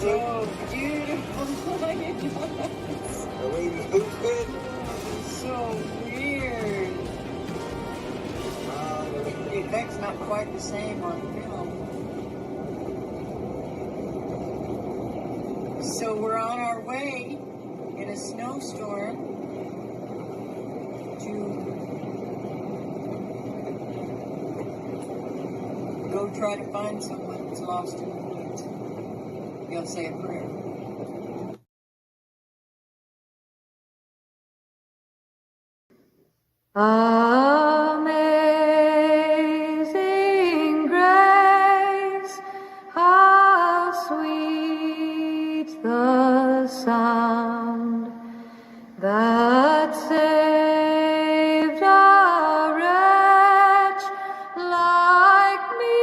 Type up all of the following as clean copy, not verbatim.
So beautiful. Are we moving? So weird. The effect's not quite the same on film. So we're on our way in a snowstorm to go try to find someone that's lost in the woods. You'll say a prayer. Amazing grace, how sweet the sound that saved a wretch like me.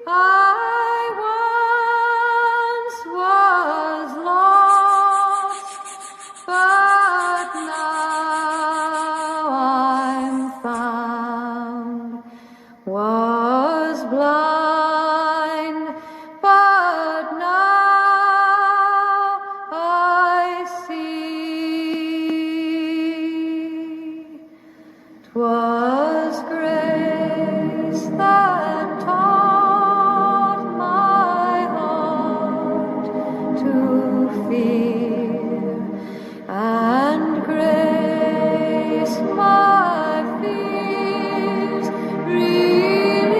I once was lost, but now I'm found. Was blind, but now I see. 'Twas grace that taught my heart to fear, and grace my fears relieved.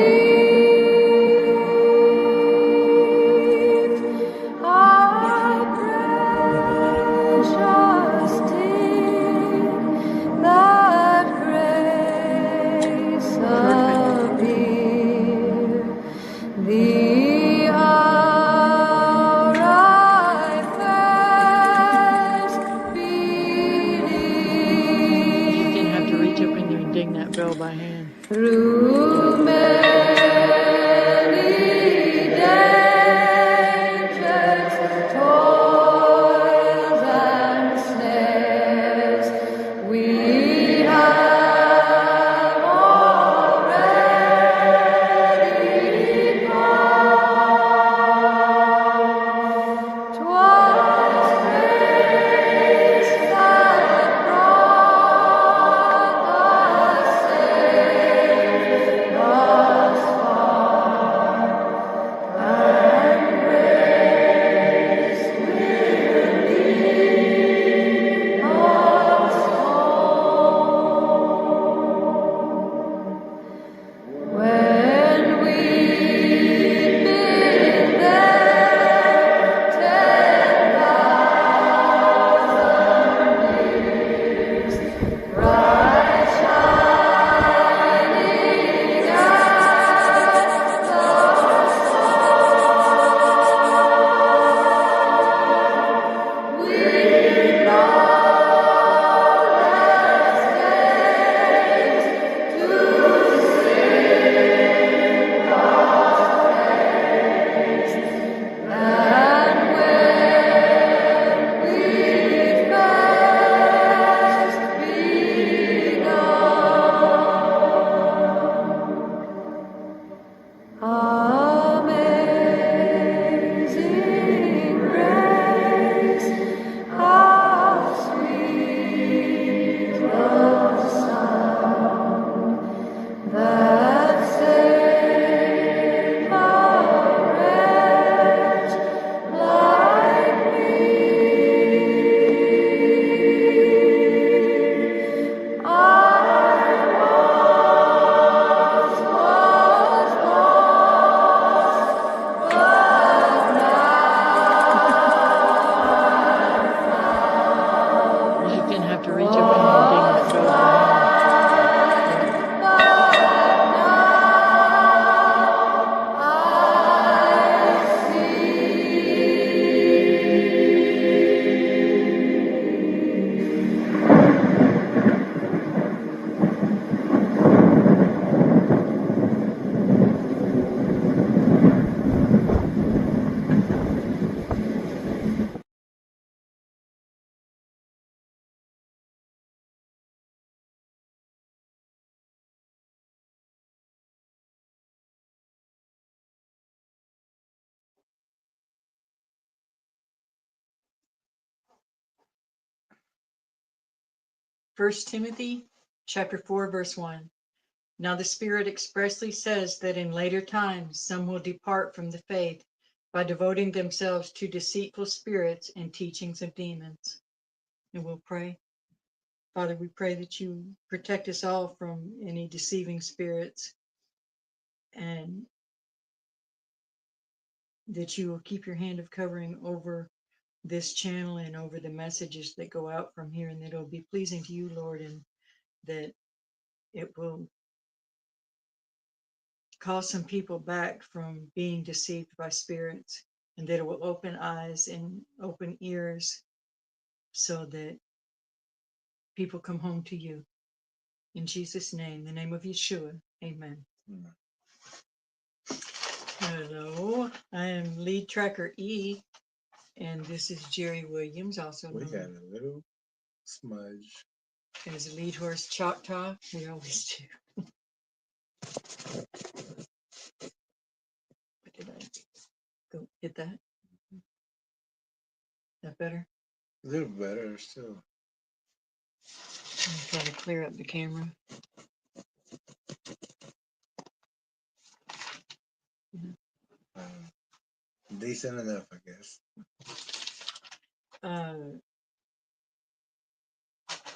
1 Timothy chapter 4, verse 1. Now the Spirit expressly says that in later times some will depart from the faith by devoting themselves to deceitful spirits and teachings of demons. And we'll pray. Father, we pray that you protect us all from any deceiving spirits, and that you will keep your hand of covering over this channel and over the messages that go out from here, and that it'll be pleasing to you, Lord, and that it will call some people back from being deceived by spirits, and that it will open eyes and open ears so that people come home to you. In Jesus' name, the name of Yeshua, amen. Amen. Hello, I am lead tracker E, and this is Jerry Williams, also We got known a little smudge. as lead horse Choctaw. We always do. What did I go hit that? That better? A little better still. I'm trying to clear up the camera. Decent enough, I guess.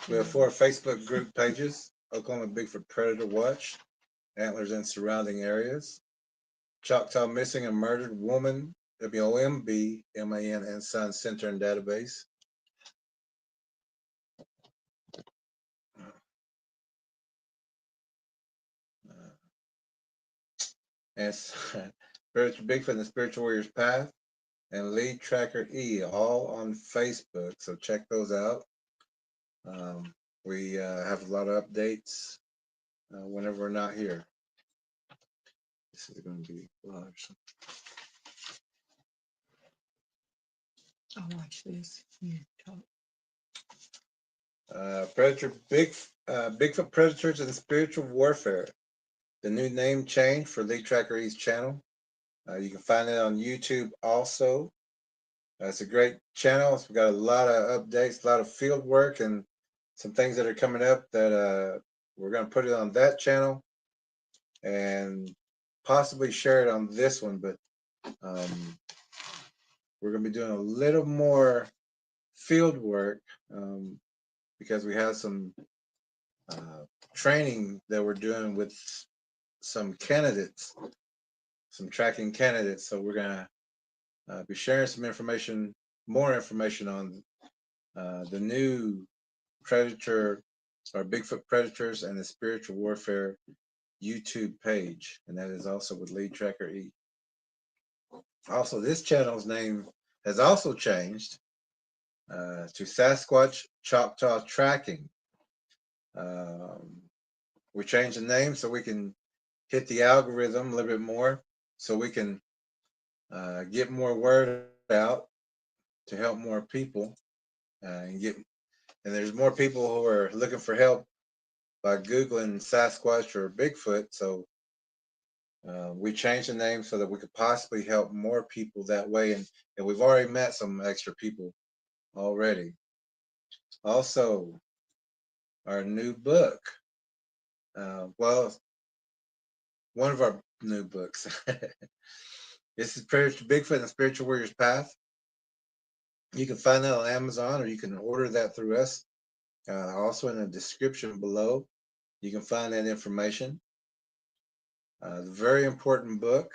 We have 4 Facebook group pages: Oklahoma Bigfoot Predator Watch, Antlers in Surrounding Areas, Choctaw Missing and Murdered Woman, WOMB, MAN, and Son Center and Database. And Spiritual Bigfoot and the Spiritual Warrior's Path, and Lead Tracker E, all on Facebook. So check those out. We have a lot of updates whenever we're not here. This is going to be large. I'll watch this. Bigfoot Predators and Spiritual Warfare. The new name change for Lead Tracker E's channel. You can find it on YouTube also. It's a great channel. We've got a lot of updates, a lot of field work, and some things that are coming up that we're going to put it on that channel and possibly share it on this one. But we're going to be doing a little more field work because we have some training that we're doing with some candidates, some tracking candidates. So we're going to be sharing some information, more information on the new Predator or Bigfoot Predators and the Spiritual Warfare YouTube page, and that is also with Lead Tracker E. Also, this channel's name has also changed to Sasquatch Choctaw Tracking. We changed the name so we can hit the algorithm a little bit more, so we can get more word out to help more people, and there's more people who are looking for help by Googling Sasquatch or Bigfoot. So we changed the name so that we could possibly help more people that way, and we've already met some extra people already. Also, our new book, well, one of our new books. This is Bigfoot and the Spiritual Warrior's Path. You can find that on Amazon, or you can order that through us. Also in the description below, you can find that information. It's a very important book.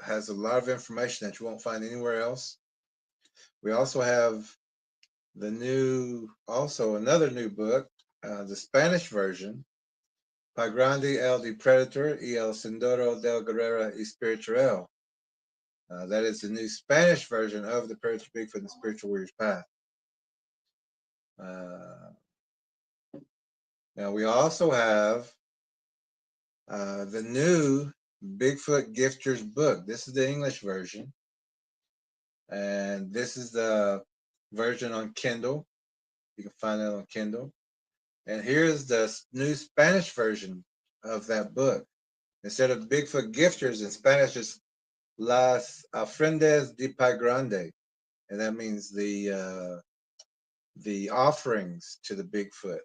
Has a lot of information that you won't find anywhere else. We also have another new book, the Spanish version, Pie Grande, el Depredador y el Sendero del Guerrero Espiritual. That is the new Spanish version of the Predator, Bigfoot, and the Spiritual Warrior's Path. Now we also have the new Bigfoot Gifter's book. This is the English version, and this is the version on Kindle. You can find that on Kindle. And here's the new Spanish version of that book. Instead of Bigfoot Gifters, in Spanish it's Las Ofrendas De Pie Grande, and that means the the offerings to the Bigfoot.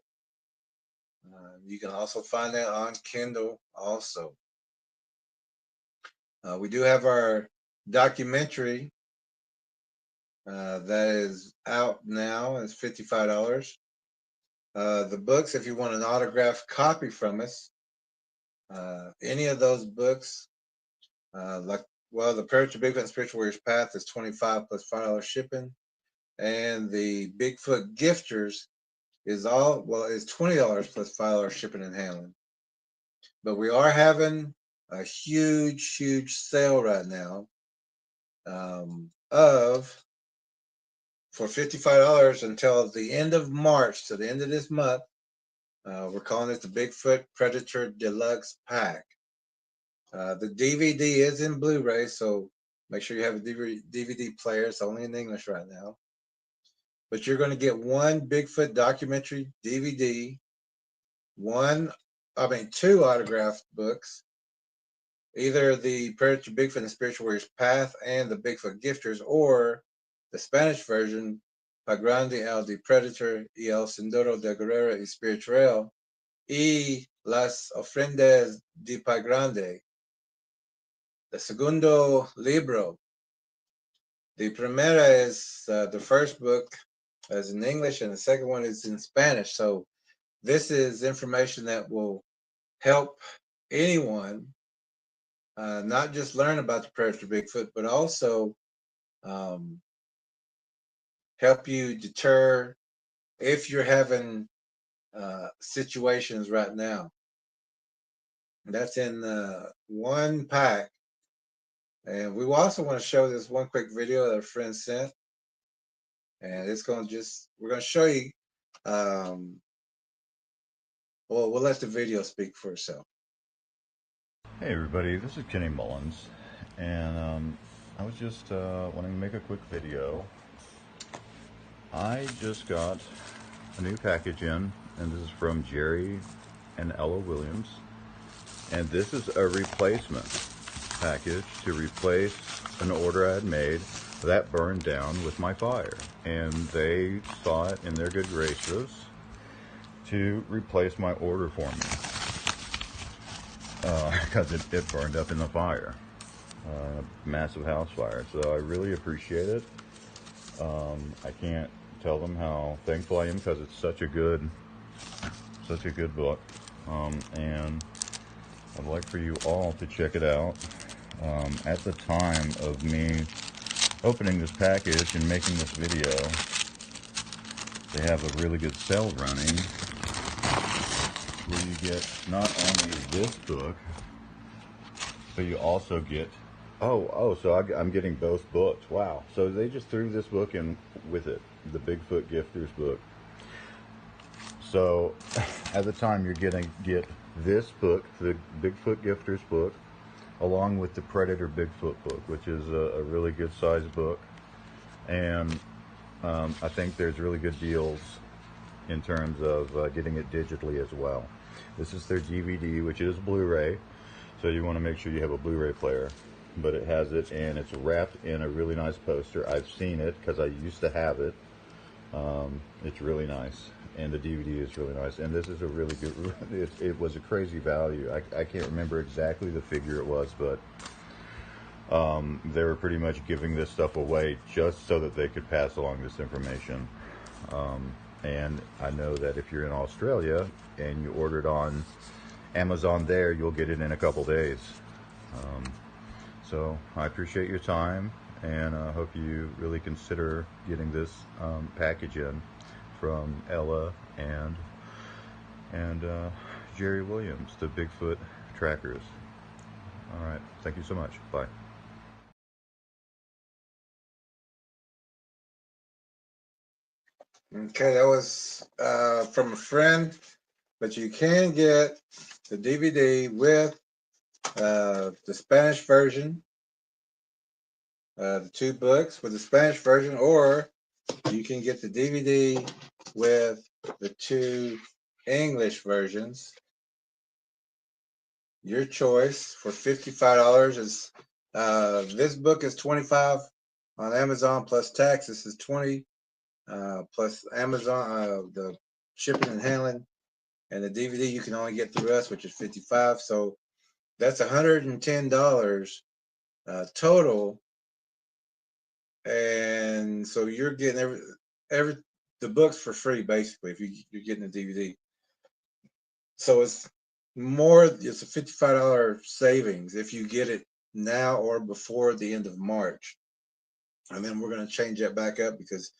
You can also find that on Kindle also. We do have our documentary that is out now. It's $55. The books, if you want an autographed copy from us, any of those books, the Courage to Bigfoot and Spiritual Warrior's Path is $25 plus $5 shipping, and the Bigfoot Gifters is $20 plus $5 shipping and handling. But we are having a huge sale right now for $55 until the end of March, to the end of this month. We're calling it the Bigfoot Predator Deluxe Pack. The DVD is in Blu-ray, so make sure you have a DVD player. It's only in English right now. But you're going to get one Bigfoot documentary DVD, two autographed books, either the Predator Bigfoot and Spiritual Warrior's Path and the Bigfoot Gifters, or the Spanish version, Pie Grande el Depredador y el Sendero de Guerrero y Espiritual y las Ofrendas De Pie Grande. The segundo libro. The primera is the first book is in English, and the second one is in Spanish. So this is information that will help anyone not just learn about the Predator Bigfoot, but also help you deter if you're having situations right now. That's in one pack. And we also want to show this one quick video that a friend sent. And it's going to we're going to show you, we'll let the video speak for itself. Hey everybody, this is Kenny Mullins, and I was just wanting to make a quick video. I just got a new package in, and this is from Jerry and Ella Williams, and this is a replacement package to replace an order I had made that burned down with my fire, and they saw it in their good graces to replace my order for me. Because it burned up in the fire, massive house fire. So I really appreciate it. I can't tell them how thankful I am, because it's such a good book, and I'd like for you all to check it out. At the time of me opening this package and making this video, they have a really good sale running, where you get not only this book, but you also get, so I'm getting both books. Wow. So they just threw this book in with it, the Bigfoot Gifters book. So at the time, you're going to get this book, the Bigfoot Gifters book, along with the Predator Bigfoot book, which is a really good sized book. And I think there's really good deals in terms of getting it digitally as well. This is their DVD, which is Blu-ray, so you want to make sure you have a Blu-ray player. But it has it, and it's wrapped in a really nice poster. I've seen it because I used to have it. It's really nice, and the DVD is really nice. And this is a really good, it was a crazy value. I can't remember exactly the figure it was, but they were pretty much giving this stuff away just so that they could pass along this information. And I know that if you're in Australia and you order it on Amazon there, you'll get it in a couple days. So I appreciate your time, and I hope you really consider getting this package in from Ella and Jerry Williams, the Bigfoot Trackers. All right, thank you so much. Bye. Okay, that was from a friend, but you can get the DVD with the Spanish version, the two books with the Spanish version, or you can get the DVD with the two English versions. Your choice for $55 is this book is $25 on Amazon plus tax. This is $20 plus Amazon, the shipping and handling, and the DVD you can only get through us, which is $55. So that's $110 total, and so you're getting every the books for free basically if you're getting a DVD. So it's a $55 savings if you get it now or before the end of March. And then we're going to change that back up because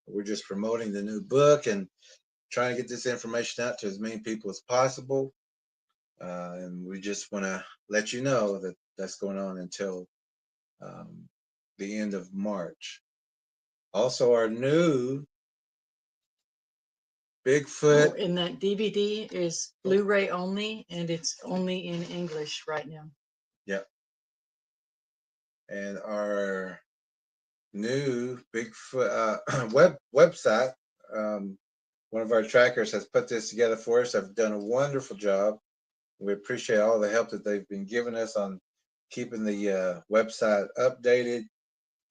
we're just promoting the new book and trying to get this information out to as many people as possible. And we just want to let you know that that's going on until the end of March. Also, our new Bigfoot. And that DVD is Blu-ray only, and it's only in English right now. Yep. And our new Bigfoot website. One of our trackers has put this together for us. They've done a wonderful job. We appreciate all the help that they've been giving us on keeping the website updated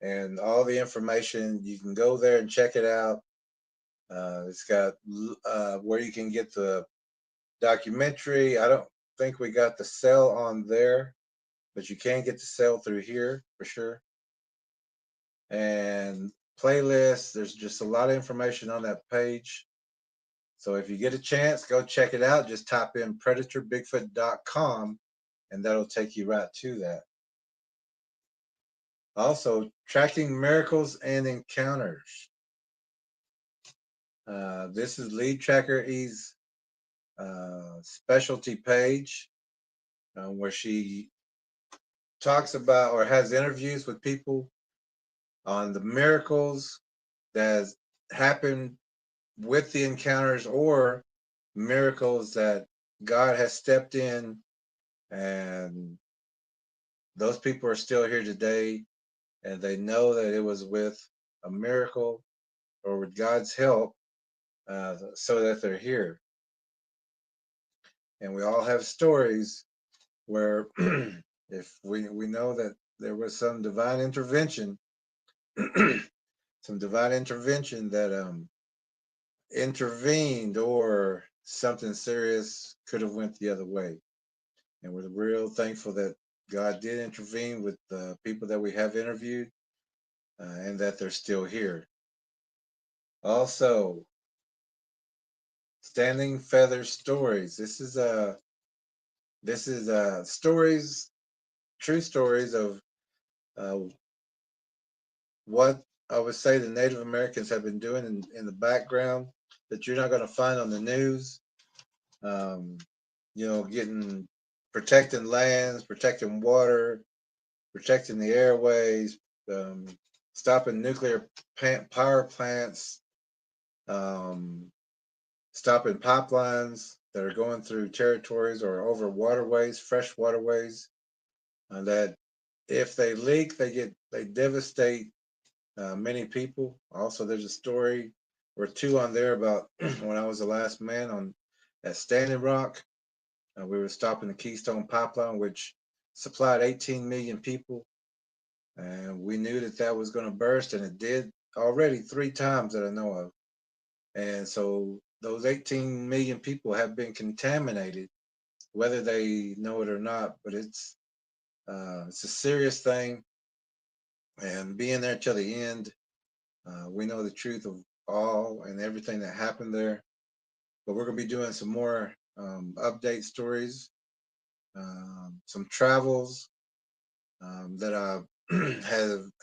and all the information. You can go there and check it out. It's got where you can get the documentary. I don't think we got the sell on there, but you can get the sell through here for sure. And playlists, there's just a lot of information on that page. So if you get a chance, go check it out. Just type in predatorbigfoot.com and that'll take you right to that. Also, tracking miracles and encounters. This is Lead Tracker E's specialty page where she talks about or has interviews with people on the miracles that happen with the encounters or miracles that God has stepped in, and those people are still here today and they know that it was with a miracle or with God's help so that they're here. And we all have stories where if we know that there was some divine intervention some divine intervention that intervened, or something serious could have went the other way. And we're real thankful that God did intervene with the people that we have interviewed and that they're still here. Also, Standing Feather Stories. This is stories, true stories of what I would say the Native Americans have been doing in the background that you're not going to find on the news. Protecting lands, protecting water, protecting the airways, stopping nuclear power plants, stopping pipelines that are going through territories or over waterways, fresh waterways, that if they leak, they devastate many people. Also, there's a story or two on there about when I was the last man at Standing Rock. We were stopping the Keystone Pipeline, which supplied 18 million people. And we knew that was going to burst, and it did already 3 times that I know of. And so those 18 million people have been contaminated, whether they know it or not. But it's a serious thing. And being there till the end, we know the truth of all and everything that happened there. But we're going to be doing some more update stories, some travels that I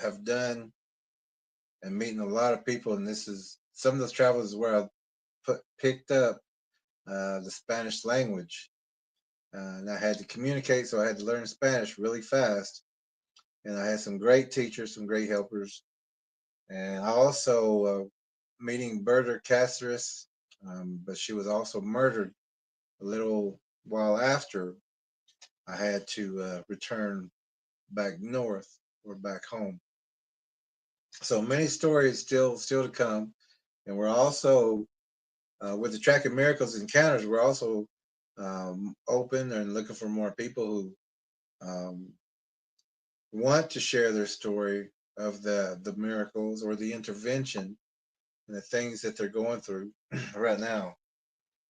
have done, and meeting a lot of people. And this is some of those travels where I picked up the Spanish language, and I had to communicate, so I had to learn Spanish really fast. And I had some great teachers, some great helpers, and I also meeting Berta Cáceres, but she was also murdered a little while after I had to return back north or back home. So many stories still to come, and we're also with the Track of Miracles Encounters. We're also open and looking for more people who want to share their story of the miracles or the intervention and the things that they're going through right now.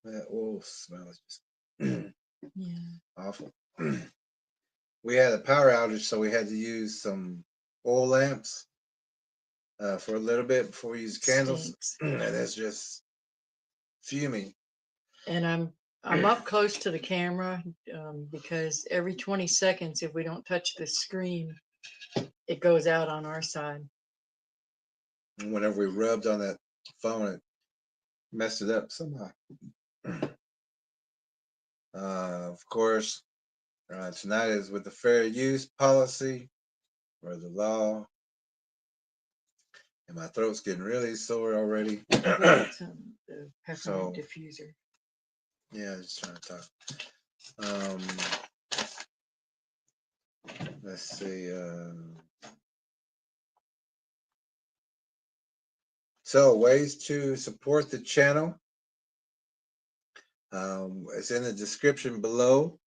That oil smell is just Yeah. awful. We had a power outage, so we had to use some oil lamps for a little bit before we use candles, Stinks. and it's just fuming. And I'm up close to the camera because every 20 seconds, if we don't touch the screen, it goes out on our side. And whenever we rubbed on that phone, it messed it up somehow. Of course, tonight is with the fair use policy or the law. And my throat's getting really sore already. The peppermint So, diffuser. yeah, just trying to talk. Let's see. So, ways to support the channel. It's in the description below.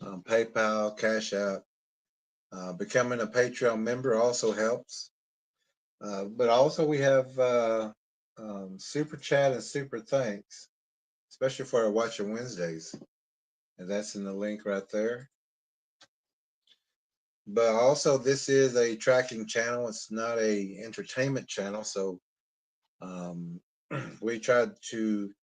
PayPal, Cash App. Becoming a Patreon member also helps. But also we have Super Chat and Super Thanks, especially for our Watching Wednesdays. And that's in the link right there. But also this is a tracking channel. It's not a entertainment channel. So we tried to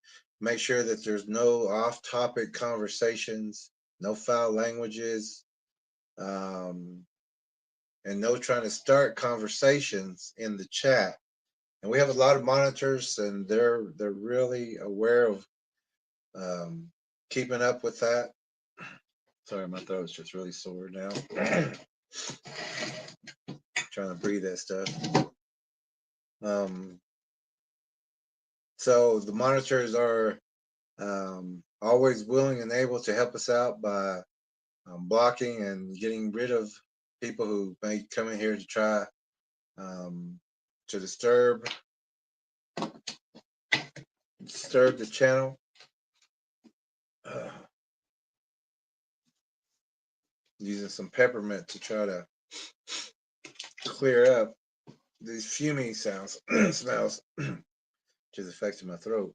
make sure that there's no off-topic conversations, no foul languages, and no trying to start conversations in the chat. And we have a lot of monitors, and they're really aware of keeping up with that. Sorry, my throat's just really sore now. Trying to breathe that stuff. So the monitors are always willing and able to help us out by blocking and getting rid of people who may come in here to try to disturb the channel. Using some peppermint to try to clear up these fuming sounds, smells, which is affecting my throat.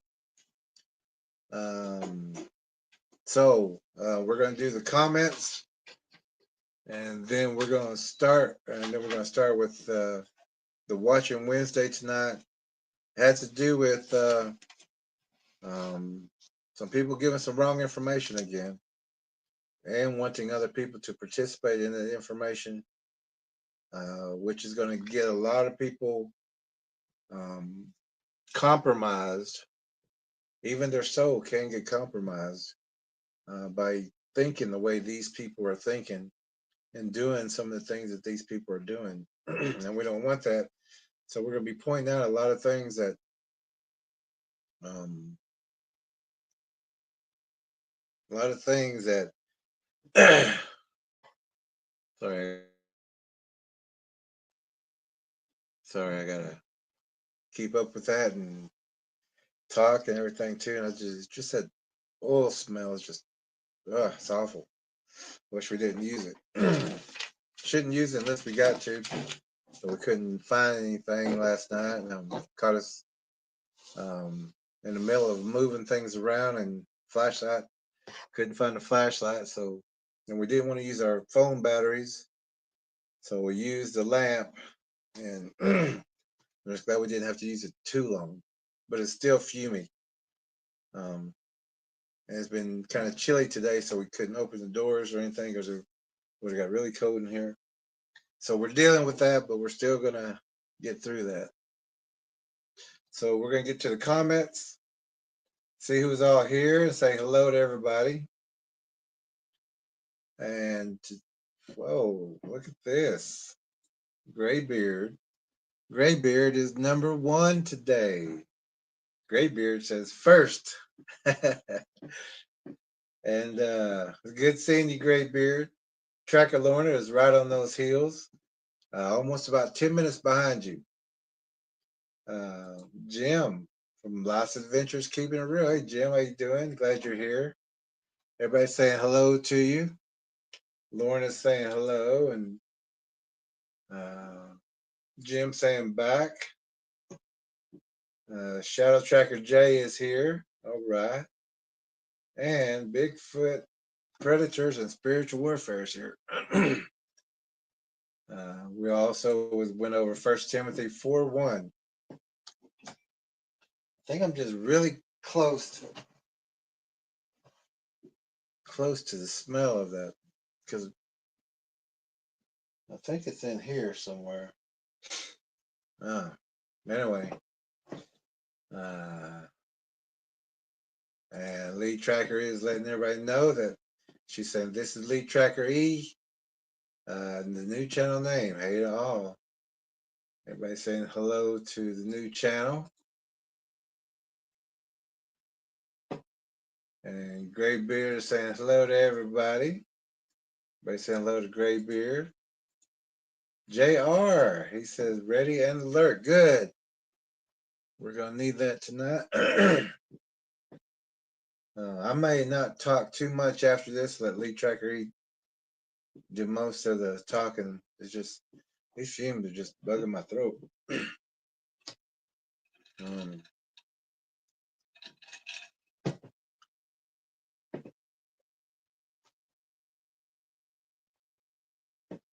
So we're going to do the comments, and then we're going to start, with the Watching Wednesday tonight. It has to do with some people giving some wrong information again, and wanting other people to participate in the information, which is going to get a lot of people compromised. Even their soul can get compromised by thinking the way these people are thinking and doing some of the things that these people are doing. And we don't want that. So we're going to be pointing out a lot of things that sorry, I gotta keep up with that and talk and everything too. And I just that oil smell is just, it's awful. Wish we didn't use it. Shouldn't use it unless we got to. So we couldn't find anything last night, and caught us in the middle of moving things around, and flashlight, couldn't find the flashlight. So, and we didn't want to use our phone batteries, so we used the lamp, and I'm just glad we didn't have to use it too long, but it's still fuming. And it's been kind of chilly today, so we couldn't open the doors or anything because it would have got really cold in here. So we're dealing with that, but we're still gonna get through that. So we're gonna get to the comments, see who's all here, and say hello to everybody. And whoa, look at this. Graybeard. Graybeard is number 1 today. Graybeard says first. And good seeing you, Graybeard. Tracker Lorna is right on those heels. Almost about 10 minutes behind you. Jim from Lost Adventures Keeping It Real. Hey, Jim, how you doing? Glad you're here. Everybody's saying hello to you. Lorna's saying hello, and Jim saying back. Shadow Tracker J is here. All right. And Bigfoot Predators and Spiritual Warfare is here. We also went over 1 Timothy 4:1. I think I'm just really close to the smell of that, because I think it's in here somewhere. Anyway, and Lead Tracker is letting everybody know that she's saying this is Lead Tracker E, the new channel name. Hey to all. Everybody saying hello to the new channel. And Graybeard is saying hello to everybody. Everybody saying hello to Graybeard. JR, he says ready and alert. Good. We're going to need that tonight. I may not talk too much after this. Let Lee Tracker do most of the talking. It's just, these fumes are just bugging my throat.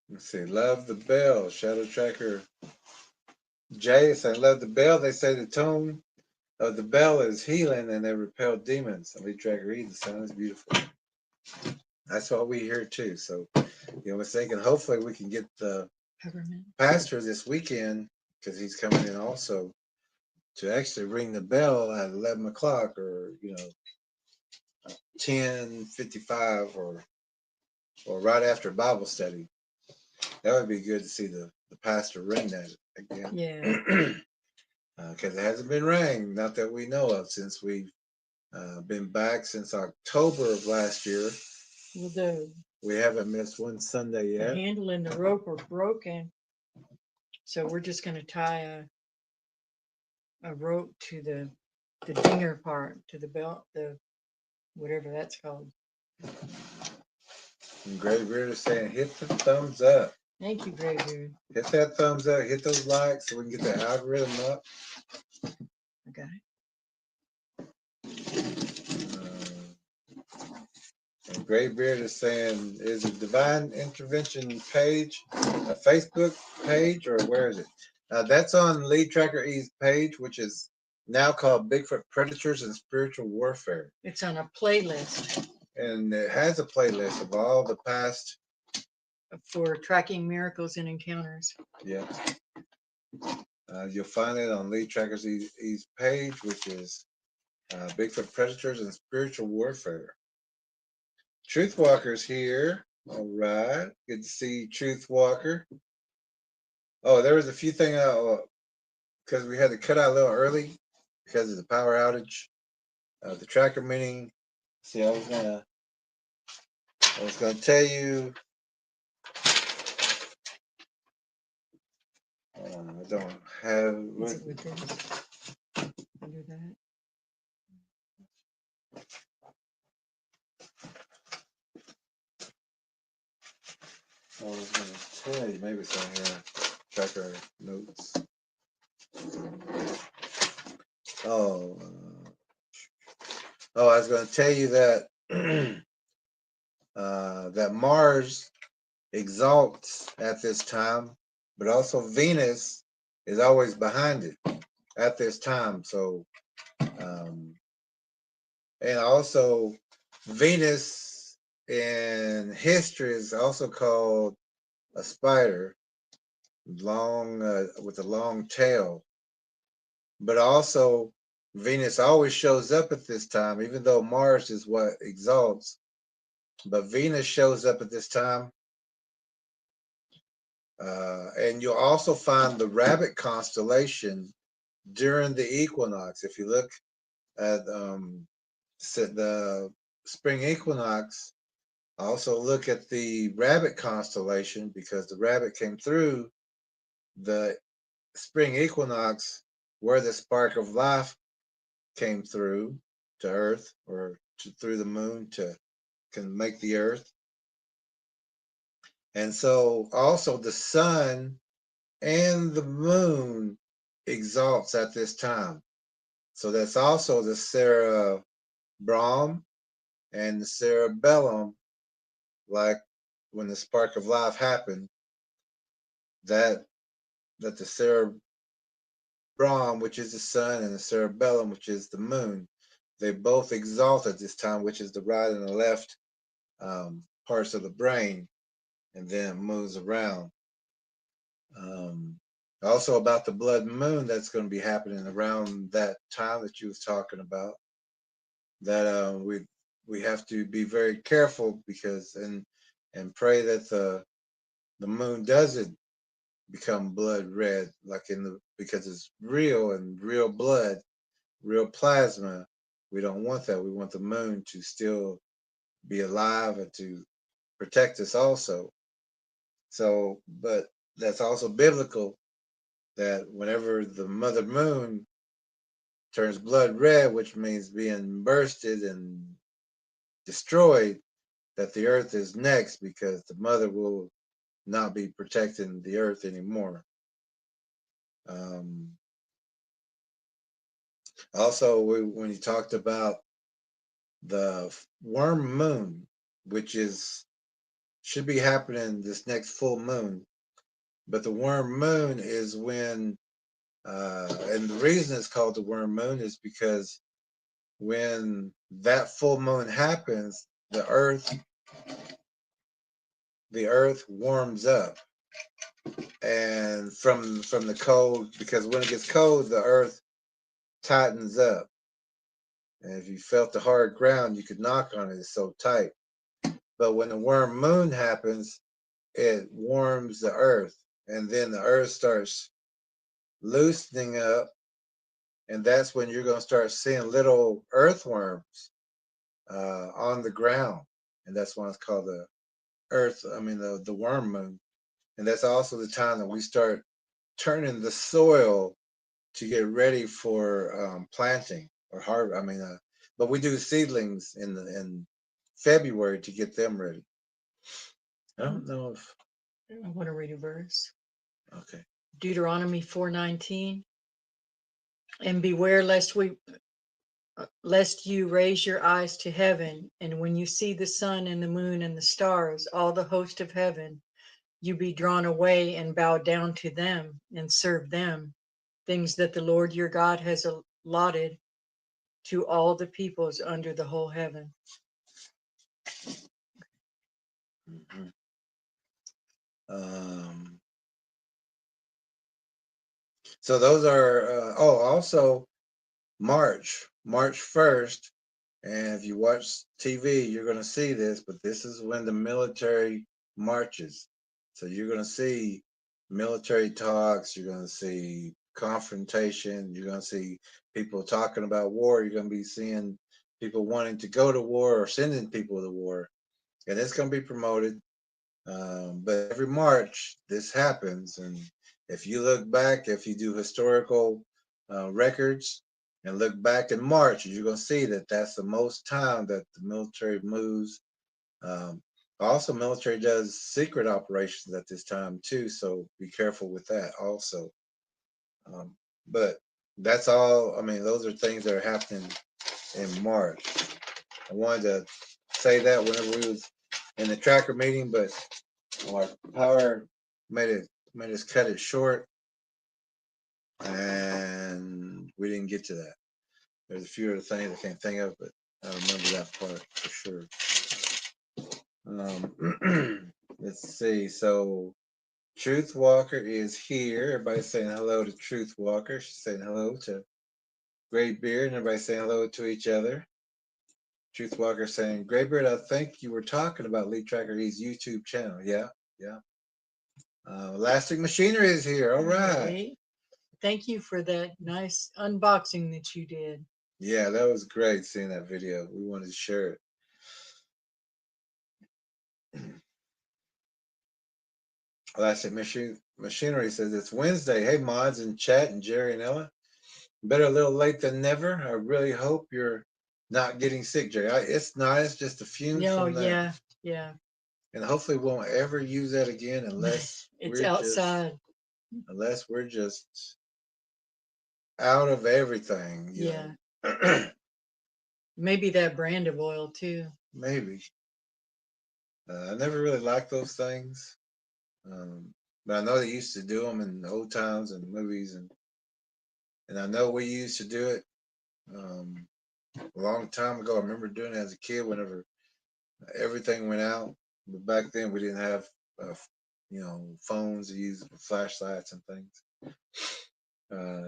Let's see. Love the bell. Shadow Tracker Jay is saying, love the bell. They say the tone of the bell is healing and they repel demons. And Lee Tracker the sound is beautiful. That's what we hear too. So, we're thinking hopefully we can get the pastor this weekend, because he's coming in also, to actually ring the bell at 11 o'clock or 10:55 or right after Bible study. That would be good to see the pastor ring that again. Yeah. Because it hasn't been rang, not that we know of, since we've been back since October of last year. Well, we haven't missed one Sunday yet. The handle and the rope are broken, so we're just going to tie a rope to the dinger part, to the belt, the whatever that's called. And Graybeard is saying, hit the thumbs up. Thank you, Graybeard. Hit that thumbs up, hit those likes so we can get the algorithm up. Okay. And Graybeard is saying, is it Divine Intervention page, a Facebook page, or where is it? That's on Lead Tracker E's page, which is now called Bigfoot Predators and Spiritual Warfare. It's on a playlist. And it has a playlist of all the past. For tracking miracles and encounters. Yeah. You'll find it on Lead Tracker E's page, which is Bigfoot Predators and Spiritual Warfare. Truth Walker's here. All right. Good to see Truth Walker. Oh, there was a few things because we had to cut out a little early because of the power outage. The tracker meeting. See, I was gonna tell you. I don't have. Is it with this? Under that? I was going to tell you, maybe it's on here. Tracker notes. Oh, I was going to tell you that that Mars exalts at this time, but also Venus is always behind it at this time. So, and also Venus in history is also called a spider, long with a long tail. But also Venus always shows up at this time, even though Mars is what exalts. But Venus shows up at this time. And you'll also find the rabbit constellation during the equinox. If you look at the spring equinox, also look at the rabbit constellation, because the rabbit came through the spring equinox where the spark of life came through to Earth, or through the moon can make the Earth. And so also the sun and the moon exalts at this time. So that's also the cerebrum and the cerebellum, like when the spark of life happened, that the cerebrum, which is the sun, and the cerebellum, which is the moon, they both exalt at this time, which is the right and the left parts of the brain, and then it moves around. Also about the blood moon that's going to be happening around that time that you was talking about, that we have to be very careful because and pray that the moon doesn't become blood red, like because it's real and real blood, real plasma. We don't want that. We want the moon to still be alive and to protect us also. So, but that's also biblical, that whenever the mother moon turns blood red, which means being bursted and destroyed, that the earth is next, because the mother will not be protecting the earth anymore. Also, when you talked about the worm moon, which should be happening this next full moon, but the worm moon is when, and the reason it's called the worm moon is because when that full moon happens, the earth warms up, and from the cold, because when it gets cold, the earth tightens up, and if you felt the hard ground, you could knock on it, it's so tight. But when the worm moon happens, it warms the earth, and then the earth starts loosening up, and that's when you're going to start seeing little earthworms on the ground, and that's why it's called the the worm moon. And that's also the time that we start turning the soil to get ready for planting or harvest. But we do seedlings in February to get them ready. I don't know if I want to read a verse. okay. Deuteronomy 4:19. And beware lest you raise your eyes to heaven, and when you see the sun and the moon and the stars, all the host of heaven, you be drawn away and bow down to them and serve them, things that the Lord your God has allotted to all the peoples under the whole heaven. Mm-hmm. So those are also March 1st, and if you watch TV, you're going to see this, but this is when the military marches. So you're going to see military talks, you're going to see confrontation, you're going to see people talking about war, you're going to be seeing people wanting to go to war or sending people to war, and it's going to be promoted. But every March, this happens. And if you look back, if you do historical records and look back in March, you're going to see that that's the most time that the military moves. Also, military does secret operations at this time too, so be careful with that also. But that's all. Those are things that are happening in March. I wanted to say that whenever we was in the tracker meeting, but our power made us cut it short, and we didn't get to that. There's a few other things I can't think of, but I remember that part for sure. Let's see. So Truth Walker is here. Everybody's saying hello to Truth Walker. She's saying hello to Graybeard, and everybody's saying hello to each other. Truth Walker saying, Graybeard, I think you were talking about Lee Tracker E's YouTube channel. Yeah. Elastic Machinery is here. All right. Okay. Thank you for that nice unboxing that you did. Yeah, that was great seeing that video. We wanted to share it. Elastic Machinery says it's Wednesday. Hey, mods and chat and Jerry and Ella. Better a little late than never. I really hope you're not getting sick, Jerry. It's not. It's just a fume from that. Yeah. And hopefully we won't ever use that again unless it's outside. Unless we're just out of everything. Yeah. Know. Maybe that brand of oil too. Maybe. I never really liked those things. But I know they used to do them in the old times and movies, and I know we used to do it a long time ago. I remember doing it as a kid whenever everything went out. But back then we didn't have, phones to use for flashlights and things.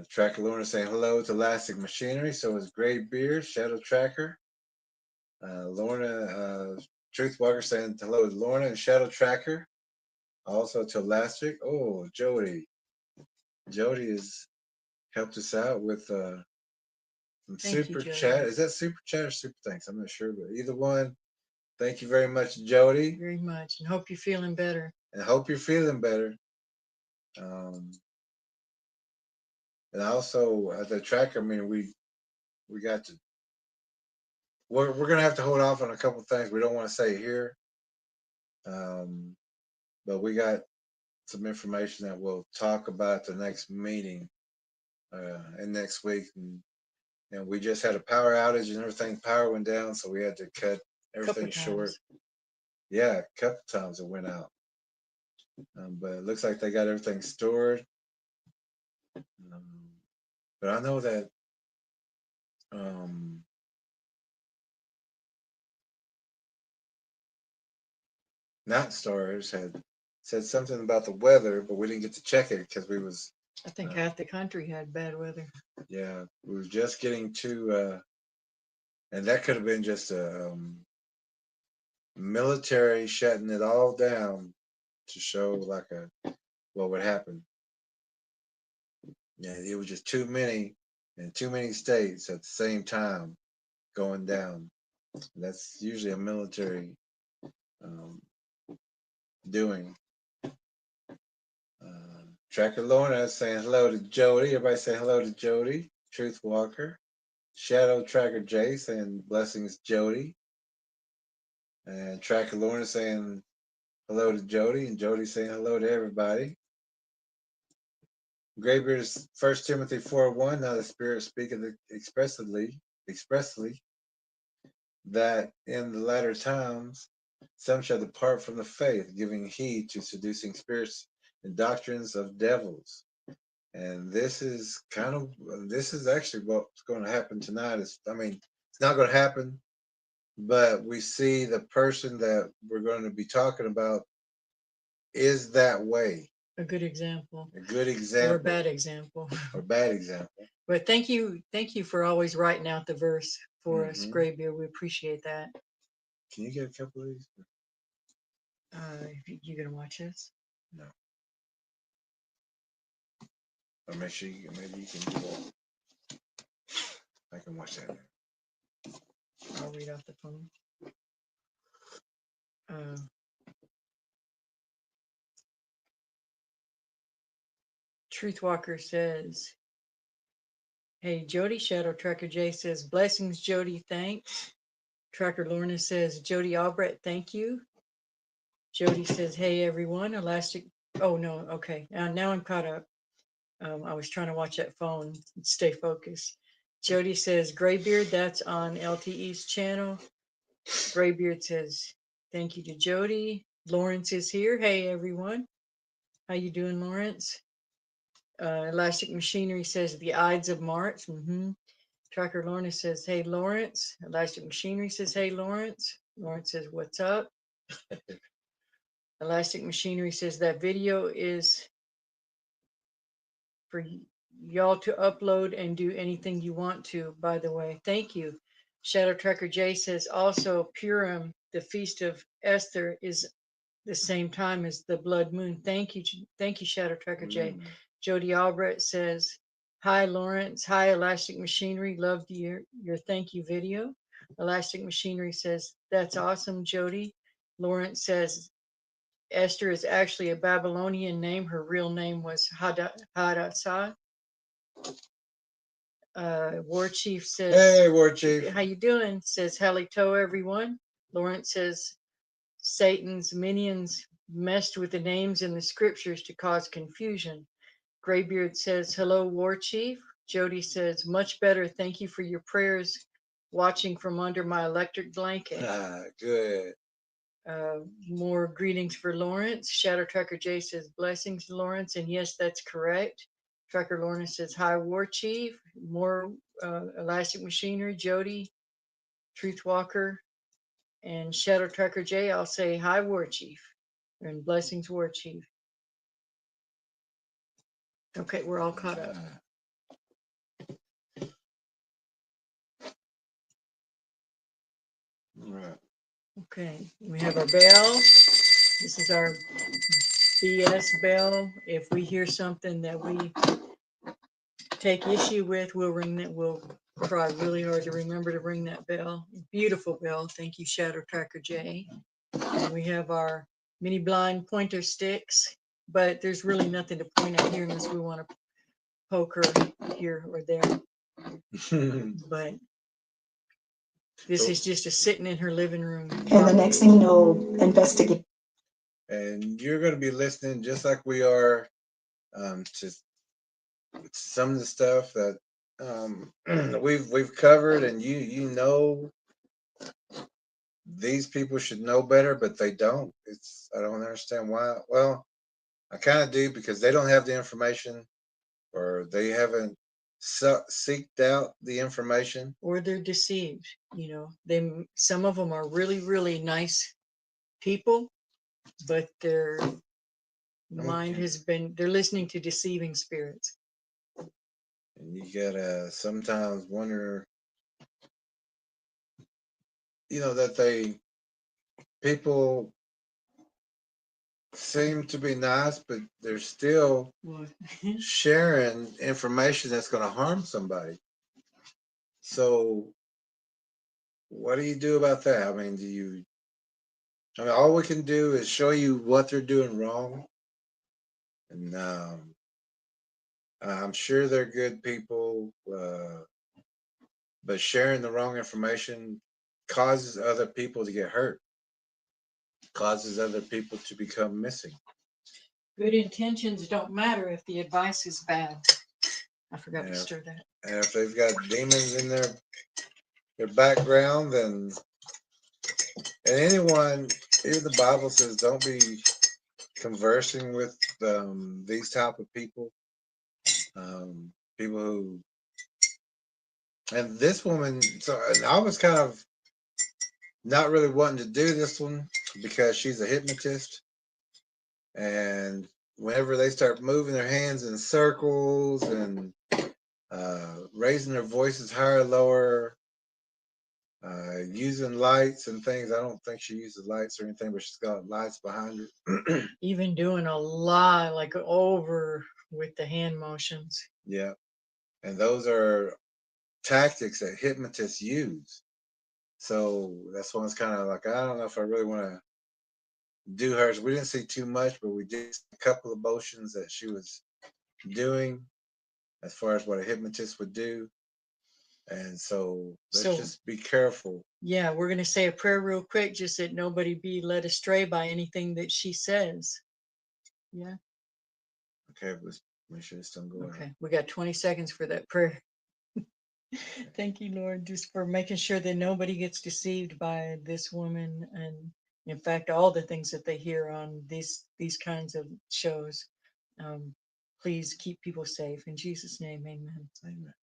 Tracker Lorna saying hello to Elastic Machinery. So is Gray Beard, Shadow Tracker. Lorna, Truthwalker saying hello to Lorna and Shadow Tracker. Also to Elastic. Oh, Jody. Jody has helped us out with some super chat. Is that super chat or super thanks? I'm not sure, but either one. Thank you very much, Jody. Very much, and hope you're feeling better. And hope you're feeling better. And also at the tracker, I mean, we got to. We're gonna have to hold off on a couple things we don't want to say here. But we got some information that we'll talk about the next meeting and next week. And we just had a power outage and everything. Power went down, so we had to cut everything short. Yeah, a couple times it went out. But it looks like they got everything stored. But I know that Night Stars had said something about the weather, but we didn't get to check it because we was. I think half the country had bad weather. Yeah, we were just getting to, and that could have been just a military shutting it all down to show like what would happen. Yeah, it was just too many in too many states at the same time going down. That's usually a military doing. Tracker Lorna saying hello to Jody. Everybody say hello to Jody. Truth Walker. Shadow Tracker J saying blessings, Jody. And Tracker Lorna saying hello to Jody, and Jody saying hello to everybody. Graybeard is 1 Timothy 4:1. Now the Spirit speaketh expressly that in the latter times some shall depart from the faith, giving heed to seducing spirits and doctrines of devils. And this is actually what's going to happen tonight. It's not going to happen, but we see the person that we're going to be talking about is that way. A good example. A good example. Or a bad example. Or bad example. But thank you for always writing out the verse for us, Graybeard. We appreciate that. Can you get a couple of these? You gonna watch this? No. Or maybe you can do that. I can watch that. I'll read off the phone. Truthwalker says, hey, Jody. Shadow Tracker J says, blessings, Jody, thanks. Tracker Lorna says, Jody Albrecht, thank you. Jody says, hey, everyone. Elastic. Oh, no. Okay. Now I'm caught up. I was trying to watch that phone and stay focused. Jody says, Graybeard, that's on LTE's channel. Graybeard says, thank you to Jody. Lawrence is here. Hey, everyone. How you doing, Lawrence? Elastic Machinery says, the Ides of March. Tracker Lorna says, hey, Lawrence. Elastic Machinery says, hey, Lawrence. Lawrence says, what's up? Elastic Machinery says, that video is for y'all to upload and do anything you want to, by the way. Thank you. Shadow Tracker J says, also Purim, the Feast of Esther, is the same time as the blood moon. Thank you, Shadow Tracker J. Jody Albrecht says, hi, Lawrence. Hi, Elastic Machinery. Loved your thank you video. Elastic Machinery says, that's awesome, Jody. Lawrence says, Esther is actually a Babylonian name. Her real name was Hadassah. War Chief says, hey, War Chief. How you doing? Says, hello, everyone. Lawrence says, Satan's minions messed with the names in the scriptures to cause confusion. Graybeard says, hello, War Chief. Jody says, much better. Thank you for your prayers. Watching from under my electric blanket. Good. More greetings for Lawrence. Shadow Tracker J says, blessings, Lawrence. And yes, that's correct. Tracker Lawrence says, hi, War Chief. More Elastic Machinery, Jody, Truth Walker, and Shadow Tracker J. I'll say, hi, War Chief. And blessings, War Chief. Okay, we're all caught up. All right. Okay, we have our bell. This is our BS bell. If we hear something that we take issue with, we'll ring that. We'll try really hard to remember to ring that bell. Beautiful bell. Thank you, Shadow Tracker J. And we have our mini blind pointer sticks, but there's really nothing to point at here unless we want to poke her here or there. But this is just a sitting in her living room. And the next thing you know, investigate. And you're going to be listening just like we are to some of the stuff that we've covered, and you know these people should know better, but they don't. I don't understand why. Well, I kind of do, because they don't have the information, or they haven't seeked out the information, or they're deceived. Some of them are really, really nice people, but their mind has been, they're listening to deceiving spirits. And you gotta sometimes wonder, that people seem to be nice, but they're still sharing information that's going to harm somebody. So what do you do about that? I mean, all we can do is show you what they're doing wrong. And I'm sure they're good people, but sharing the wrong information causes other people to get hurt, causes other people to become missing. Good intentions don't matter if the advice is bad. I forgot to stir that. And if they've got demons in their background, and anyone, even the Bible says, don't be conversing with these type of people. People who, and this woman, and I was kind of not really wanting to do this one because she's a hypnotist, and whenever they start moving their hands in circles and raising their voices higher, lower, using lights and things. I don't think she uses lights or anything, but she's got lights behind her. Even doing a lot, like over with the hand motions. Yeah. And those are tactics that hypnotists use. So that's why it's kind of like, I don't know if I really want to do hers. We didn't see too much, but we did see a couple of motions that she was doing as far as what a hypnotist would do. And so let's just be careful. Yeah, we're going to say a prayer real quick, just that nobody be led astray by anything that she says. Yeah. Okay, let's make sure this don't go out. Okay, we got 20 seconds for that prayer. Thank you, Lord, just for making sure that nobody gets deceived by this woman, and in fact, all the things that they hear on these kinds of shows. Please keep people safe. In Jesus' name, amen. Amen.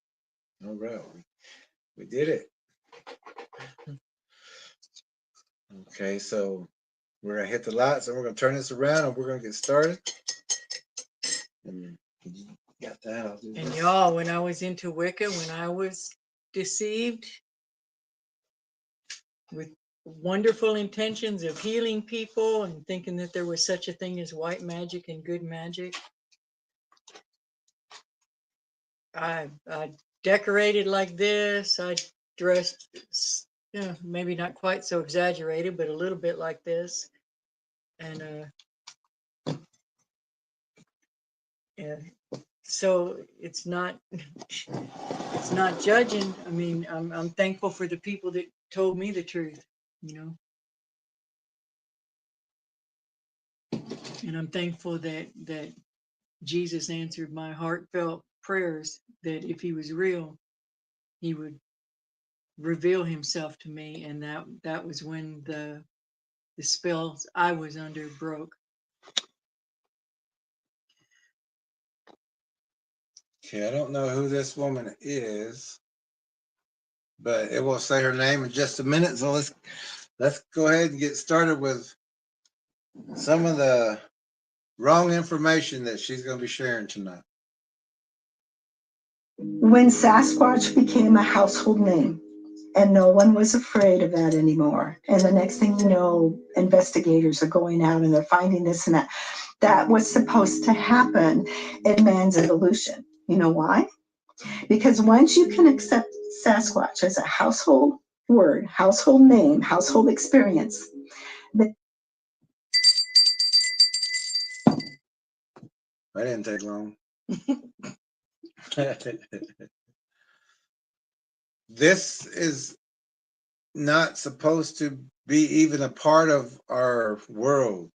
All right, we did it. Okay, so we're gonna hit the lights and we're gonna turn this around and we're gonna get started. And got that. I'll do and this. Y'all, when I was into Wicca, when I was deceived with wonderful intentions of healing people and thinking that there was such a thing as white magic and good magic, I decorated like this. I dressed, maybe not quite so exaggerated, but a little bit like this. And yeah, so it's not judging. I mean, I'm thankful for the people that told me the truth, and I'm thankful that Jesus answered my heartfelt prayers that if he was real, he would reveal himself to me, and that was when the spells I was under broke. Okay, I don't know who this woman is, but it will say her name in just a minute. So let's go ahead and get started with some of the wrong information that she's going to be sharing tonight. When Sasquatch became a household name, and no one was afraid of that anymore. And the next thing you know, investigators are going out and they're finding this and that. That was supposed to happen in man's evolution. You know why? Because once you can accept Sasquatch as a household word, household name, household experience, That didn't take long. This is not supposed to be even a part of our world.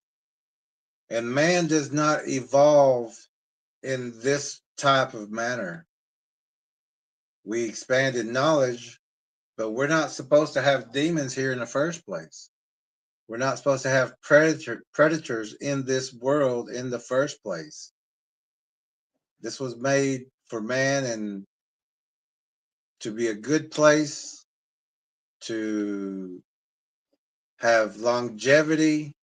And man does not evolve in this type of manner. We expanded knowledge, but we're not supposed to have demons here in the first place. We're not supposed to have predators in this world in the first place. This was made for man and to be a good place, to have longevity,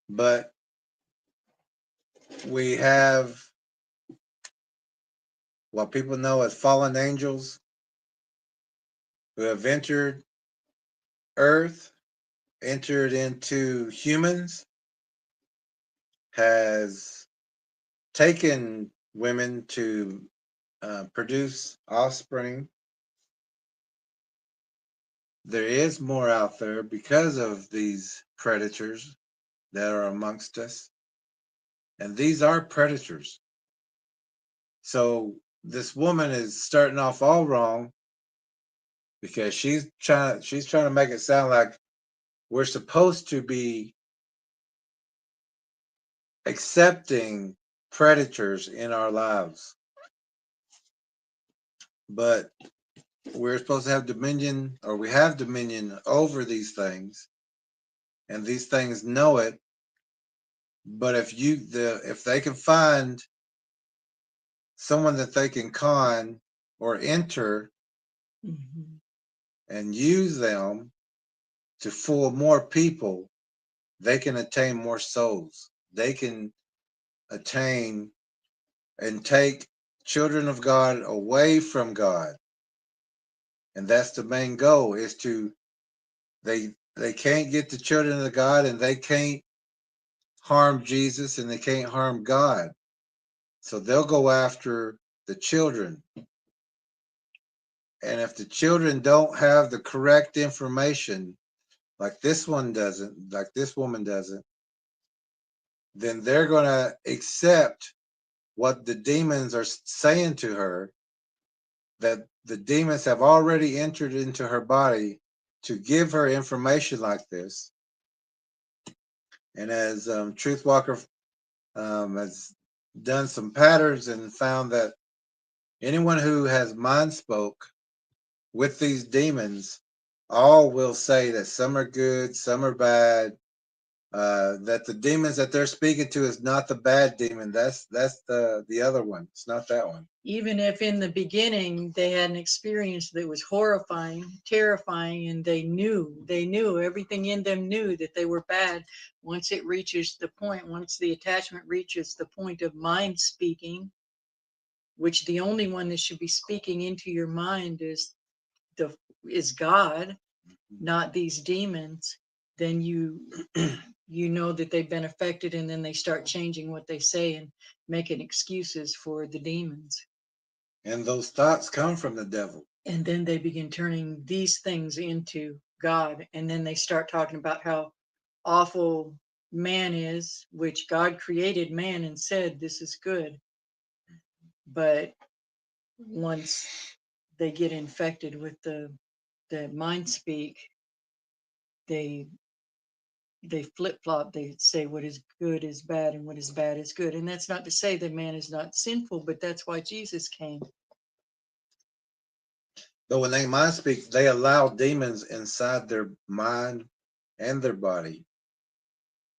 but we have what people know as fallen angels who have entered Earth, entered into humans, has taken women to produce offspring. There is more out there because of these predators that are amongst us. And these are predators. So this woman is starting off all wrong because she's trying to make it sound like we're supposed to be accepting predators in our lives. But we're supposed to have dominion, or we have dominion over these things, and these things know it. But if they can find someone that they can con or enter and use them to fool more people, they can attain more souls. They can attain and take children of God away from God. And that's the main goal, is to they can't get the children of God, and they can't harm Jesus, and they can't harm God. So they'll go after the children. And if the children don't have the correct information, like this woman doesn't, then they're going to accept what the demons are saying to her, that the demons have already entered into her body to give her information like this. And as Truth Walker has done some patterns and found that anyone who has mind spoke with these demons, all will say that some are good, some are bad, that the demons that they're speaking to is not the bad demon. That's the other one. It's not that one. Even if in the beginning they had an experience that was horrifying, terrifying, and they knew everything in them knew that they were bad. Once it reaches the point, once the attachment reaches the point of mind speaking, which the only one that should be speaking into your mind is God, not these demons, then you know that they've been affected, and then they start changing what they say and making excuses for the demons. And those thoughts come from the devil. And then they begin turning these things into God, and then they start talking about how awful man is, which God created man and said this is good. But once they get infected with the mind speak, they they flip-flop. They say what is good is bad and what is bad is good. And that's not to say that man is not sinful, but that's why Jesus came. But when they mind speak, they allow demons inside their mind and their body.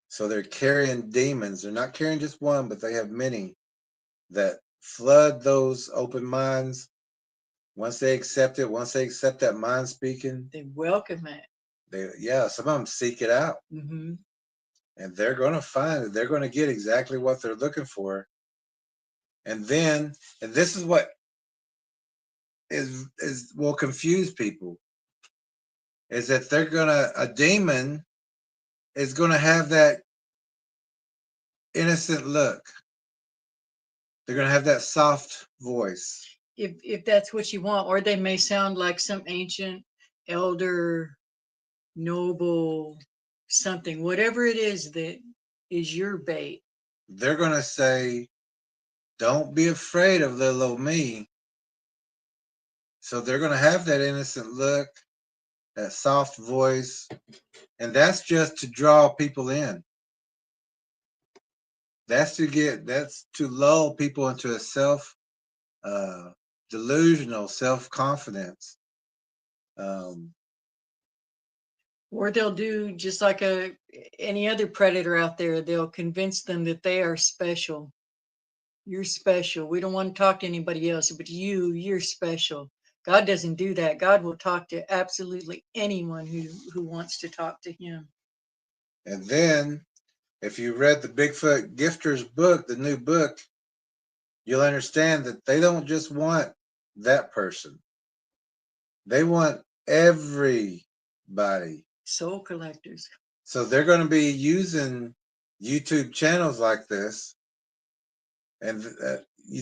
So they're carrying demons. They're not carrying just one, but they have many that flood those open minds. Once they accept it, once they accept that mind speaking, They welcome it. Some of them seek it out. Mm-hmm. And they're going to find it. They're going to get exactly what they're looking for. And this is what will confuse people, is that a demon is going to have that innocent look. They're going to have that soft voice. If that's what you want, or they may sound like some ancient elder, noble, something, whatever it is that is your bait. They're going to say, don't be afraid of little old me. So they're going to have that innocent look, that soft voice, and that's just to draw people in. That's to lull people into a delusional self-confidence. Or they'll do just like any other predator out there. They'll convince them that they are special. You're special. We don't want to talk to anybody else, but you're special. God doesn't do that. God will talk to absolutely anyone who wants to talk to him. And then, if you read the Bigfoot Gifter's book, the new book, you'll understand that they don't just want that person. They want everybody. Soul collectors. So they're going to be using YouTube channels like this. And we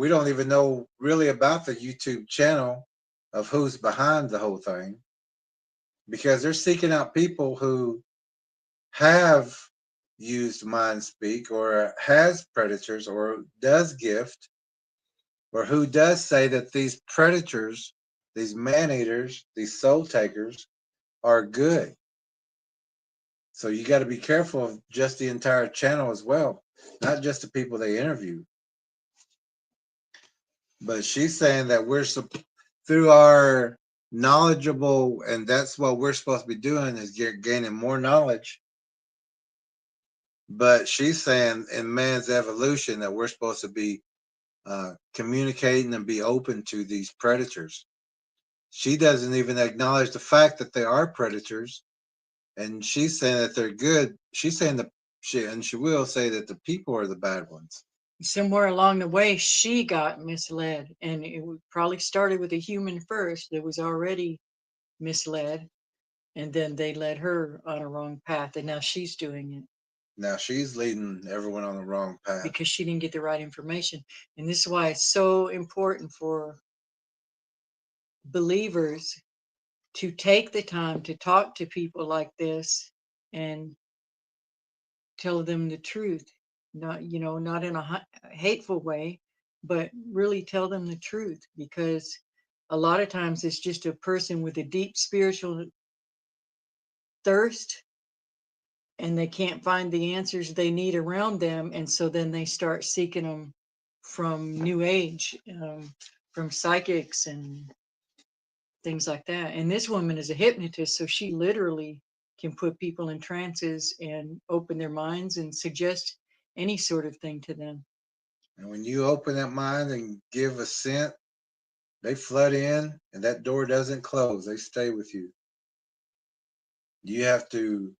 don't even know really about the YouTube channel of who's behind the whole thing, because they're seeking out people who have used mind speak, or has predators, or does gift, or who does say that these predators, these man-eaters, these soul takers are good. So you got to be careful of just the entire channel as well, not just the people they interview. But she's saying that through our knowledgeable, and that's what we're supposed to be doing, is gaining more knowledge. But she's saying in man's evolution that we're supposed to be communicating and be open to these predators. She doesn't even acknowledge the fact that they are predators, and she's saying that they're good. She's saying that she will say that the people are the bad ones. Somewhere along the way, she got misled, and it probably started with a human first that was already misled, and then they led her on a wrong path, and now she's doing it. Now she's leading everyone on the wrong path because she didn't get the right information. And this is why it's so important for believers to take the time to talk to people like this and tell them the truth. Not in a hateful way, but really tell them the truth, because a lot of times it's just a person with a deep spiritual thirst, and they can't find the answers they need around them, and so then they start seeking them from New Age, from psychics and things like that. And this woman is a hypnotist, so she literally can put people in trances and open their minds and suggest any sort of thing to them. And when you open that mind and give assent, they flood in, and that door doesn't close. They stay with you. You have to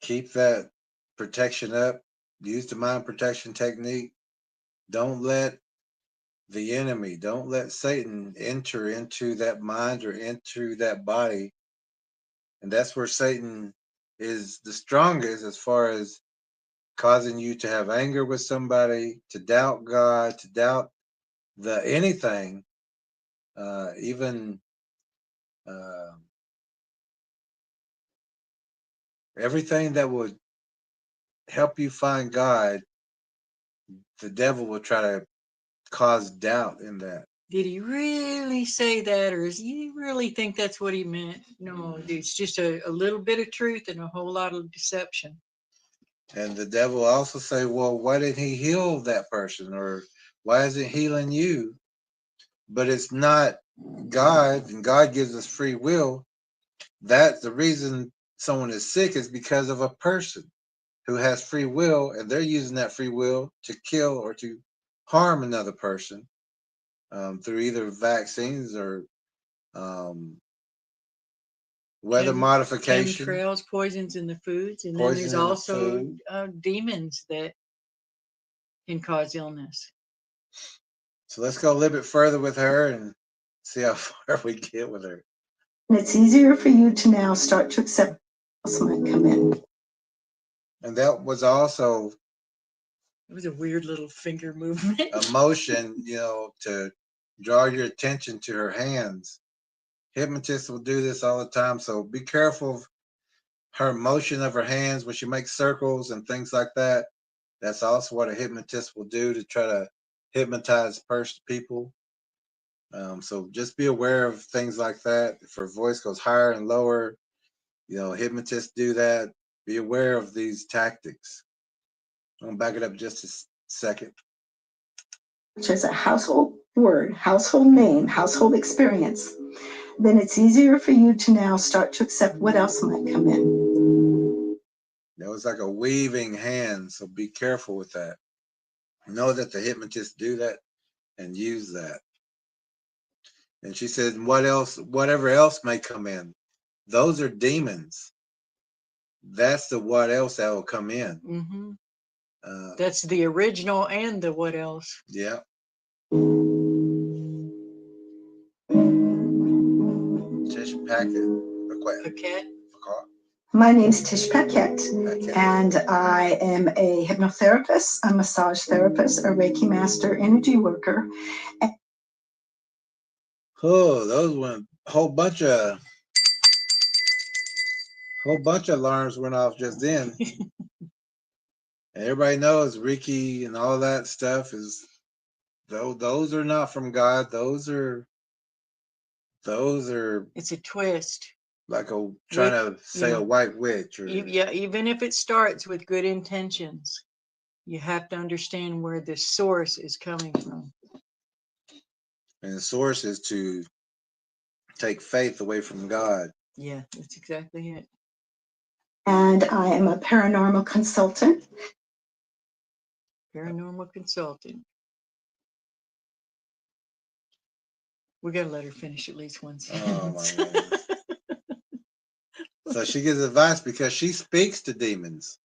keep that protection up. Use the mind protection technique. Don't let the enemy, don't let Satan enter into that mind or into that body. And that's where Satan is the strongest, as far as causing you to have anger with somebody, to doubt God, to doubt anything, even everything that would help you find God. The devil will try to cause doubt in that. did he really say that, or does he really think that's what he meant? No, it's just a little bit of truth and a whole lot of deception. And the devil also say, well, why didn't he heal that person? Or why isn't healing you? But it's not God, and God gives us free will. That's the reason someone is sick is because of a person who has free will, and they're using that free will to kill or to harm another person through either vaccines or weather modification, chemtrails, poisons in the foods, and then poison there's in the also food. demons that can cause illness. So let's go a little bit further with her and see how far we get with her. And it's easier for you to now start to accept what else might come in. And that was also It was a weird little finger movement. a motion, you know, to draw your attention to her hands. Hypnotists will do this all the time, so be careful of her motion of her hands when she makes circles and things like that. That's also what a hypnotist will do to try to hypnotize people. So just be aware of things like that. If her voice goes higher and lower, you know, hypnotists do that. Be aware of these tactics. I'm gonna back it up just a second. Which is a household word, household name, household experience, then it's easier for you to now start to accept what else might come in. That was like a weaving hand, so be careful with that. Know that the hypnotists do that and use that. And she said, what else, whatever else may come in, those are demons. That's the what else that will come in. Mm-hmm. That's the original and the what else. Yeah. Tish Paquette. My name's Tish Paquette, and I am a hypnotherapist, a massage therapist, a Reiki master, energy worker. Oh, those went a whole bunch of alarms went off just then. And everybody knows Reiki and all that stuff is those are not from God. Those are it's a twist. Like trying to say a white witch. Or, yeah, even if it starts with good intentions, you have to understand where the source is coming from. And the source is to take faith away from God. Yeah, that's exactly it. And I am a paranormal consultant. Paranormal consultant. We gotta let her finish at least one sentence. Oh my goodness. So she gives advice because she speaks to demons.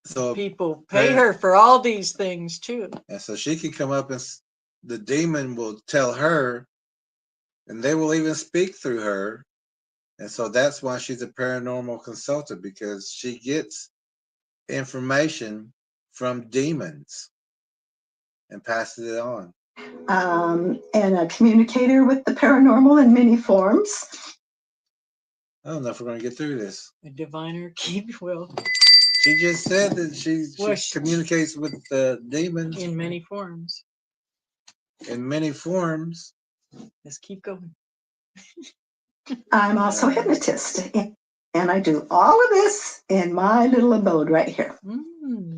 So people pay her for all these things too. And so she can come up and the demon will tell her, and they will even speak through her. And so that's why she's a paranormal consultant, because she gets information from demons and passes it on. And a communicator with the paranormal in many forms. I don't know if we're going to get through this. A diviner, well. She just said that she communicates with the demons. In many forms. In many forms. Let's keep going. I'm also a hypnotist, and I do all of this in my little abode right here.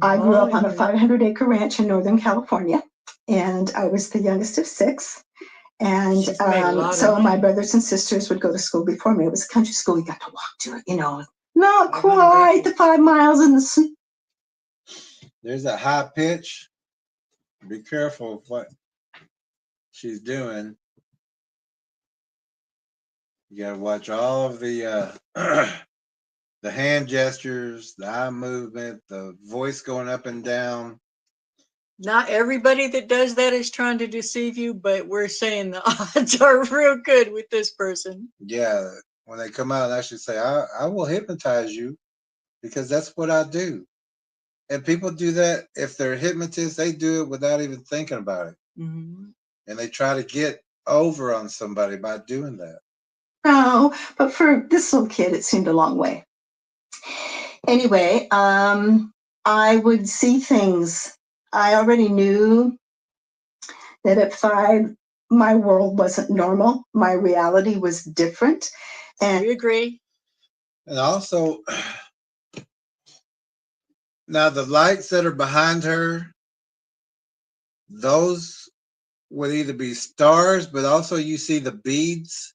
I grew up on a 500-acre ranch in Northern California, and I was the youngest of 6. And so my brothers and sisters would go to school before me. It was a country school. You got to walk to it, you know, not quite the 5 miles in the snow. There's a high pitch. Be careful of what she's doing. You gotta watch all of the the hand gestures, the eye movement, the voice going up and down. Not everybody that does that is trying to deceive you, but we're saying the odds are real good with this person. Yeah, when they come out and actually say, I will hypnotize you because that's what I do. And people do that. If they're hypnotists, they do it without even thinking about it. Mm-hmm. And they try to get over on somebody by doing that. No, but for this little kid, it seemed a long way. Anyway, I would see things. I already knew that if I my world wasn't normal. My reality was different. And We agree. And also, now the lights that are behind her, those would either be stars, but also you see the beads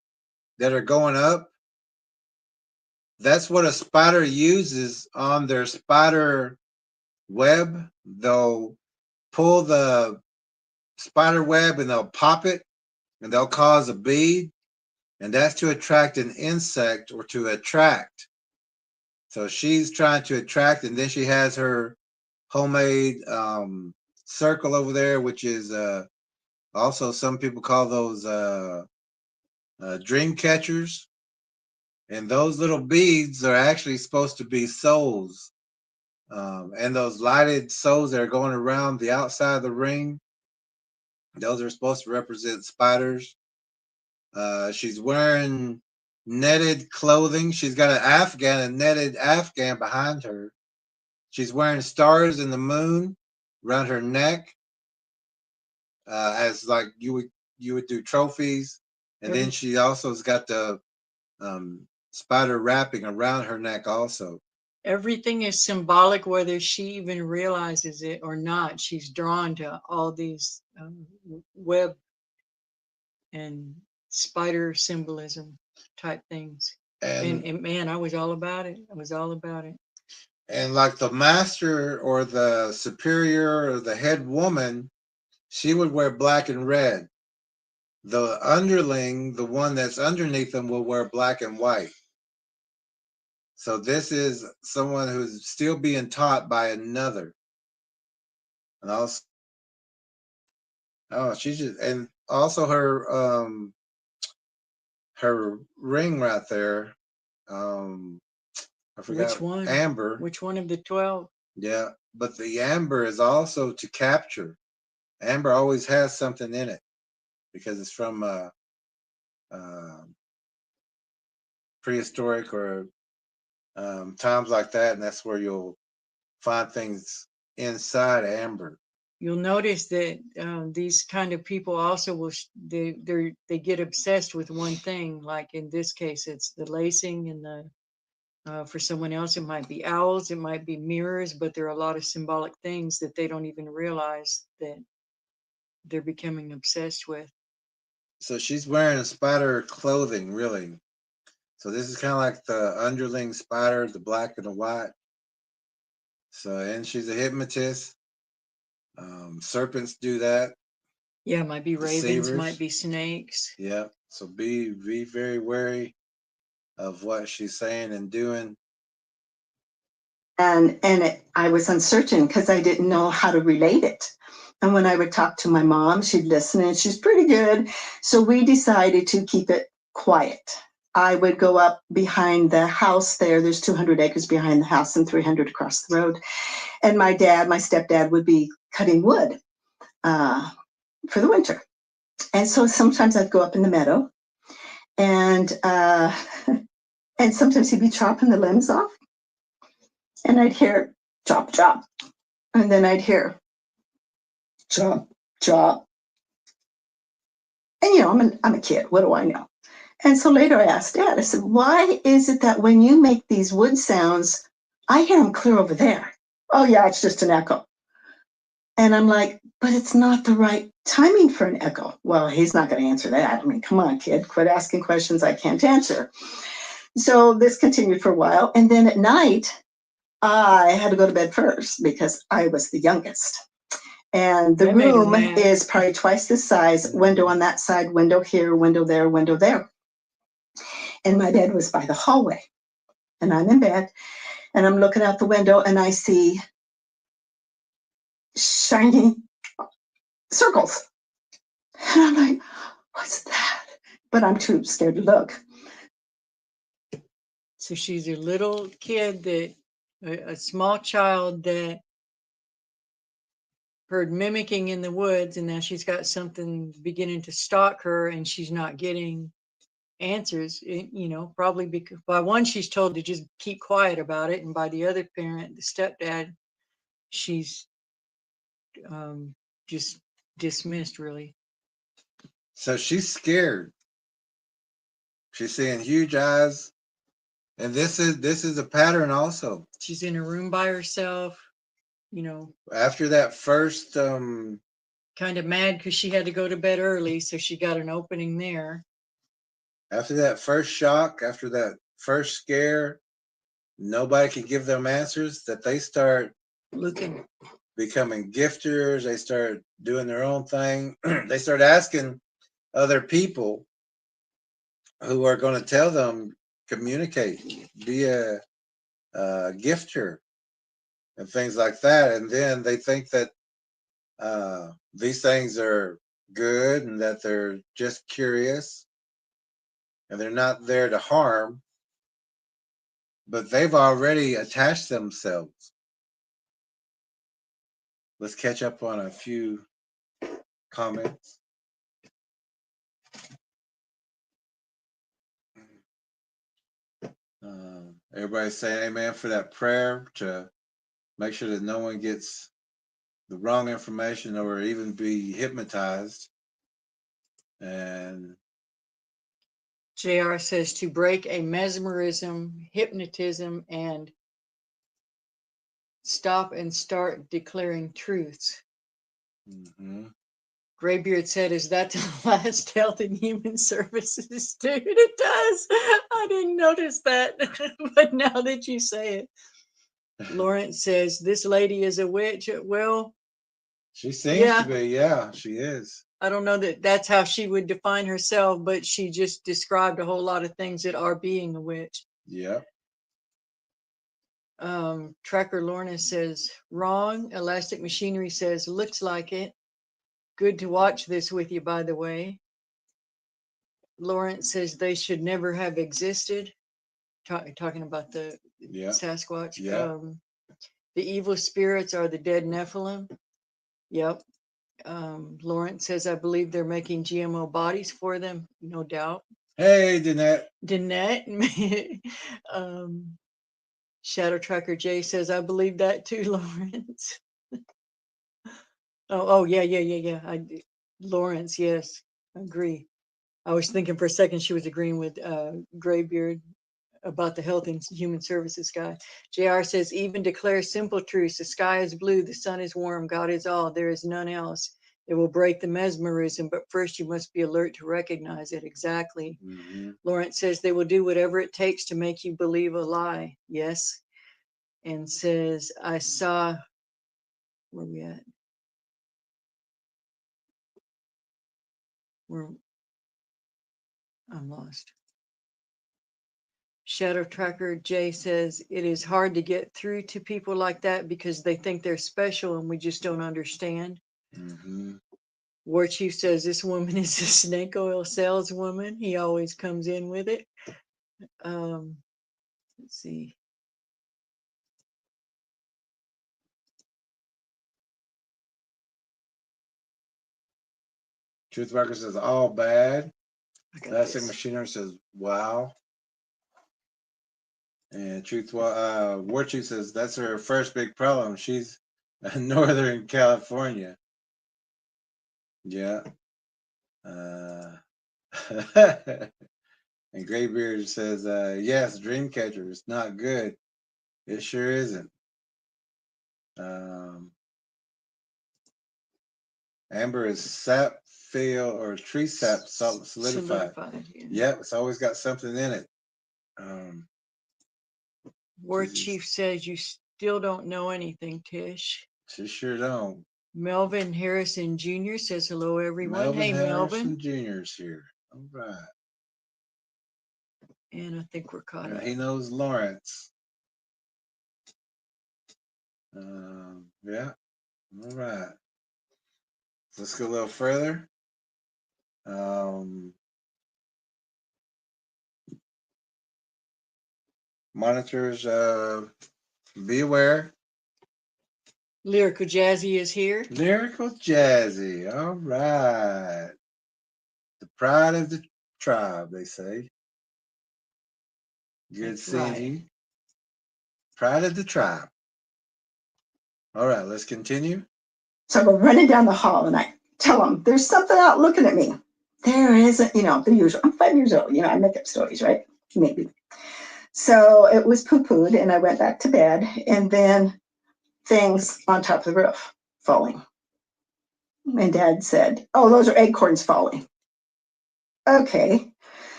that are going up. That's what a spider uses on their spider web. They'll pull the spider web and they'll pop it and they'll cause a bead, and that's to attract an insect or to attract. So she's trying to attract, and then she has her homemade circle over there, which is also some people call those dream catchers. And those little beads are actually supposed to be souls. And those lighted souls that are going around the outside of the ring, those are supposed to represent spiders. She's wearing netted clothing. She's got a netted Afghan behind her. She's wearing stars in the moon around her neck, as like you would do trophies. And then she also has got the spider wrapping around her neck also. Everything is symbolic, whether she even realizes it or not. She's drawn to all these web and spider symbolism type things. And man, I was all about it. I was all about it. And like the master or the superior or the head woman, she would wear black and red. The underling, the one that's underneath them, will wear black and white. So this is someone who's still being taught by another. And also, and also her ring right there. I forgot. Which one? Amber. Which one of the 12? Yeah, but the amber is also to capture. Amber always has something in it because it's from prehistoric or times like that, and that's where you'll find things inside amber. You'll notice that these kind of people also will they get obsessed with one thing. Like in this case, it's the lacing, and the for someone else it might be owls, it might be mirrors, but there are a lot of symbolic things that they don't even realize that they're becoming obsessed with. So she's wearing spider clothing, really. So this is kind of like the underling spider, the black and the white. So, and she's a hypnotist. Serpents do that. Yeah, might be ravens, Deceivers. might be snakes. Yeah. So be very wary of what she's saying and doing. And I was uncertain because I didn't know how to relate it. And when I would talk to my mom, she'd listen, and she's pretty good. So we decided to keep it quiet. I would go up behind the house there. There's 200 acres behind the house and 300 across the road. And my stepdad would be cutting wood for the winter. And so sometimes I'd go up in the meadow, and sometimes he'd be chopping the limbs off. And I'd hear chop, chop. And then I'd hear chop, chop. And I'm a kid. What do I know? And so later I asked Dad, I said, why is it that when you make these wood sounds, I hear them clear over there? Oh yeah, it's just an echo. And I'm like, but it's not the right timing for an echo. Well, he's not going to answer that. I mean, come on, kid, quit asking questions I can't answer. So this continued for a while. And then at night, I had to go to bed first because I was the youngest. And the room is probably twice this size, window on that side, window here, window there, window there. And my bed was by the hallway. And I'm in bed, and I'm looking out the window, and I see shiny circles. And I'm like, what's that? But I'm too scared to look. So she's a little kid a small child that heard mimicking in the woods, and now she's got something beginning to stalk her, and she's not getting answers, probably because by one she's told to just keep quiet about it, and by the other parent, the stepdad, she's just dismissed, really. So she's scared. She's seeing huge eyes. And this is a pattern also. She's in a room by herself, you know, After that first kind of mad because she had to go to bed early, so she got an opening there. after that first shock, after that first scare, nobody can give them answers, that they start Looking. becoming gifters. They start doing their own thing. They start asking other people who are going to tell them, communicate, be a gifter, and things like that. And then they think that these things are good and that they're just curious and they're not there to harm, but they've already attached themselves. Let's catch up on a few comments. Everybody's saying amen for that prayer to make sure that no one gets the wrong information or even be hypnotized. And JR says to break a mesmerism, hypnotism, and stop and start declaring truths. Graybeard said, is that the last Health and Human Services? Dude, it does. I didn't notice that. But now that you say it. Lawrence says, this lady is a witch. Well, she seems to be. Yeah, she is. I don't know that that's how she would define herself, but she just described a whole lot of things that are being a witch. Yeah. Tracker Lorna says, wrong. Elastic Machinery says, looks like it. Good to watch this with you, by the way. Lawrence says they should never have existed. Talking about the Sasquatch. Yeah. The evil spirits are the dead Nephilim. Yep. Lawrence says, I believe they're making GMO bodies for them. No doubt. Hey, Danette. Shadow Tracker J says, I believe that too, Lawrence. Yeah. Lawrence, yes, I agree. I was thinking for a second she was agreeing with Graybeard about the Health and Human Services guy. JR says, even declare simple truths. The sky is blue, the sun is warm, God is all, there is none else. It will break the mesmerism, but first you must be alert to recognize it. Exactly. Lawrence says, they will do whatever it takes to make you believe a lie. Yes. And says, I saw, where are we at? I'm lost. Shadow Tracker J says, it is hard to get through to people like that because they think they're special and we just don't understand. War Chief says, this woman is a snake oil saleswoman. He always comes in with it. Let's see. Truthwalker says, all bad. Elastic Machinery says, wow. And War Chief says, that's her first big problem. She's in Northern California. Yeah. And Graybeard says, yes, Dreamcatcher is not good. It sure isn't. Amber is sap fail or tree sap solidified. Yep, it's always got something in it. War Chief says you still don't know anything, Tish. She sure don't. Melvin Harrison Jr. says hello, everyone. Melvin Harrison Melvin. Jr.'s here. All right. And I think we're caught up. He knows Lawrence. Yeah. All right. Let's go a little further. Monitors, be aware. Lyrical Jazzy is here. Lyrical Jazzy. All right. The pride of the tribe, they say. Good seeing you. Pride of the tribe. All right, let's continue. So I go running down the hall and I tell him, there's something out looking at me. there isn't, the usual. I'm 5 years old, I make up stories, right? Maybe. So it was poo-pooed, and I went back to bed, and then things on top of the roof falling. And Dad said, "Oh, those are acorns falling." Okay.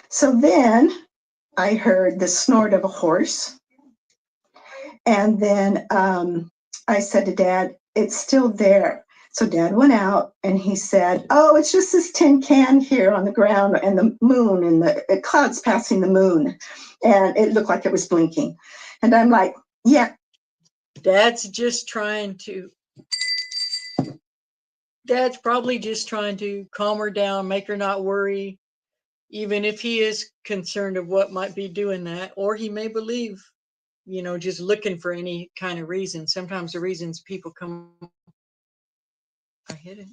So then I heard the snort of a horse. And then I said to Dad, "It's still there." So Dad went out and he said, "Oh, it's just this tin can here on the ground and the moon and the clouds passing the moon." And it looked like it was blinking. And I'm like, yeah. Dad's probably just trying to calm her down, make her not worry, even if he is concerned of what might be doing that, or he may believe, just looking for any kind of reason. Sometimes the reasons people come, I hit it.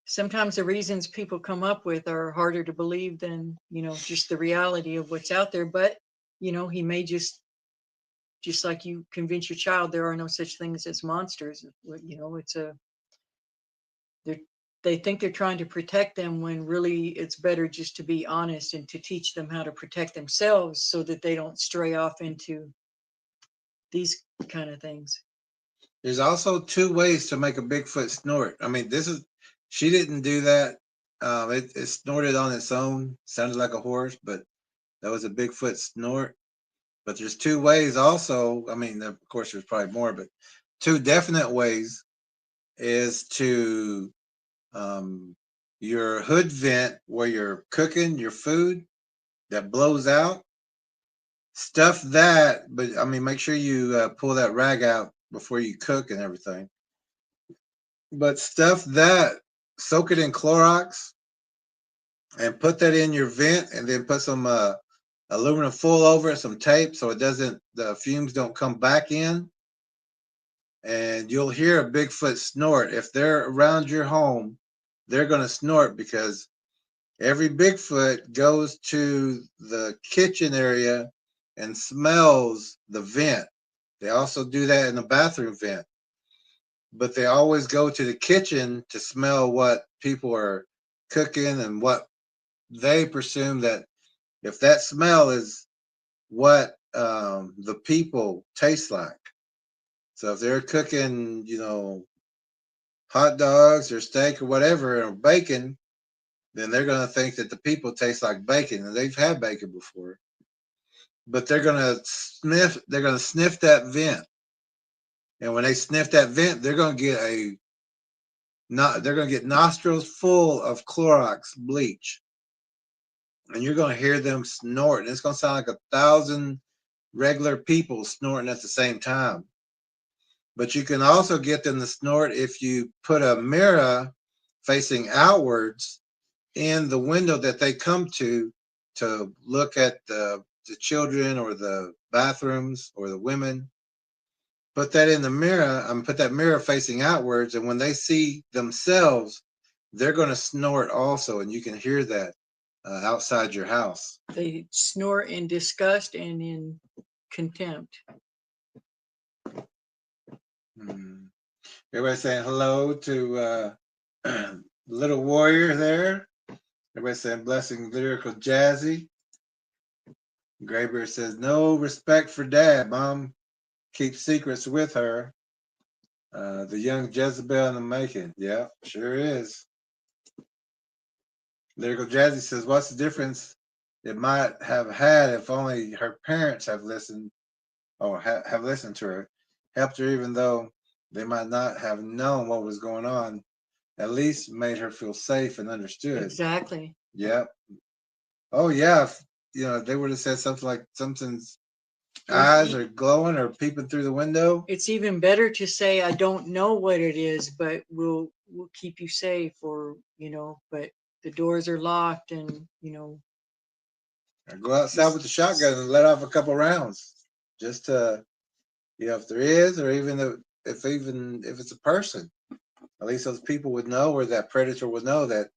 Sometimes the reasons people come up with are harder to believe than, just the reality of what's out there. But, he may just like you convince your child there are no such things as monsters. They think they're trying to protect them when really it's better just to be honest and to teach them how to protect themselves so that they don't stray off into these kind of things. There's also 2 ways to make a Bigfoot snort. I mean, she didn't do that. It snorted on its own, sounded like a horse, but that was a Bigfoot snort. But there's 2 ways also. I mean, of course, there's probably more, but 2 definite ways is to your hood vent where you're cooking your food that blows out. Stuff that, but I mean, make sure you pull that rag out before you cook and everything. But stuff that, soak it in Clorox and put that in your vent, and then put some aluminum foil over it, some tape, so the fumes don't come back in. And you'll hear a Bigfoot snort. If they're around your home, they're going to snort, because every Bigfoot goes to the kitchen area and smells the vent. They also do that in the bathroom vent. But they always go to the kitchen to smell what people are cooking and what they presume that if that smell is what the people taste like. So if they're cooking, hot dogs or steak or whatever, or bacon, then they're going to think that the people taste like bacon, and they've had bacon before. But they're going to sniff that vent. And when they sniff that vent, they're going to get nostrils full of Clorox bleach. And you're going to hear them snort. And it's going to sound like 1,000 regular people snorting at the same time. But you can also get them to snort if you put a mirror facing outwards in the window that they come to look at the children or the bathrooms or the women. Put that in the mirror, put that mirror facing outwards, and when they see themselves, they're going to snort also, and you can hear that outside your house. They snort in disgust and in contempt. Everybody saying hello to Little Warrior there. Everybody saying blessing lyrical jazzy. Graybeard says no respect for Dad. Mom keeps secrets with her. The young Jezebel in the making. Yeah, sure is. Lyrical Jazzy says, what's the difference it might have had if only her parents have listened or have listened to her, helped her even though they might not have known what was going on, at least made her feel safe and understood. Exactly. Yep. Oh, yeah. If, they would have said something like something's eyes are glowing or peeping through the window. It's even better to say, I don't know what it is, but we'll keep you safe, or, but the doors are locked and, Or go outside with the shotgun and let off a couple rounds just to, if there is, or even if it's a person, at least those people would know, or that predator would know that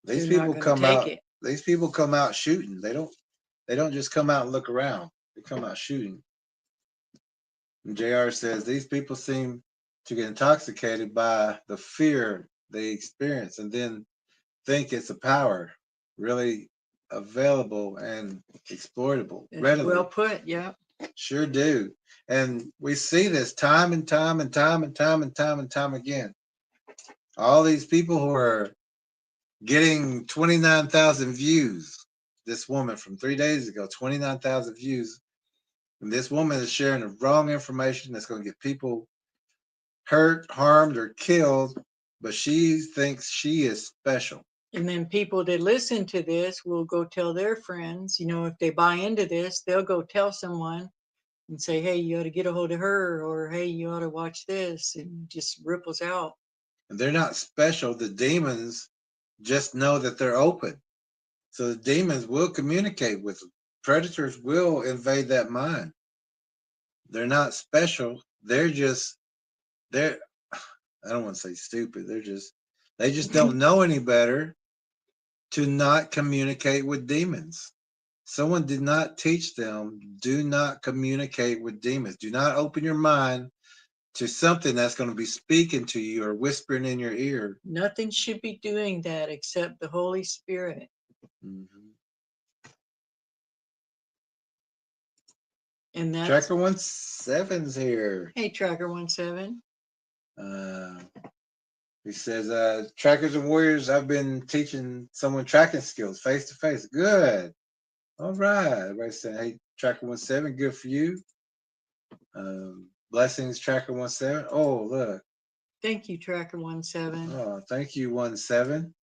these people come out. These people come out shooting. They don't just come out and look around. They come out shooting. And JR says these people seem to get intoxicated by the fear they experience, and then think it's a power really available and exploitable readily. Well put, yeah. Sure do. And we see this time and time and time and time and time and time again. All these people who are getting 29,000 views. This woman from 3 days ago, 29,000 views. And this woman is sharing the wrong information that's going to get people hurt, harmed, or killed, but she thinks she is special. And then people that listen to this will go tell their friends, you know, if they buy into this, they'll go tell someone and say, hey, you ought to get a hold of her, or hey, you ought to watch this, and just ripples out. And they're not special. The demons just know that they're open. So the demons will communicate with them. Predators will invade that mind. They're not special. They're I don't want to say stupid. They just don't know any better to not communicate with demons. Someone did not teach them, do not communicate with demons. Do not open your mind to something that's going to be speaking to you or whispering in your ear. Nothing should be doing that except the Holy Spirit. Mm-hmm. And that's Tracker 17's here. Hey, Tracker 17. He says, Trackers and Warriors, I've been teaching someone tracking skills face to face. Good. All right. Everybody's saying, hey, Tracker 17, good for you. Blessings, Tracker 17. Oh, look. Thank you, Tracker 17. Oh, thank you, 17.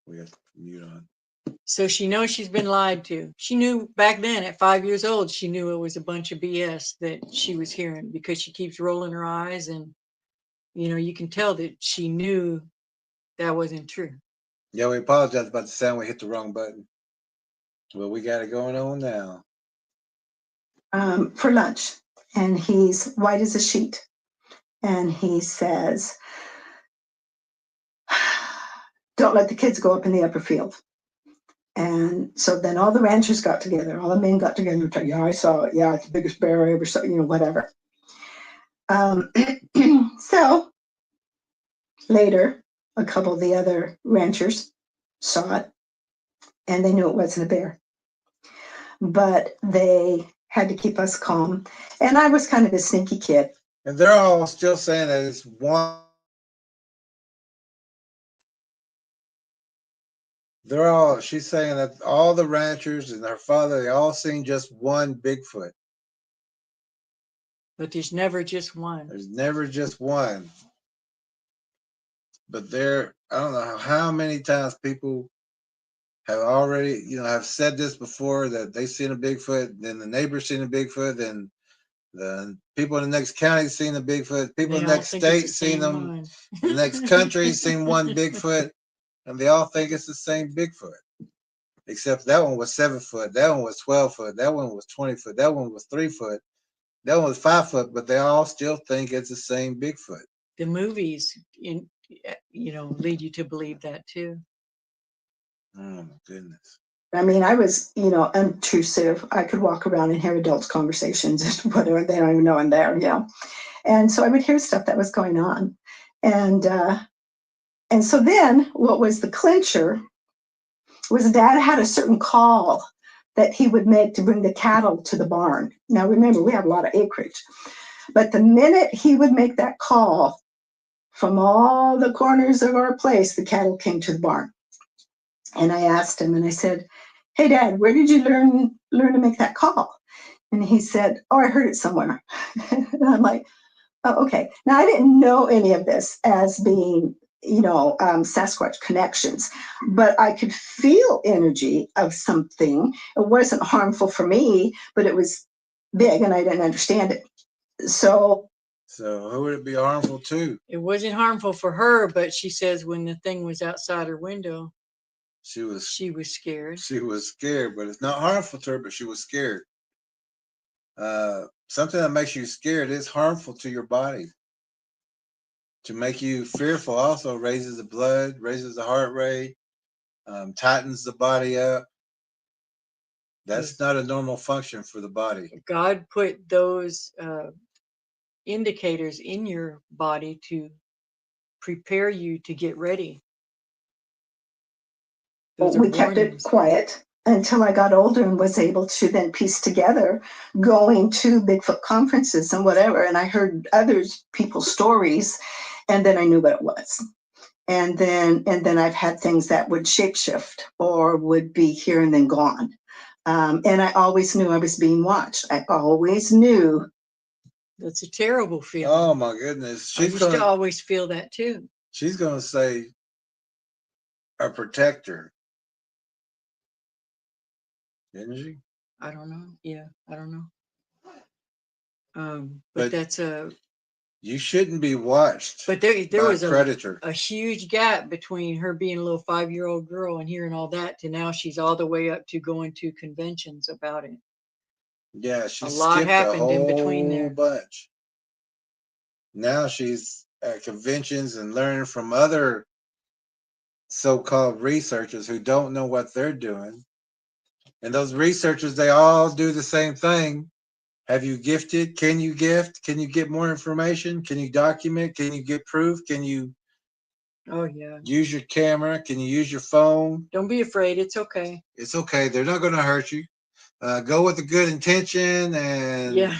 We have mute on. So she knows she's been lied to. She knew back then at 5 years old, she knew it was a bunch of BS that she was hearing because she keeps rolling her eyes, and, you know, you can tell that she knew that wasn't true. Yeah, we apologize about the sound. We hit the wrong button. Well, we got it going on now. For lunch, and he's white as a sheet. And he says, don't let the kids go up in the upper field. And so then all the ranchers got together, all the men got together and said, yeah, I saw it. Yeah, it's the biggest bear I ever saw, you know, whatever. So later, a couple of the other ranchers saw it, and they knew it wasn't a bear. But they had to keep us calm. And I was kind of a sneaky kid. And they're all still saying that it's one. She's saying that all the ranchers and her father, they all seen just one Bigfoot. But there's never just one. There's never just one. But I don't know how many times people have already, have said this before, that they've seen a Bigfoot, then the neighbor's seen a Bigfoot, then the people in the next county seen a Bigfoot, people in the next state seen them, the next country seen one Bigfoot, and they all think it's the same Bigfoot. Except that one was 7 foot, that one was 12 foot, that one was 20 foot, that one was 3 foot, that one was 5 foot, but they all still think it's the same Bigfoot. The movies, lead you to believe that too. Oh my goodness. I mean, I was, intrusive. I could walk around and hear adults' conversations and whatever, they don't even know I'm there, And so I would hear stuff that was going on. And so then what was the clincher was Dad had a certain call that he would make to bring the cattle to the barn. Now, remember, we have a lot of acreage. But the minute he would make that call, from all the corners of our place, the cattle came to the barn. And I asked him, and I said, hey, Dad, where did you learn to make that call? And he said, oh, I heard it somewhere. And I'm like, Oh, okay. Now, I didn't know any of this as being, Sasquatch connections, but I could feel energy of something. It wasn't harmful for me, but it was big and I didn't understand it. So who would it be harmful to? It wasn't harmful for her, but she says when the thing was outside her window, She was scared. She was scared, but it's not harmful to her, but she was scared. Something that makes you scared is harmful to your body. To make you fearful also raises the blood, raises the heart rate, tightens the body up. That's not a normal function for the body. God put those indicators in your body to prepare you to get ready. We kept it quiet until I got older and was able to then piece together going to Bigfoot conferences and whatever. And I heard people's stories, and then I knew what it was. And then I've had things that would shapeshift or would be here and then gone. And I always knew I was being watched. I always knew. That's a terrible feeling. Oh my goodness. I used to always feel that too. She's going to say a protector. Didn't she? I don't know. Yeah, I don't know. But that's a. You shouldn't be watched. But there was predator. A huge gap between her being a little 5-year-old girl and hearing all that to now she's all the way up to going to conventions about it. Yeah, she a lot happened in between there. Bunch. Now she's at conventions and learning from other so-called researchers who don't know what they're doing. And those researchers, they all do the same thing. Have you gifted? Can you gift? Can you get more information? Can you document? Can you get proof? Can you use your camera? Can you use your phone? Don't be afraid. It's okay. It's okay. They're not going to hurt you. Go with a good intention and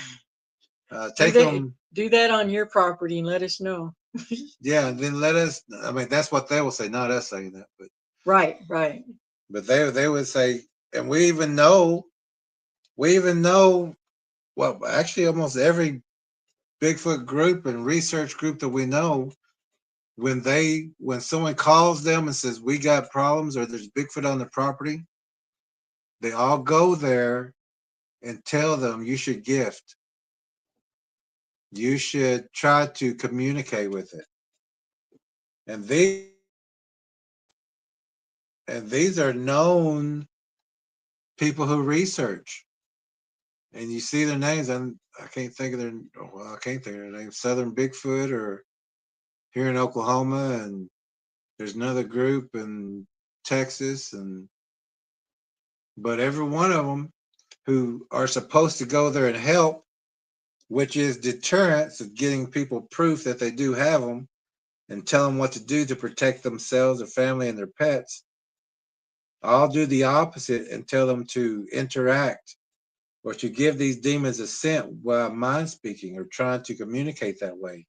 take them. Do that on your property and let us know. Yeah, and then let us. I mean, that's what they will say, not us saying that, but right. But they would say, and we even know. Well, actually, almost every Bigfoot group and research group that we know, when someone calls them and says we got problems or there's Bigfoot on the property, they all go there and tell them you should gift. You should try to communicate with it. And these are known people who research. And you see their names, and I can't think of their names. Southern Bigfoot, or here in Oklahoma, and there's another group in Texas, but every one of them who are supposed to go there and help, which is deterrence of getting people proof that they do have them, and tell them what to do to protect themselves, their family, and their pets. I'll do the opposite and tell them to interact or to give these demons a scent while mind speaking or trying to communicate that way.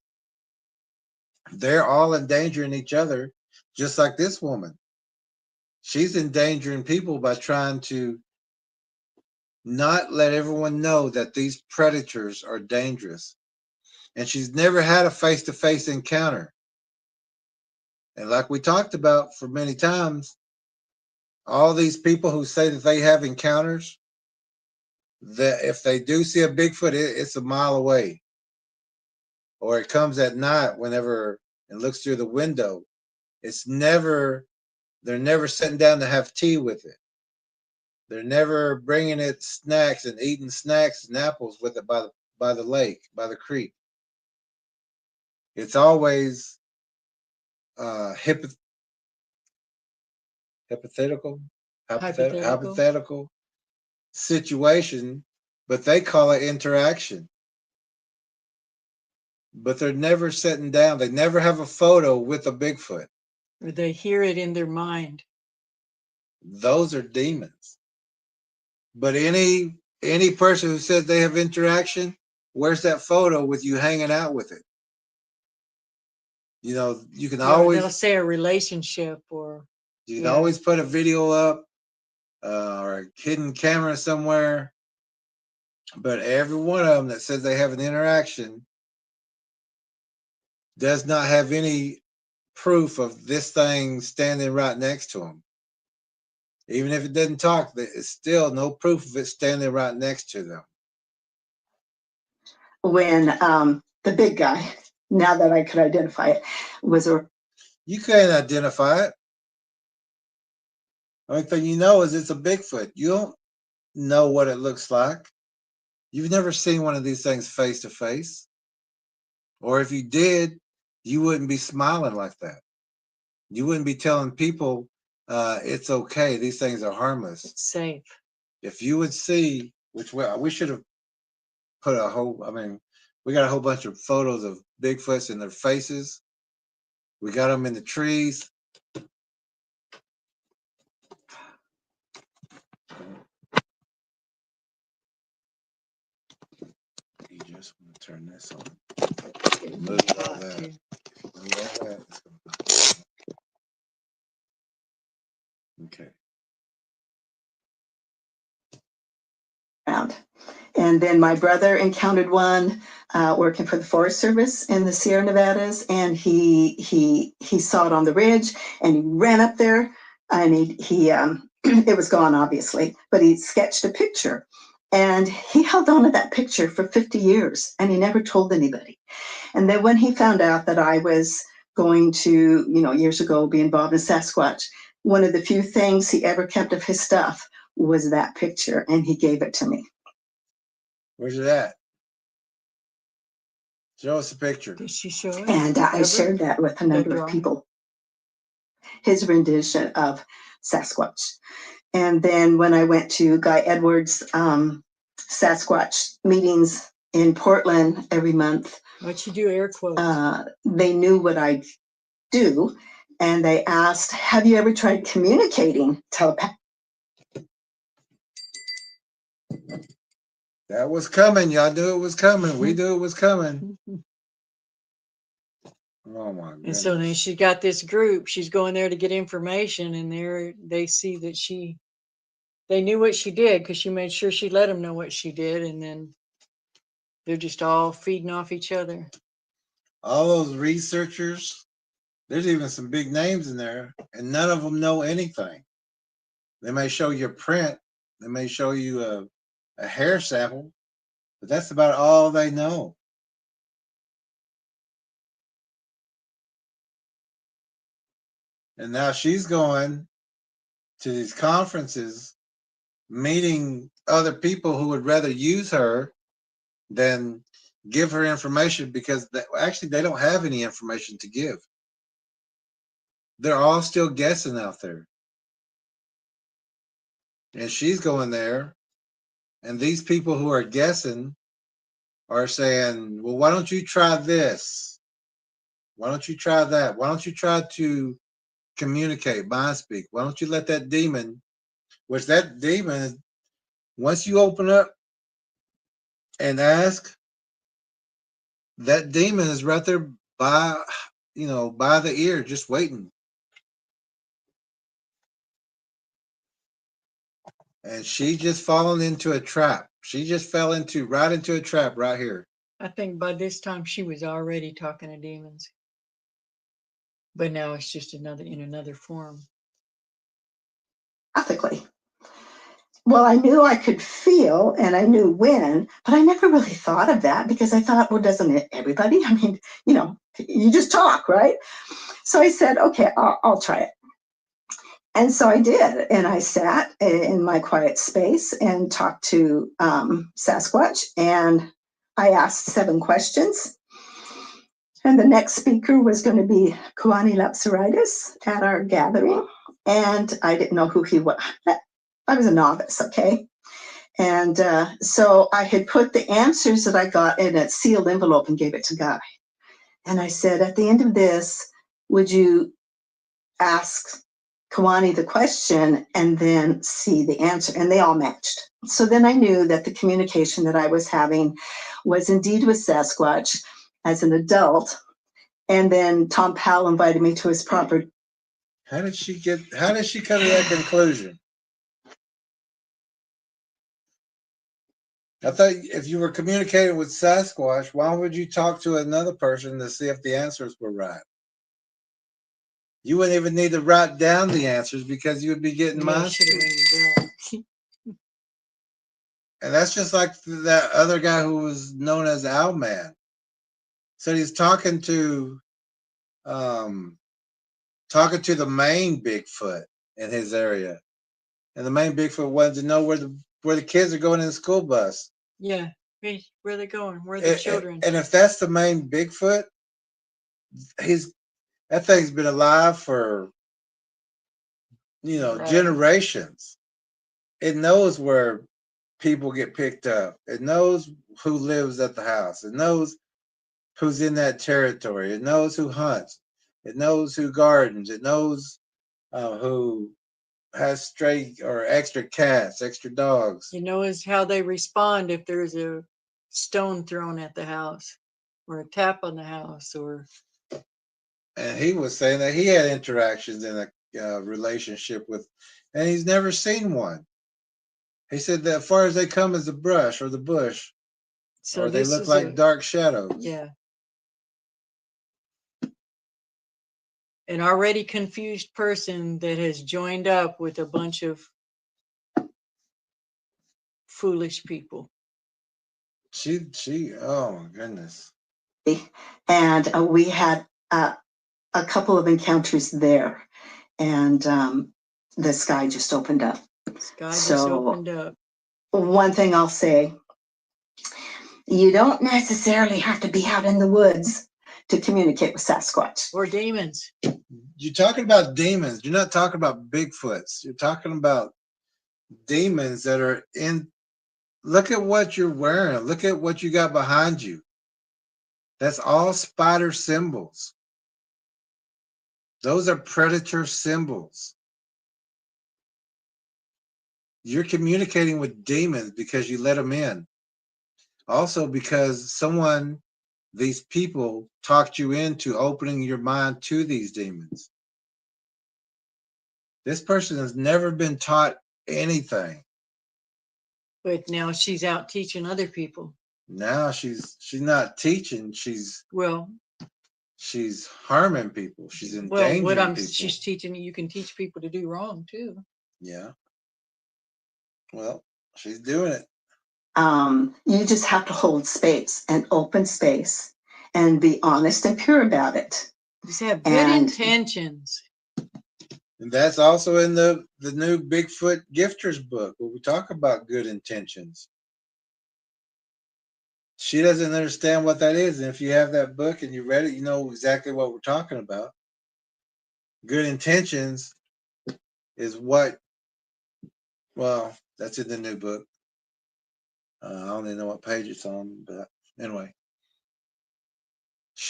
They're all endangering each other, just like this woman. She's endangering people by trying to not let everyone know that these predators are dangerous. And she's never had a face-to-face encounter. And like we talked about for many times, all these people who say that they have encounters, that if they do see a Bigfoot, it's a mile away. Or it comes at night whenever it looks through the window. They're never sitting down to have tea with it. They're never bringing it snacks and eating snacks and apples with it by the lake, by the creek. It's always hypothetical situation, but they call it interaction. But they're never sitting down. They never have a photo with a Bigfoot. Or they hear it in their mind. Those are demons. But any person who says they have interaction, where's that photo with you hanging out with it? You know, you can always. They'll say a relationship, or you can always put a video up or a hidden camera somewhere. But every one of them that says they have an interaction, does not have any proof of this thing standing right next to him. Even if it doesn't talk, it's still no proof of it standing right next to them. When the big guy, now that I could identify it, was a... You can't identify it. The only thing you know is it's a Bigfoot. You don't know what it looks like. You've never seen one of these things face to face. Or if you did, you wouldn't be smiling like that. You wouldn't be telling people it's okay. These things are harmless. It's safe. If you would see, which we should have put a whole, I mean, we got a whole bunch of photos of Bigfoots and their faces. We got them in the trees. You just want to turn this on. Move all that. Move all that. Okay. And then my brother encountered one working for the Forest Service in the Sierra Nevadas, and he saw it on the ridge, and he ran up there, and he it was gone obviously, but he sketched a picture, and he held on to that picture for 50 years, and he never told anybody. And then when he found out that I was going to, years ago, be involved in Sasquatch, one of the few things he ever kept of his stuff was that picture, and he gave it to me. Where's it at? Show us a picture. Did she show it? And I shared that with a number of people. His rendition of Sasquatch. And then when I went to Guy Edwards' Sasquatch meetings in Portland every month, what'd you do, air quotes? They knew what I do, and they asked, have you ever tried communicating telepathically? That was coming. Y'all knew it was coming. We knew it was coming. Oh my goodness. And so then she got this group. She's going there to get information, and they see that they knew what she did because she made sure she let them know what she did, and then they're just all feeding off each other. All those researchers, there's even some big names in there, and none of them know anything. They may show you a print. They may show you a hair sample, but that's about all they know. And now she's going to these conferences, meeting other people who would rather use her than give her information, because actually they don't have any information to give. They're all still guessing out there. And she's going there, and these people who are guessing are saying, well, why don't you try this? Why don't you try that? Why don't you try to communicate, mind speak? Why don't you let that demon, which that demon, once you open up and ask, that demon is right there by the ear, just waiting. And she just fallen into a trap. She just fell right into a trap right here. I think by this time she was already talking to demons. But now it's just in another form. Ethically. Well, I knew I could feel, and I knew when, but I never really thought of that, because I thought, well, doesn't everybody? I mean, you just talk, right? So I said, okay, I'll try it. And so I did, and I sat in my quiet space and talked to Sasquatch, and I asked 7 questions. And the next speaker was going to be Kuani Lapsaritis at our gathering, and I didn't know who he was. I was a novice, okay? And so I had put the answers that I got in a sealed envelope and gave it to Guy. And I said, at the end of this, would you ask Kuani the question and then see the answer? And they all matched. So then I knew that the communication that I was having was indeed with Sasquatch as an adult. And then Tom Powell invited me to his property. How did she come to that conclusion? I thought if you were communicating with Sasquatch, why would you talk to another person to see if the answers were right? You wouldn't even need to write down the answers because you would be getting Yeah, I mind should have speak. rang the bell. And that's just like that other guy who was known as Owlman. So he's talking to the main Bigfoot in his area. And the main Bigfoot wanted to know where the kids are going in the school bus. Yeah. Hey, where are they going? Where are the children? And if that's the main Bigfoot, that thing's been alive for Right. generations. It knows where people get picked up. It knows who lives at the house. It knows who's in that territory. It knows who hunts. It knows who gardens. It knows who has stray or extra cats, extra dogs. It knows how they respond if there's a stone thrown at the house or a tap on the house or. And he was saying that he had interactions in a relationship with, and he's never seen one. He said that as far as they come is the brush or the bush, So or they look like dark shadows. Yeah. An already confused person that has joined up with a bunch of foolish people. Oh my goodness. And we had a couple of encounters there, and the sky just opened up. One thing I'll say, you don't necessarily have to be out in the woods to communicate with Sasquatch. Or demons. You're talking about demons. You're not talking about Bigfoots. You're talking about demons that are in. Look at what you're wearing. Look at what you got behind you. That's all spider symbols. Those are predator symbols. You're communicating with demons because you let them in. Also because these people talked you into opening your mind to these demons. This person has never been taught anything. But now she's out teaching other people. Now she's not teaching. She's harming people. She's endangering people. She's teaching you can teach people to do wrong too. Yeah. Well, she's doing it. You just have to hold space and open space and be honest and pure about it. Just have good intentions. And that's also in the new Bigfoot Gifters book where we talk about good intentions. She doesn't understand what that is. And if you have that book and you read it, you know exactly what we're talking about. Good intentions is what, well, that's in the new book. I don't even know what page it's on, but anyway.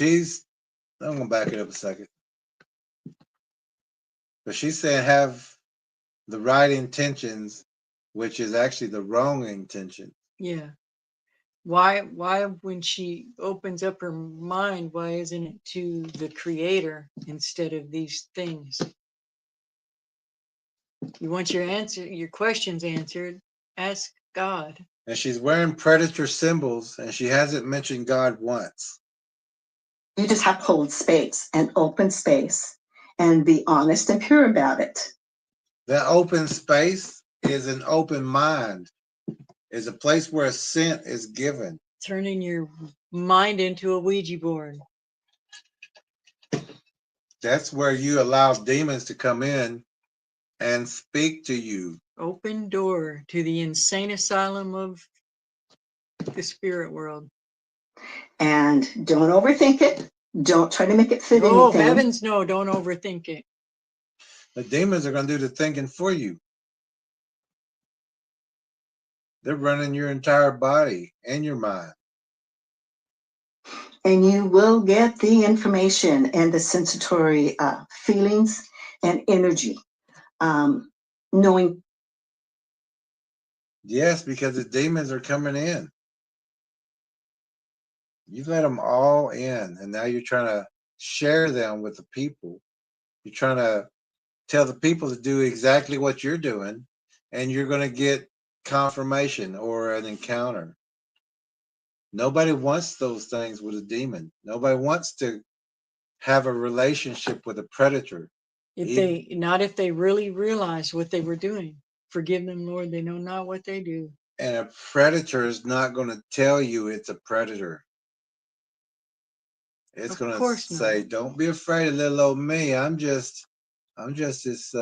I'm going to back it up a second. But she's saying have the right intentions, which is actually the wrong intention. Yeah. Why when she opens up her mind, why isn't it to the creator instead of these things? You want your questions answered, ask God. And she's wearing predator symbols and she hasn't mentioned God once. You just have to hold space and open space and be honest and pure about it. That open space is an open mind, is a place where a scent is given. Turning your mind into a Ouija board. That's where you allow demons to come in and speak to you. Open door to the insane asylum of the spirit world. And don't overthink it. Don't try to make it fit anything. Oh, heavens no, don't overthink it. The demons are going to do the thinking for you. They're running your entire body and your mind. And you will get the information and the sensory feelings and energy. Knowing. Yes, because the demons are coming in. You've let them all in, and now you're trying to share them with the people. You're trying to tell the people to do exactly what you're doing, and you're going to get confirmation or an encounter. Nobody wants those things with a demon. Nobody wants to have a relationship with a predator. If they really realized what they were doing. Forgive them, Lord, they know not what they do. And a predator is not going to tell you it's a predator. It's going to say, not. "Don't be afraid of little old me. I'm just this.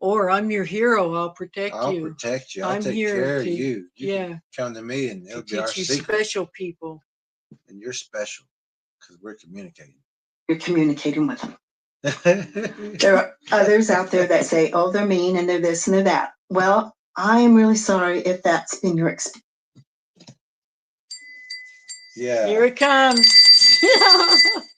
Or I'm your hero. I'll protect I'll you. protect you. I'll I'm take here care of to- you. You yeah. can come to me, and it'll be our teach you secret. special people. And you're special because we're communicating. You're communicating with them. There are others out there that say, oh, they're mean and they're this and they're that. Well, I'm really sorry if that's been your experience. Yeah. Here it comes.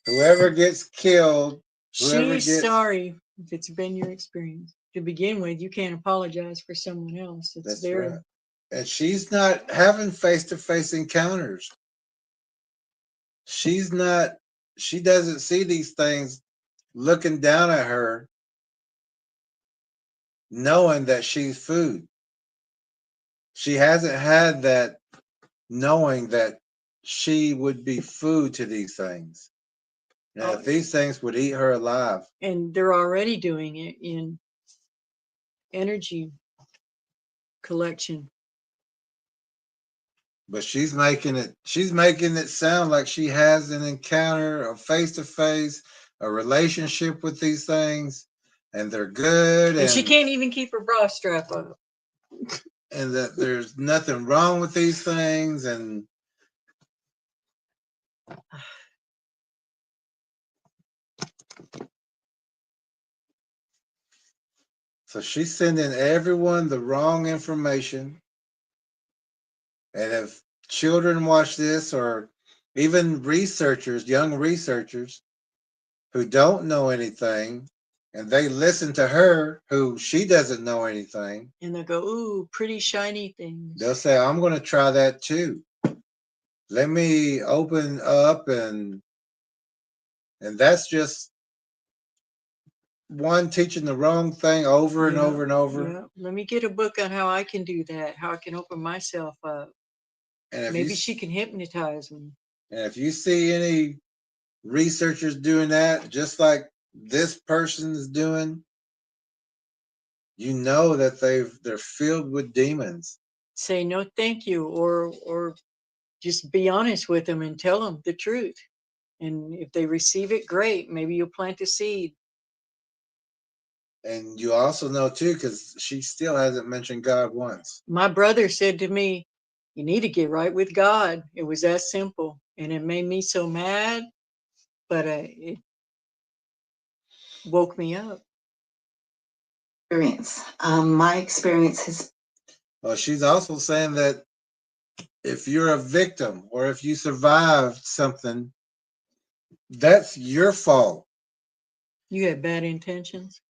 Whoever gets killed, She's sorry if it's been your experience. To begin with, you can't apologize for someone else. It's that's their right. And she's not having face-to-face encounters. She doesn't see these things looking down at her, knowing that she's food. She hasn't had that knowing that she would be food to these things. Now, if these things would eat her alive. And they're already doing it in energy collection. But she's making it sound like she has an encounter, a face-to-face, a relationship with these things, and they're good. And she can't even keep her bra strap up. And that there's nothing wrong with these things. And so she's sending everyone the wrong information. And if children watch this, or even researchers, young researchers who don't know anything, and they listen to her, who she doesn't know anything, and they'll go, ooh, pretty shiny things. They'll say, I'm going to try that too. Let me open up, and that's just one teaching the wrong thing over and over and over. Yeah. Let me get a book on how I can do that, how I can open myself up. And maybe she can hypnotize me. And if you see any researchers doing that, just like this person is doing, you know that they're filled with demons. Say no, thank you, or just be honest with them and tell them the truth. And if they receive it, great. Maybe you'll plant a seed. And you also know too, because she still hasn't mentioned God once. My brother said to me, you need to get right with God. It was that simple. And it made me so mad, but it woke me up. My experience has... Well, she's also saying that if you're a victim or if you survived something, that's your fault. You had bad intentions.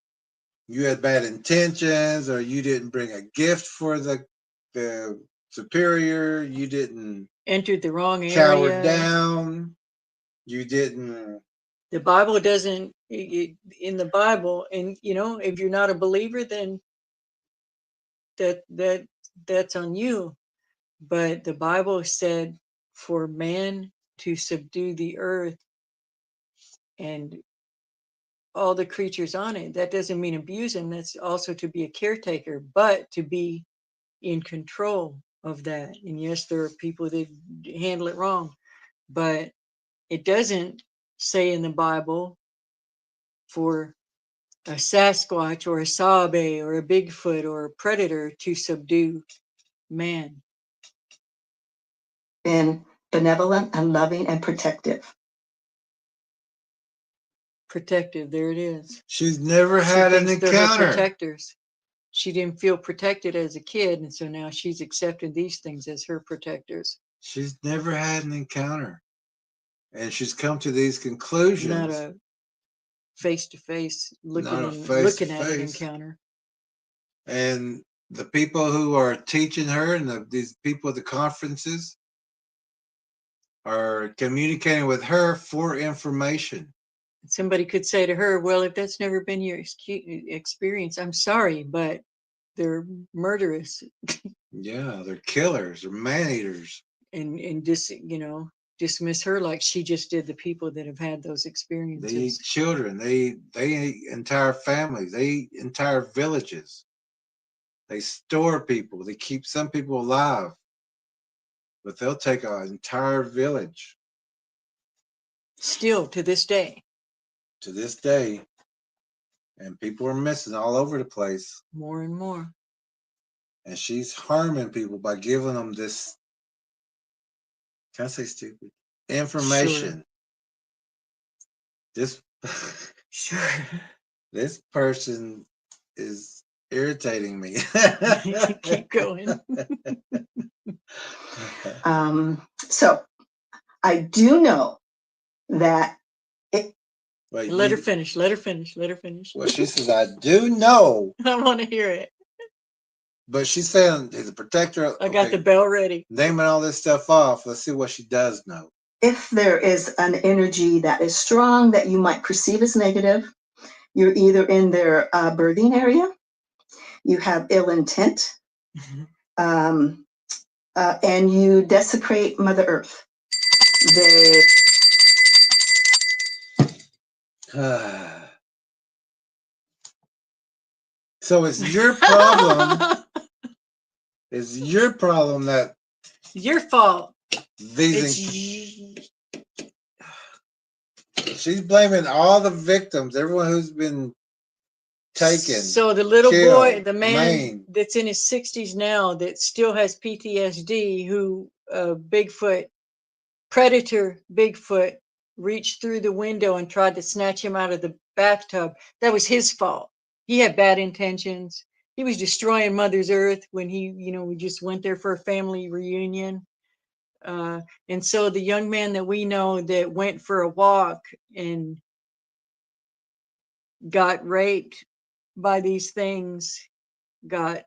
You had bad intentions, or you didn't bring a gift for the superior. You didn't entered the wrong area. Cower down. You didn't. The Bible doesn't. In the Bible, and if you're not a believer, then that's on you. But the Bible said for man to subdue the earth and all the creatures on it. That doesn't mean abuse them. That's also to be a caretaker, but to be in control of that. And yes, there are people that handle it wrong, but it doesn't say in the Bible for a Sasquatch or a Sabe or a Bigfoot or a predator to subdue man. Been benevolent and loving and protective. Protective, there it is. She's never had an encounter. Protectors. She didn't feel protected as a kid, and so now she's accepted these things as her protectors. She's never had an encounter, and she's come to these conclusions. Not a face-to-face looking at an encounter. And the people who are teaching her and these people at the conferences are communicating with her for information. Somebody could say to her, well, if that's never been your experience, I'm sorry, but they're murderous. Yeah, they're killers, they're man-eaters. and dismiss her like she just did the people that have had those They eat experiences. children. They eat entire families. They eat entire villages. They store people. They keep some people alive, but they'll take an entire village. Still to this day, To this day, and people are missing all over the place. more and more. And she's harming people by giving them this, can I say stupid? Information. This Sure. this person is irritating me. Keep going. So I do know that Wait, Let her finish. Let her finish. Let her finish. well, she says, I do know, I want to hear it. but she's saying he's a protector. I got the bell ready. Naming all this stuff off. Let's see what she does know. if there is an energy that is strong that you might perceive as negative, you're either in their birthing area, you have ill intent, and you desecrate Mother Earth. They So it's your problem. It's your problem that Your fault. these. It's She's blaming all the victims, everyone who's been taken. So the little boy, killed, the man maimed. that's in his 60s now that still has PTSD, who Bigfoot, predator Bigfoot, reached through the window and tried to snatch him out of the bathtub. That was his fault. He had bad intentions. He was destroying Mother's Earth when he, we just went there for a family reunion. And so the young man that we know that went for a walk and got raped by these things, got,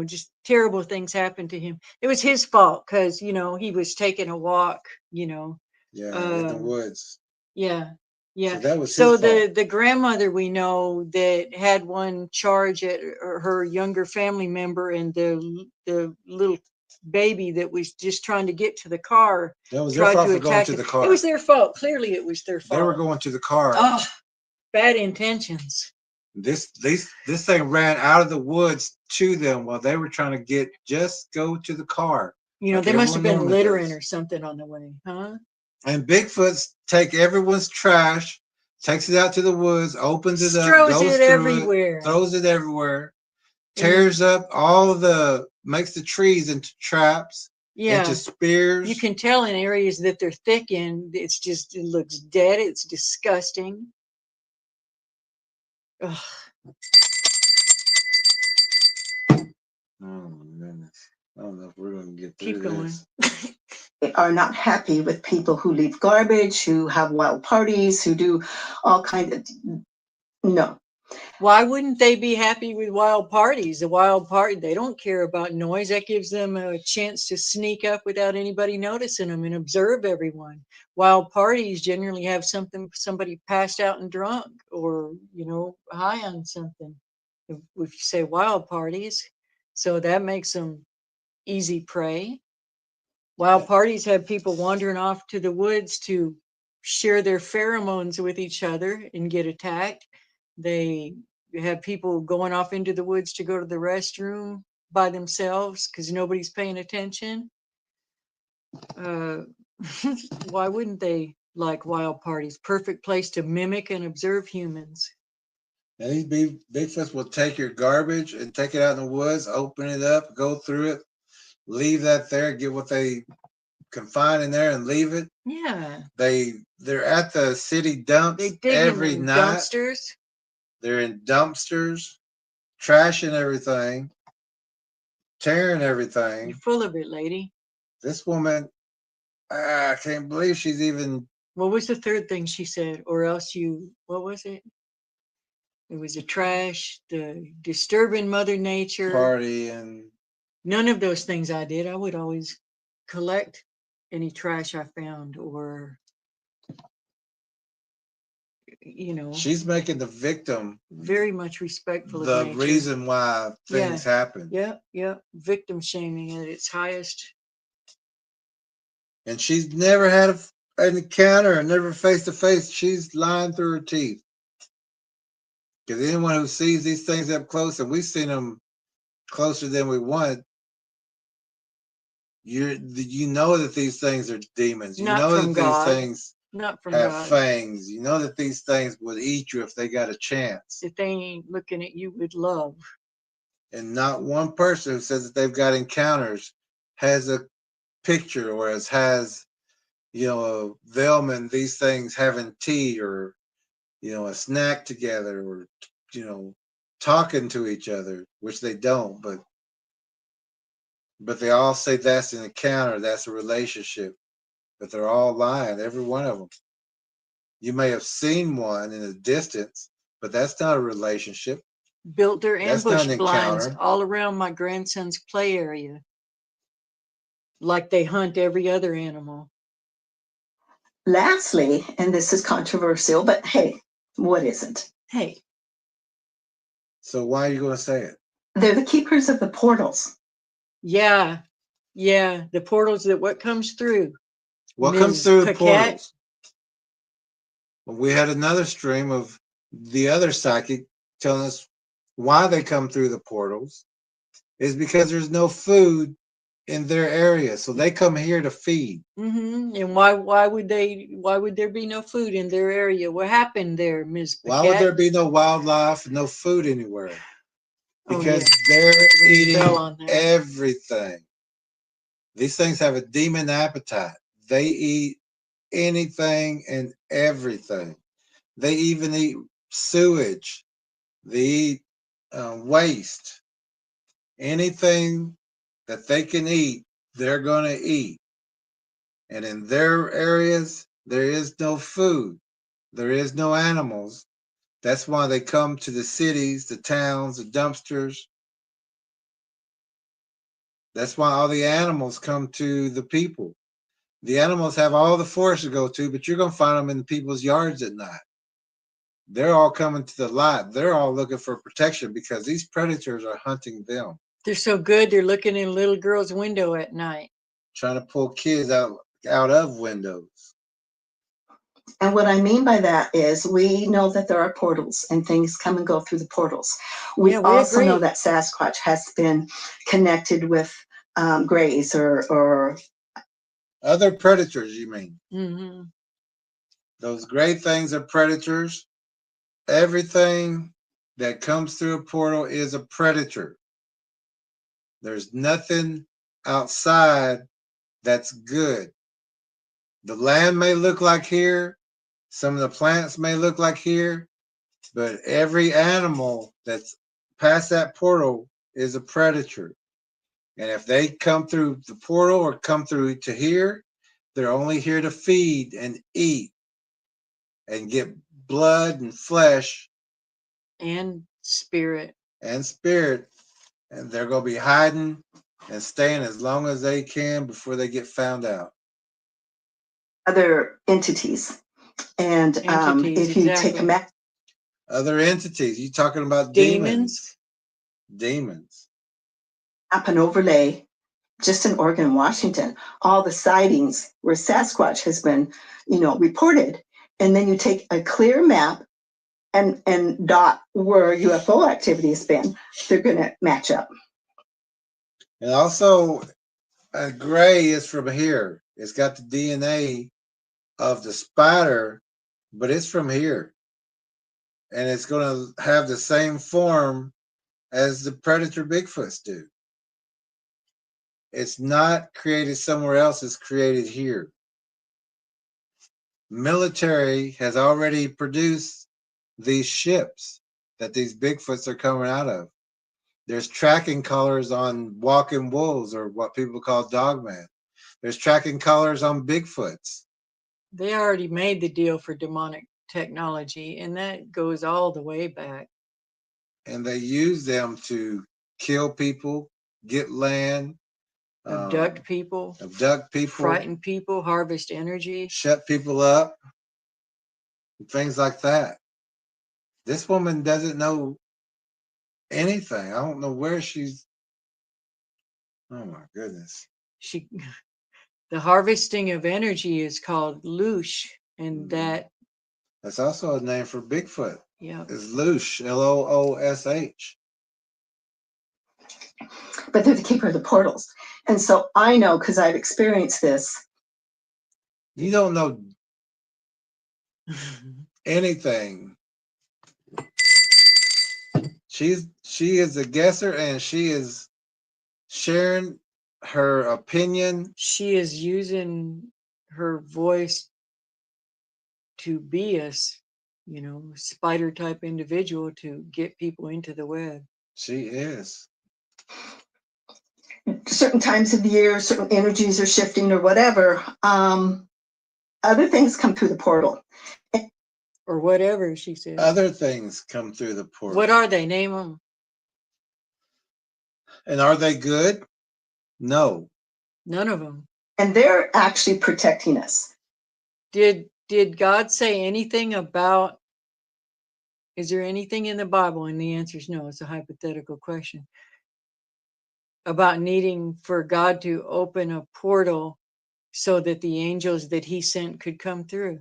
just terrible things happened to him. It was his fault because, he was taking a walk, Yeah, in the woods. Yeah. Yeah. So that was So his fault. the grandmother we know that had one charge at her younger family member, and the little baby that was just trying to get to the car That was their tried fault to for going attack to it. the car. It was their fault. Clearly it was their fault. They were going to the car. Oh, bad intentions. This thing ran out of the woods to them while they were trying to just go to the car. Like they must have everyone been normally littering does. or something on the way, huh? And Bigfoot's take everyone's trash, takes it out to the woods, opens it up, Throws goes it through everywhere. it, throws it everywhere, tears up makes the trees into traps, into spears. You can tell in areas that they're thick in, it looks dead. It's disgusting. Ugh. Oh my goodness. I don't know if we're going to get through Keep going. this. are not happy with people who leave garbage, who have wild parties, who do all kinds of, no. Why wouldn't they be happy with wild parties? The wild party, they don't care about noise. That gives them a chance to sneak up without anybody noticing them and observe everyone. Wild parties generally have somebody passed out and drunk, or high on something. If you say wild parties, so that makes them easy prey. Wild parties have people wandering off to the woods to share their pheromones with each other and get attacked. They have people going off into the woods to go to the restroom by themselves because nobody's paying attention. Why wouldn't they like wild parties? Perfect place to mimic and observe humans. And these Bigfoots will take your garbage and take it out in the woods, open it up, go through it, leave that there, get what they can find in there and leave it. Yeah. They're at the city dumps every night. Dumpsters. They're in dumpsters, trashing everything, tearing everything. You're full of it, lady. This woman, I can't believe she's even. What was the third thing she said? Or else what was it? It was the trash, the disturbing Mother Nature. Party and. None of those things I did. I would always collect any trash I found, or She's making the victim very much respectful the of nature. reason why things happen. Yeah. Victim shaming at its highest And she's never had an encounter and never face to face. She's lying through her teeth. Because anyone who sees these things up close, and we've seen them closer than we want, you know that these things are demons. You Not know from that these God. things Not from have God. fangs. You know that these things would eat you if they got a chance. If they ain't looking at you with love. And not one person who says that they've got encounters has a picture or has them and these things having tea or a snack together or talking to each other, which they don't, but they all say that's an encounter, that's a relationship, but they're all lying, every one of them. You may have seen one in a distance, but that's not a relationship. Built their That's not ambush an blinds encounter. all around my grandson's play area, like they hunt every other animal. Lastly, and this is controversial, but hey, what isn't? Hey. So why are you going to say it? They're the keepers of the portals. Yeah. The portals that what comes through. What comes through the portals? Well, we had another stream of the other psychic telling us why they come through the portals is because there's no food in their area, so they come here to feed. Mm-hmm. And why would there be no food in their area? What happened there, Ms. Paquette? Why would there be no wildlife, no food anywhere? Because they're eating everything. These things have a demon appetite. They eat anything and everything. They even eat sewage. They eat waste. Anything that they can eat, they're going to eat. And in their areas, there is no food. There is no animals. That's why they come to the cities, the towns, the dumpsters. That's why all the animals come to the people. The animals have all the forest to go to, but you're going to find them in the people's yards at night. They're all coming to the light. They're all looking for protection because these predators are hunting them. They're so good, they're looking in a little girl's window at night. Trying to pull kids out of windows. And what I mean by that is we know that there are portals and things come and go through the portals. We also know that Sasquatch has been connected with greys or other predators, you mean? Mm-hmm. Those gray things are predators. Everything that comes through a portal is a predator. There's nothing outside that's good. The land may look like here. Some of the plants may look like here. But every animal that's past that portal is a predator. And if they come through the portal or come through to here, they're only here to feed and eat and get blood and flesh. And spirit. And spirit. And they're going to be hiding and staying as long as they can before they get found out. Other entities. And if you take a map. Other entities. You talking about demons? Demons. Up an overlay, just in Oregon, Washington, all the sightings where Sasquatch has been, reported. And then you take a clear map and dot where UFO activity has been, they're going to match up. And also, gray is from here. It's got the DNA of the spider, but it's from here. And it's going to have the same form as the predator Bigfoots do. It's not created somewhere else, it's created here. Military has already produced these ships that these Bigfoots are coming out of. There's tracking collars on walking wolves, or what people call dogman. There's tracking collars on Bigfoots. They already made the deal for demonic technology, and that goes all the way back. And they use them to kill people, get land, abduct people, frighten people, harvest energy, shut people up, things like that. This woman doesn't know anything. I don't know where she's. Oh my goodness. The harvesting of energy is called loosh, and that's also a name for Bigfoot. yeah. Is Loosh, Loosh. But they're the keeper of the portals. And so I know, because I've experienced this. You don't know anything. She is a guesser, and she is sharing her opinion. She is using her voice to be a spider type individual to get people into the web. She is. Certain times of the year, certain energies are shifting or whatever. Other things come through the portal. Or whatever, she said. Other things come through the portal. What are they? Name them. And are they good? No. None of them. And they're actually protecting us. Did God say anything about, is there anything in the Bible? And the answer is no. It's a hypothetical question. About needing for God to open a portal so that the angels that he sent could come through.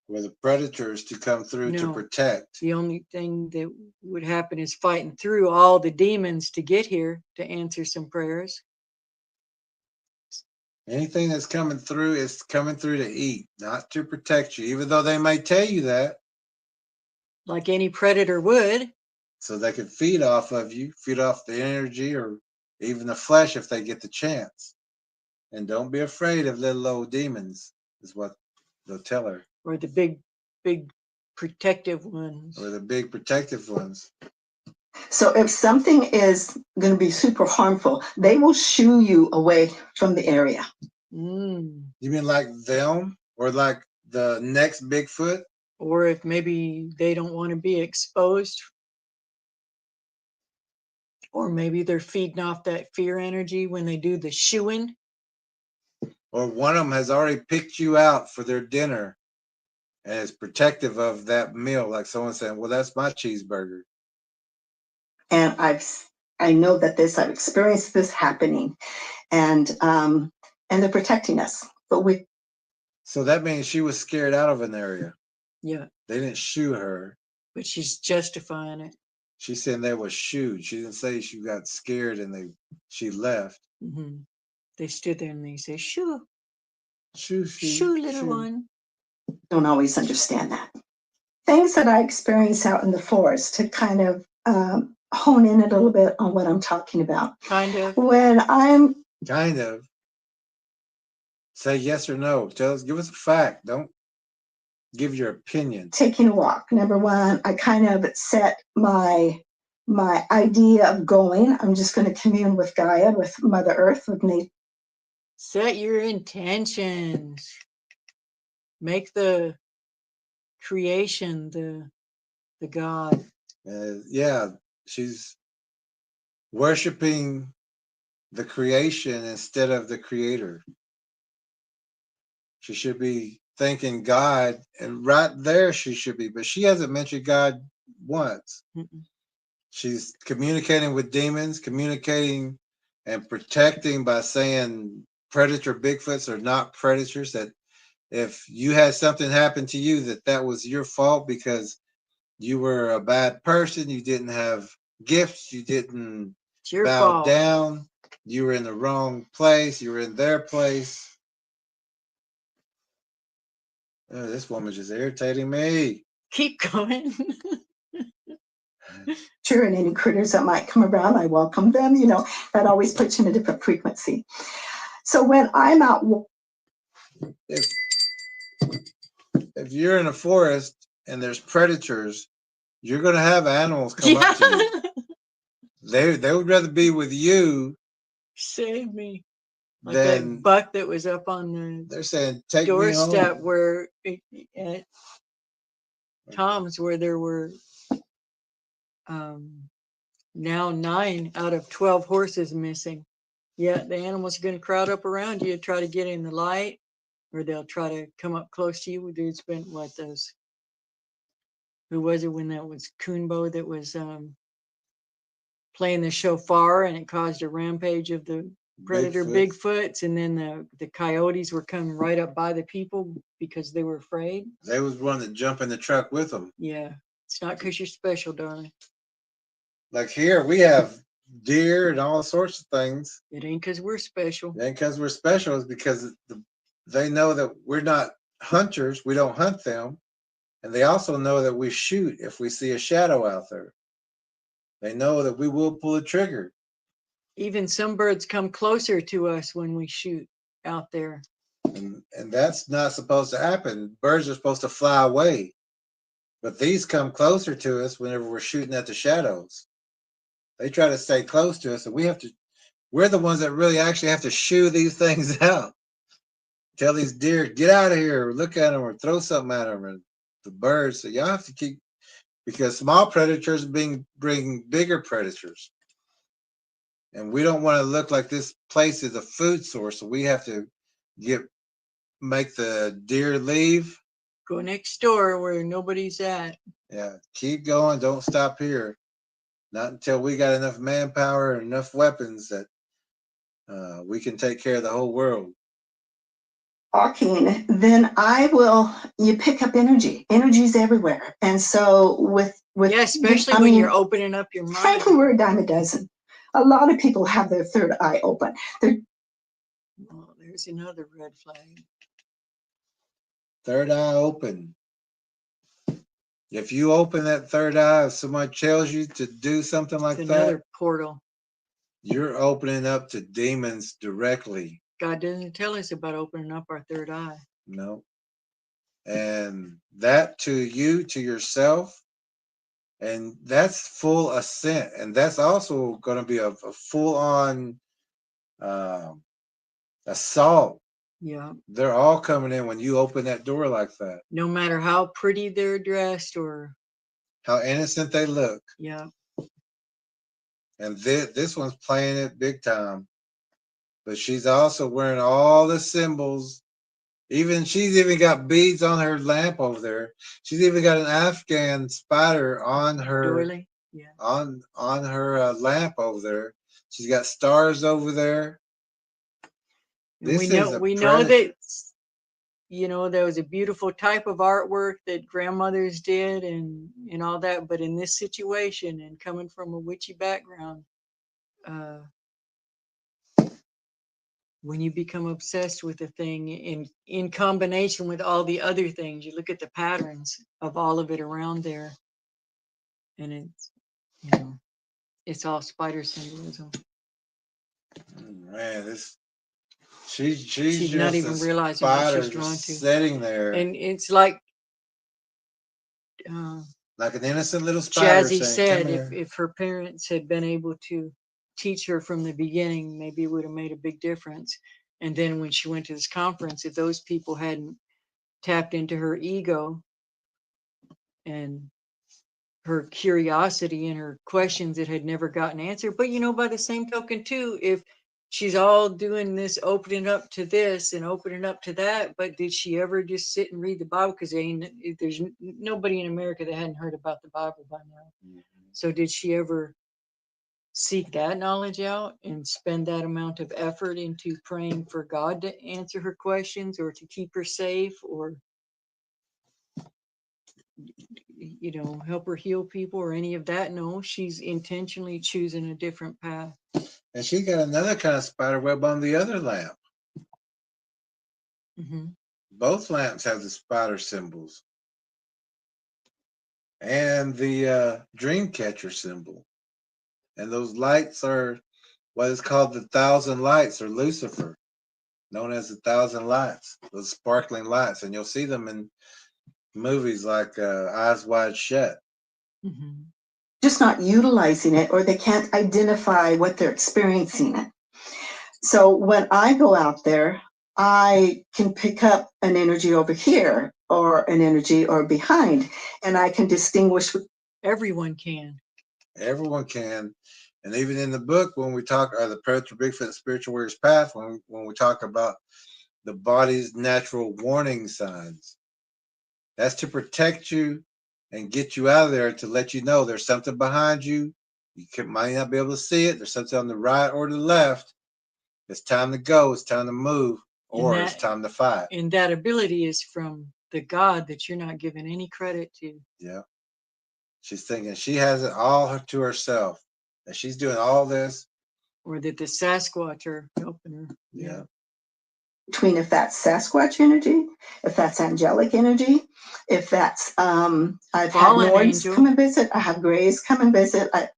Or the predators to come through to protect. The only thing that would happen is fighting through all the demons to get here to answer some prayers. Anything that's coming through is coming through to eat, not to protect you, even though they may tell you that. Like any predator would. So they could feed off of you, feed off the energy or even the flesh if they get the chance. And don't be afraid of little old demons, is what they'll tell her. Or the big protective ones. Or the big protective ones. So if something is going to be super harmful, they will shoo you away from the area. You mean like them? Or like the next Bigfoot? Or if maybe they don't want to be exposed. Or maybe they're feeding off that fear energy when they do the shooing. Or one of them has already picked you out for their dinner and is protective of that meal. Like someone saying, well, that's my cheeseburger. And I know that I've experienced this happening, and they're protecting us. But so that means she was scared out of an area. Yeah. They didn't shoo her. But she's justifying it. She said they was shooed. She didn't say she got scared and she left. Mm-hmm. They stood there and they say, shoo. Shoo, shoo, little one. Don't always understand that. Things that I experience out in the forest to kind of hone in a little bit on what I'm talking about. Kind of. When I'm kind of say yes or no. Give us a fact. Don't give your opinion. Taking a walk. Number one, I kind of set my idea of going. I'm just going to commune with Gaia, with Mother Earth, with nature. Set your intentions. Make the creation the God. Yeah, she's worshiping the creation instead of the creator. She should be thanking God, and right there she should be, but she hasn't mentioned God once. She's communicating with demons, communicating and protecting by saying predator Bigfoots are not predators, that if you had something happen to you, that was your fault because you were a bad person, you didn't have gifts, you didn't bow down, you were in the wrong place, you were in their place. Oh, this woman's just irritating me. Keep going. Sure, and any critters that might come around, I welcome them. That always puts you in a different frequency. So when I'm out, if you're in a forest and there's predators, you're going to have animals come up to you. They would rather be with you. Save me. Like that buck that was up on they're saying, take doorstep me home. Where at Tom's, where there were now 9 out of 12 horses missing. Yeah, the animals are going to crowd up around you, try to get in the light, or they'll try to come up close to you. There's been who was it when that was Kunbo that was playing the shofar and it caused a rampage of the predator Bigfoots. Bigfoots, and then the coyotes were coming right up by the people because they were afraid. They was wanting to jump in the truck with them. Yeah, it's not because you're special, darling. Like here, we have deer and all sorts of things. It ain't because we're special. It ain't because we're special. It's because they know that we're not hunters. We don't hunt them. And they also know that we shoot if we see a shadow out there. They know that we will pull a trigger. Even some birds come closer to us when we shoot out there. And that's not supposed to happen. Birds are supposed to fly away. But these come closer to us whenever we're shooting at the shadows. They try to stay close to us, and we're the ones that really actually have to shoo these things out. Tell these deer, get out of here, or look at them, or throw something at them. And the birds, so y'all have to keep, because small predators bring bigger predators. And we don't want to look like this place is a food source, so we have to make the deer leave. Go next door where nobody's at. Yeah, keep going, don't stop here. Not until we got enough manpower and enough weapons that we can take care of the whole world. Talking, then you pick up energy. Energy's everywhere. And so yeah, especially when you're opening up your mind. Frankly, we're a dime a dozen. A lot of people have their third eye open. Oh, there's another red flag. Third eye open. If you open that third eye, if somebody tells you to do something like that, another portal. You're opening up to demons directly. God doesn't tell us about opening up our third eye. No. And that to you, to yourself, and that's full ascent. And that's also going to be a full-on assault. Yeah. They're all coming in when you open that door like that. No matter how pretty they're dressed or how innocent they look. Yeah. And this one's playing it big time. But she's also wearing all the symbols. She's even got beads on her lamp over there. She's even got an Afghan spider on her doily. Yeah. on her lamp over there. She's got stars over there. We know that there was a beautiful type of artwork that grandmothers did and all that, but in this situation and coming from a witchy background, when you become obsessed with a thing in combination with all the other things, you look at the patterns of all of it around there, and it's all spider symbolism. Man, she's just not even realizing what she's drawn to, sitting there, and it's like an innocent little spider. Jazzy said, if her parents had been able to teach her from the beginning, maybe it would have made a big difference. And then when she went to this conference, if those people hadn't tapped into her ego and her curiosity and her questions that had never gotten answered. But by the same token too, if she's all doing this, opening up to this and opening up to that, but did she ever just sit and read the Bible? Because there's nobody in America that hadn't heard about the Bible by now. Mm-hmm. So did she ever seek that knowledge out and spend that amount of effort into praying for God to answer her questions or to keep her safe or help her heal people or any of that? No, she's intentionally choosing a different path. And she got another kind of spider web on the other lamp. Mm-hmm. Both lamps have the spider symbols and the dream catcher symbol. And those lights are what is called the 1,000 lights, or Lucifer, known as the 1,000 lights, those sparkling lights. And you'll see them in movies like Eyes Wide Shut. Mm-hmm. Just not utilizing it, or they can't identify what they're experiencing it. So when I go out there, I can pick up an energy over here or an energy or behind, and I can distinguish. Everyone can. Everyone can. And even in the book, when we talk the Predator, Bigfoot, Spiritual Warrior's Path, when we talk about the body's natural warning signs, that's to protect you and get you out of there, to let you know there's something behind you. You might not be able to see it. There's something on the right or the left. It's time to go. It's time to move, or And it's time to fight. And that ability is from the God that you're not giving any credit to. Yeah. She's thinking she has it all to herself, and she's doing all this. Or that the Sasquatch are helping her. Yeah. Between if that's Sasquatch energy, if that's angelic energy, if that's I've had Fallen Nords angel. come and visit, I have Greys come and visit, I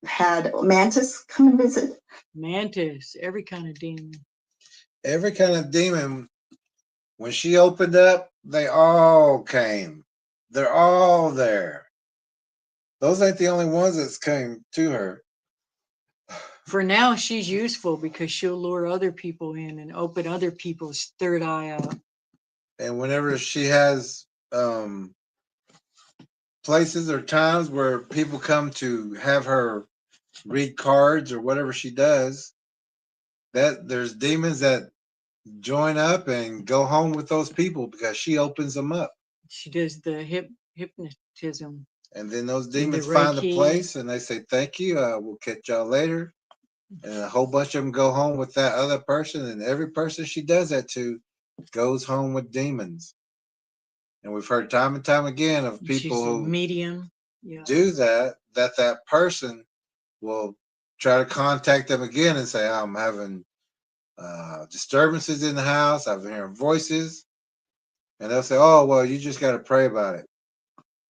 had Mantis come and visit. Mantis, every kind of demon. Every kind of demon, when she opened up, they all came. They're all there. Those ain't the only ones that's came to her. For now, she's useful because she'll lure other people in and open other people's third eye out. And whenever she has places or times where people come to have her read cards or whatever she does, that there's demons that join up and go home with those people because she opens them up. She does the hypnotism. And then those And the demons find a Reiki. place and they say, thank you, we'll catch y'all later. And a whole bunch of them go home with that other person, and every person she does that to goes home with demons. And we've heard time and time again of She's people a who medium. Yeah. do that person will try to contact them again and say, I'm having disturbances in the house, I'm hearing voices. And they'll say, oh, well, you just got to pray about it.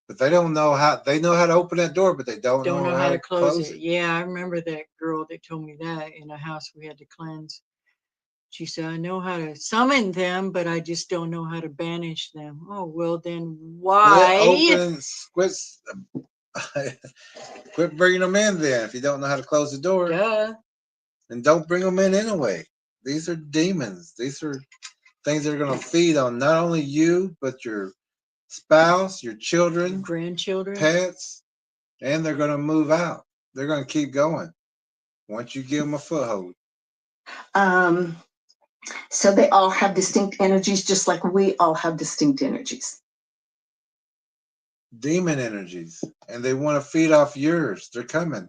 But they don't know how. They know how to open that door, but they don't know how to close it. Yeah, I remember that girl that told me that in a house we had to cleanse. She said, I know how to summon them, but I just don't know how to banish them. Oh, well, then why? Quit bringing them in then if you don't know how to close the door. Duh. And don't bring them in anyway. These are demons. These are things that are going to feed on not only you, but your spouse, your children, grandchildren, pets, and they're going to move out. They're going to keep going once you give them a foothold. So they all have distinct energies, just like we all have distinct energies. Demon energies, and they want to feed off yours. They're coming.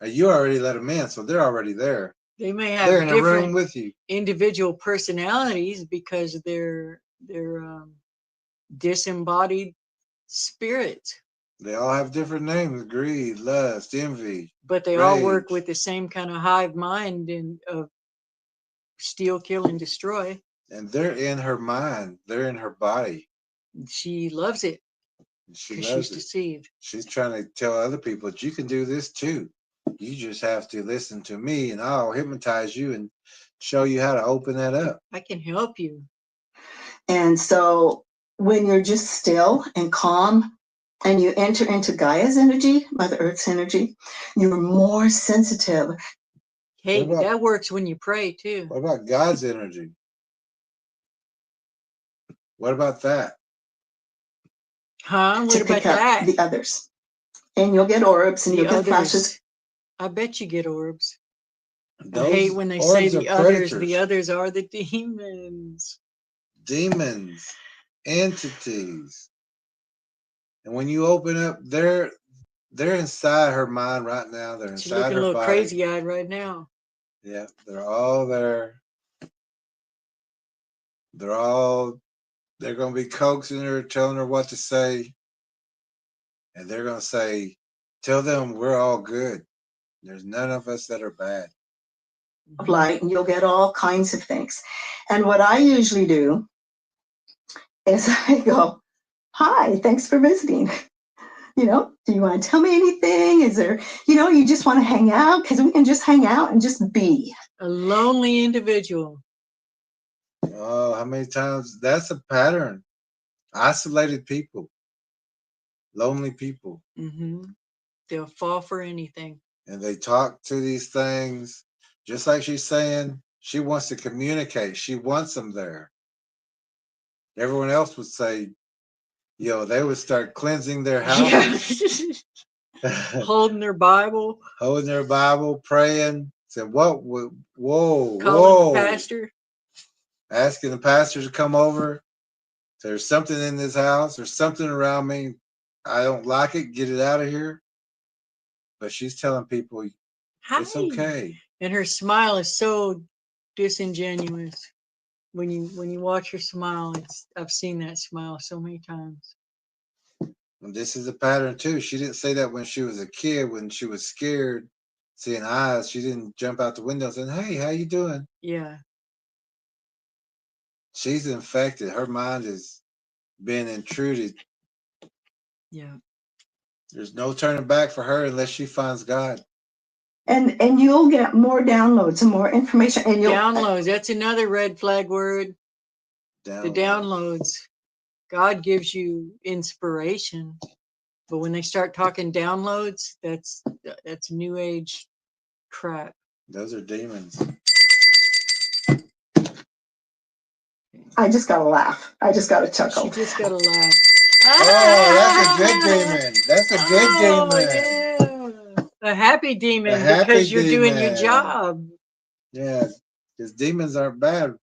You already let them in, so they're already there. They may have they're in a different room with you. Individual personalities because they're disembodied spirits. They all have different names: greed, lust, envy. But they all work with the same kind of hive mind and of steal, kill, and destroy. And they're in her mind. They're in her body. She loves it. She's deceived. She's trying to tell other people that you can do this too. You just have to listen to me, and I'll hypnotize you and show you how to open that up. I can help you. And so when you're just still and calm and you enter into Gaia's energy, Mother Earth's energy, you're more sensitive. Hey, that works when you pray too. What about God's energy? What about that? Huh? What about that? The others. And you'll get orbs and you'll get flashes. I bet you get orbs. I hate when they say the others. Predators. The others are the demons. Demons, entities. And when you open up, they're inside her mind right now. They're inside her body. She's looking a little crazy-eyed right now. Yeah, they're all there. They're going to be coaxing her, telling her what to say. And they're going to say, tell them we're all good. There's none of us that are bad. Of light, and you'll get all kinds of things. And what I usually do is I go, hi, thanks for visiting. You know, do you want to tell me anything? Is there, you just want to hang out? Because we can just hang out and just be. A lonely individual. Oh, how many times? That's a pattern. Isolated people. Lonely people. Mm-hmm. They'll fall for anything. And they talk to these things, just like she's saying, she wants to communicate. She wants them there. Everyone else would say, they would start cleansing their houses. Yeah. Holding their Bible. Holding their Bible, praying. Saying, whoa. Calling the pastor. Asking the pastor to come over. There's something in this house. There's something around me. I don't like it. Get it out of here. But she's telling people, it's okay. And her smile is so disingenuous. When you watch her smile, I've seen that smile so many times. And this is a pattern too. She didn't say that when she was a kid, when she was scared, seeing eyes. She didn't jump out the window saying, "Hey, how you doing?" Yeah. She's infected. Her mind is being intruded. Yeah. There's no turning back for her unless she finds God. And you'll get more downloads and more information. And you'll Downloads. That's another red flag word. The Download. downloads. God gives you inspiration, but when they start talking downloads, that's new age crap. Those are demons. I just got to laugh. I just got to chuckle. She just got to laugh. Oh, that's a good demon. That's a good demon. Yeah. A happy demon, A happy because you're doing your demon. job. Yeah, because demons aren't bad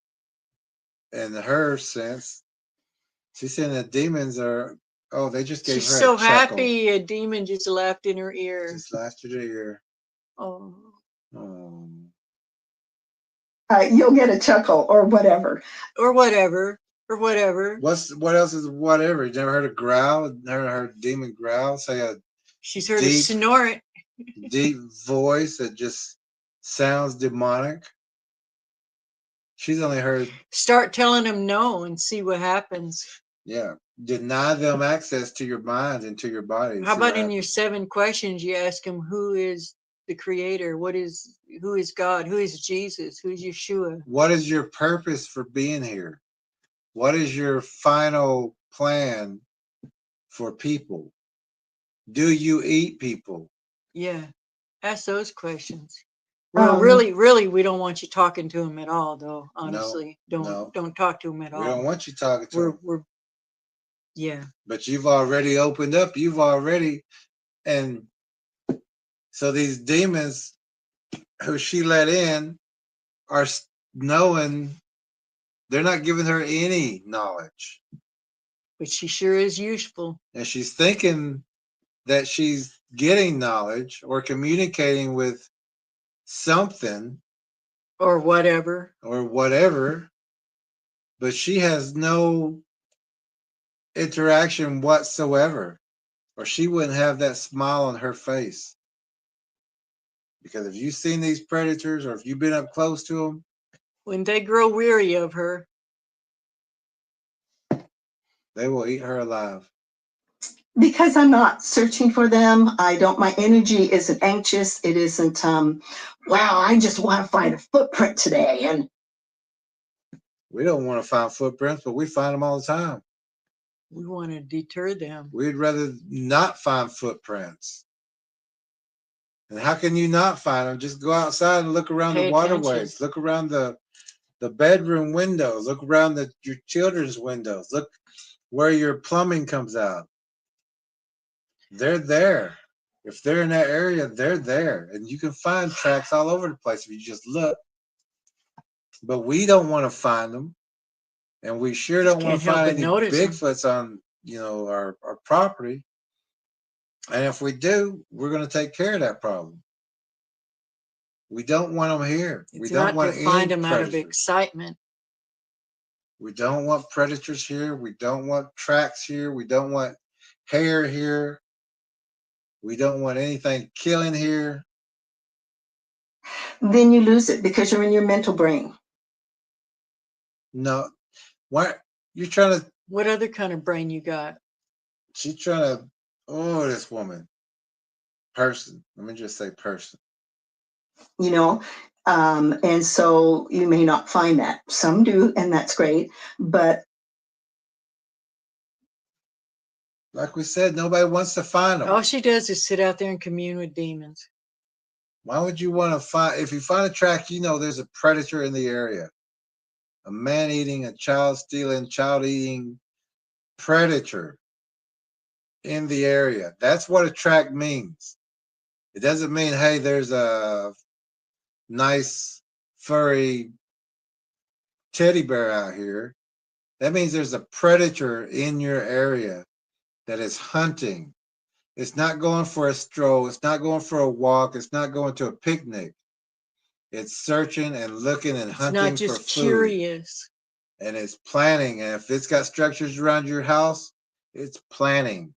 in her sense. She's saying that demons are, oh, they just gave She's her so a chuckle. happy a demon just laughed in her ear. Just laughed at her ear. Oh. Oh. You'll get a chuckle or whatever. Or whatever. Or whatever. What else is whatever? You never heard a growl? Never heard a demon growl? Say a She's heard a snort. deep voice that just sounds demonic. She's only heard. Start telling them no and see what happens. Yeah. Deny them access to your mind and to your body. How about in your 7 questions, you ask them, who is the creator? Who is God? Who is Jesus? Who's Yeshua? What is your purpose for being here? What is your final plan for people? Do you eat people? Yeah. Ask those questions. Well, really, we don't want you talking to them at all, though. Honestly, don't talk to them at all. We don't want you talking to them. Yeah. But you've already opened up. And so these demons who she let in are knowing they're not giving her any knowledge. But she sure is useful. And she's thinking that she's getting knowledge or communicating with something. Or whatever. But she has no interaction whatsoever, or she wouldn't have that smile on her face. Because if you've seen these predators, or if you've been up close to them, when they grow weary of her, they will eat her alive. Because I'm not searching for them. My energy isn't anxious. It isn't, wow, I just want to find a footprint today. And we don't want to find footprints, but we find them all the time. We want to deter them. We'd rather not find footprints. And how can you not find them? Just go outside and look around the waterways. Look around the bedroom windows. Look around your children's windows. Look where your plumbing comes out. They're there. If they're in that area, they're there. And you can find tracks all over the place if you just look. But we don't want to find them. And we sure don't want to find any Bigfoots on, our property. And if we do, we're going to take care of that problem. We don't want them here. We don't want to find them out of excitement. We don't want predators here. We don't want tracks here. We don't want hair here. We don't want anything killing here. Then you lose it because you're in your mental brain. No. What you're trying to? What other kind of brain you got? She's trying to. Oh, this woman. Person. Let me just say person. And so you may not find that. Some do, and that's great. But like we said, nobody wants to find them. All she does is sit out there and commune with demons. Why would you want to find? If you find a track, there's a predator in the area. A man-eating, a child-stealing, child-eating predator in the area. That's what a track means. It doesn't mean, hey, there's a nice, furry teddy bear out here. That means there's a predator in your area that is hunting. It's not going for a stroll. It's not going for a walk. It's not going to a picnic. It's searching and looking and It's hunting not for just food. curious. And it's planning. And if it's got structures around your house, it's planning.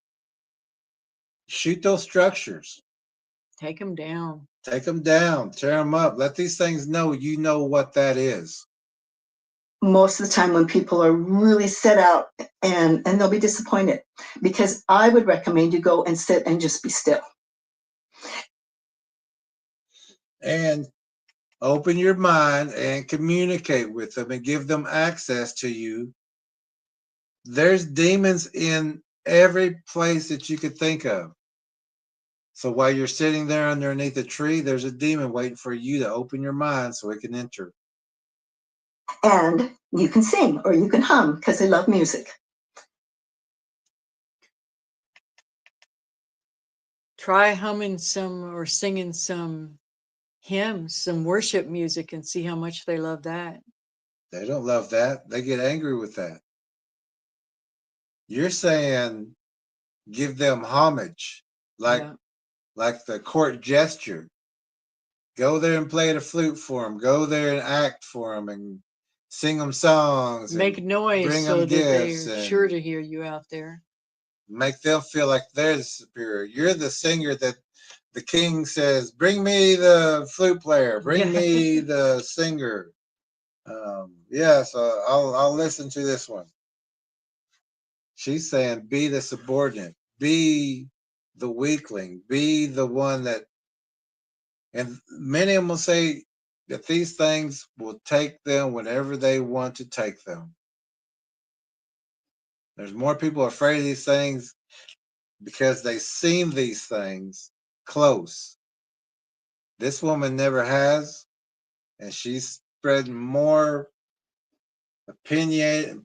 Shoot those structures. Take them down. Take them down. Tear them up. Let these things know you know what that is. Most of the time when people are really set out, and they'll be disappointed, because I would recommend you go and sit and just be still. And open your mind and communicate with them and give them access to you. There's demons in every place that you could think of. So while you're sitting there underneath a tree, there's a demon waiting for you to open your mind so it can enter. And you can sing or you can hum, because they love music. Try humming some or singing some hymns, some worship music, and see how much they love that. They don't love that. They get angry with that. You're saying give them homage, like the court gesture. Go there and play the flute for them. Go there and act for them and sing them songs. Make noise bring so them that gifts they're and sure to hear you out there. make them feel like they're the superior. You're the singer that the king says, bring me the flute player. Bring me the singer. So I'll listen to this one. She's saying, be the subordinate. Be the weakling. Be the one that, and many of them will say that these things will take them whenever they want to take them. There's more people afraid of these things because they seen these things close. This woman never has, and she's spreading more opinionated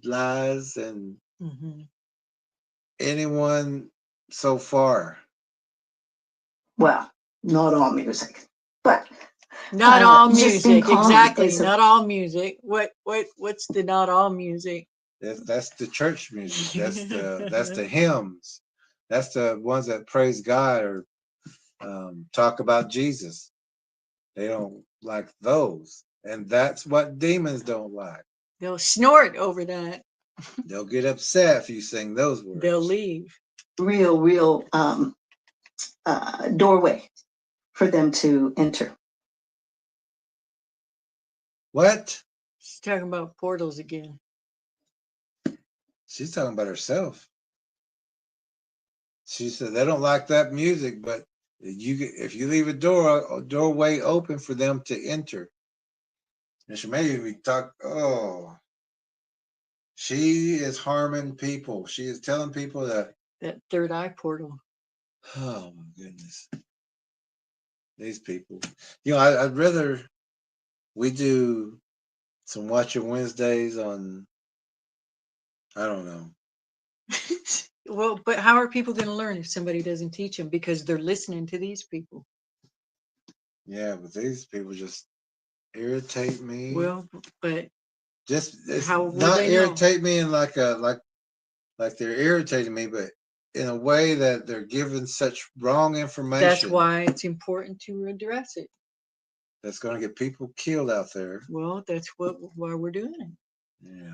lies and anyone so far. Well, not all music, but not all just being music. calm Exactly, is not all music. What's the not all music? That's the church music. That's the hymns. That's the ones that praise God or talk about Jesus. They don't like those, and that's what demons don't like. They'll snort over that. They'll get upset if you sing those words. They'll leave. real doorway for them to enter. What? She's talking about portals again. She's talking about herself. She said they don't like that music, but if you leave a doorway open for them to enter. And she may be she is harming people. She is telling people that third eye portal. Oh my goodness. These people. I'd rather we do some Watching Wednesdays on, I don't know. Well, but how are people going to learn if somebody doesn't teach them? Because they're listening to these people. Yeah, but these people just irritate me. Well, but just how will not they irritate me in like they're irritating me, but in a way that they're giving such wrong information. That's why it's important to address it. That's going to get people killed out there. Well, that's why we're doing it. Yeah,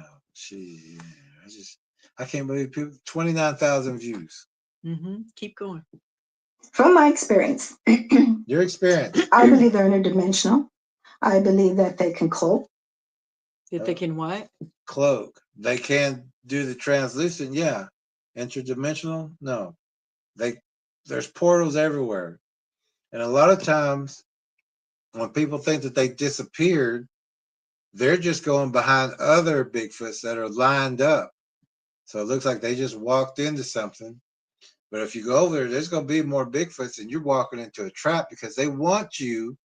I can't believe people. 29,000 views. Keep going. From my experience, Your experience, I believe they're interdimensional. I believe that they can cloak. That they can what? Cloak. They can do the translucent. Yeah. Interdimensional. No. There's portals everywhere, and a lot of times when people think that they disappeared, they're just going behind other Bigfoots that are lined up. So it looks like they just walked into something. But if you go over there, there's going to be more Bigfoots, and you're walking into a trap because they want you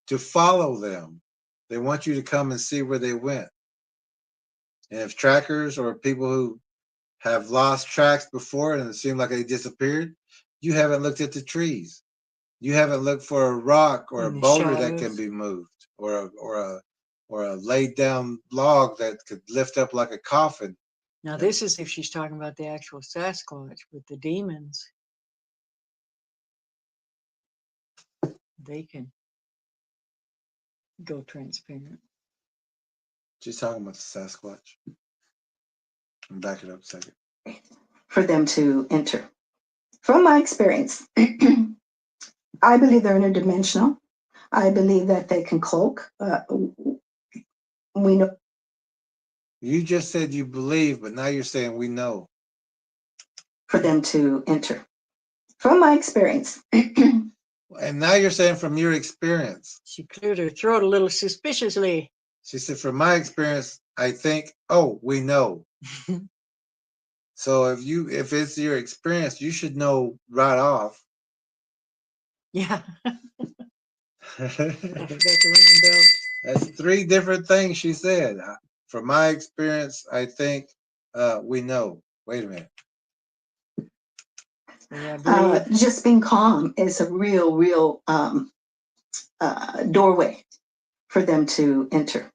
to follow them. They want you to come and see where they went. And if trackers or people who have lost tracks before and it seemed like they disappeared, you haven't looked at the trees. You haven't looked for a rock or a boulder that can be moved, or a laid down log that could lift up like a coffin. Now, this is if she's talking about the actual Sasquatch with the demons. They can Go transparent. She's talking about the Sasquatch. Back it up a second. For them to enter. From my experience, I believe they're interdimensional. I believe that they can cloak. We know. You just said you believe, but now you're saying we know. For them to enter. From my experience. And now you're saying from your experience. She cleared her throat a little suspiciously. She said, from my experience, I think, oh, we know. So if it's your experience, you should know right off. Yeah. I forgot to ring the bell. That's 3 different things she said. From my experience, I think we know. Wait a minute. Yeah, just being calm is a real doorway for them to enter.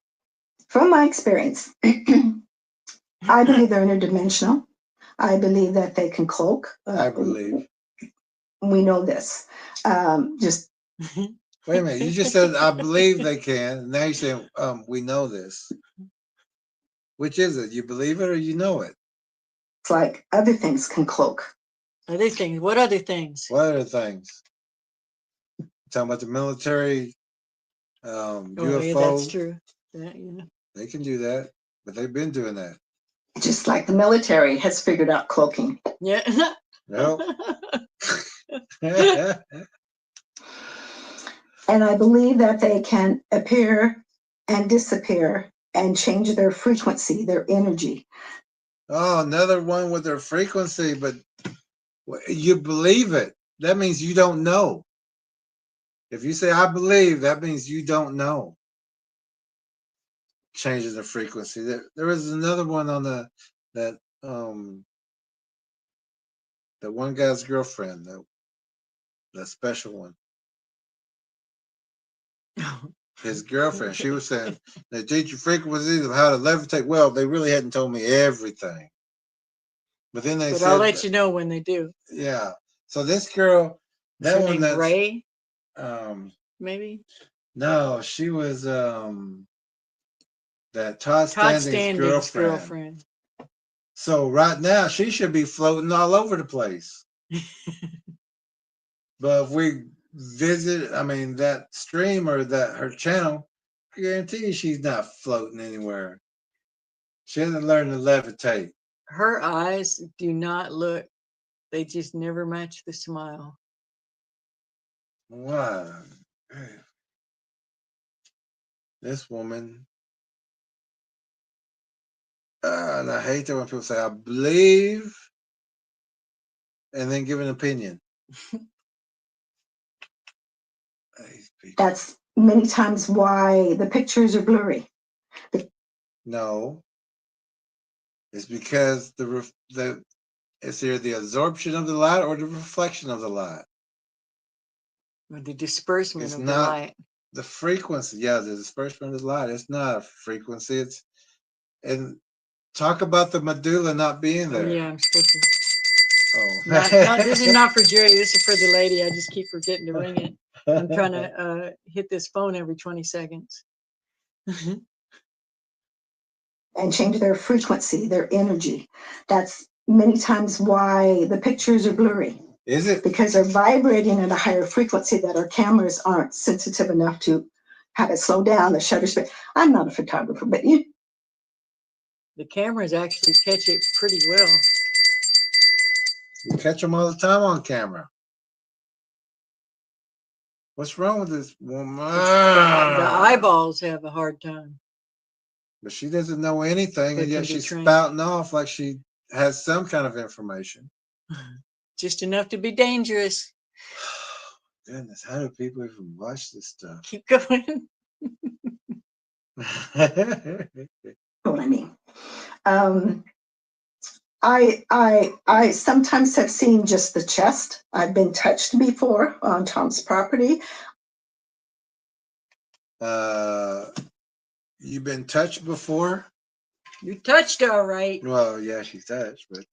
From my experience, I believe they're interdimensional. I believe that they can cloak. I believe. We know this. Just wait a minute. You just said I believe they can. And now you're saying we know this. Which is it? You believe it or you know it? It's like other things can cloak. Other things. What other things? What other things? You're talking about the military, UFO. Yeah, that's true. Yeah. They can do that, but they've been doing that. Just like the military has figured out cloaking. Yeah. Nope. And I believe that they can appear and disappear and change their frequency, their energy. Oh, another one with their frequency, but you believe it. That means you don't know. If you say I believe, that means you don't know. Changes the frequency. There was another one on that one guy's girlfriend, that special one. His girlfriend, she was saying they teach you frequencies of how to levitate. Well, they really hadn't told me everything, but then they said, I'll let you know when they do. Yeah. So this girl, that one, that's Ray, maybe. No, she was that Todd Standing's girlfriend. So right now she should be floating all over the place. But if we visit, that stream or her channel, I guarantee you she's not floating anywhere. She hasn't learned to levitate. Her eyes do not look, they just never match the smile. Wow. This woman, and I hate that when people say, I believe, and then give an opinion. That's many times why the pictures are blurry. No. It's because it's either the absorption of the light or the reflection of the light. Or the disbursement It's of not the light. The frequency. Yeah, the disbursement of the light. It's not a frequency. And talk about the medulla not being there. Oh, yeah, I'm supposed to. Oh. This is not for Jerry. This is for the lady. I just keep forgetting to ring it. I'm trying to hit this phone every 20 seconds. And change their frequency, their energy. That's many times why the pictures are blurry. Is it? Because they're vibrating at a higher frequency that our cameras aren't sensitive enough to have it slow down, the shutter speed. I'm not a photographer, but the cameras actually catch it pretty well. We catch them all the time on camera. What's wrong with this woman? The eyeballs have a hard time. But she doesn't know anything, and yet she's spouting off like she has some kind of information. Just enough to be dangerous. Goodness, how do people even watch this stuff? Keep going. what I mean. I sometimes have seen just the chest. I've been touched before on Tom's property. You've been touched before? You touched all right. Well, yeah, she's touched, but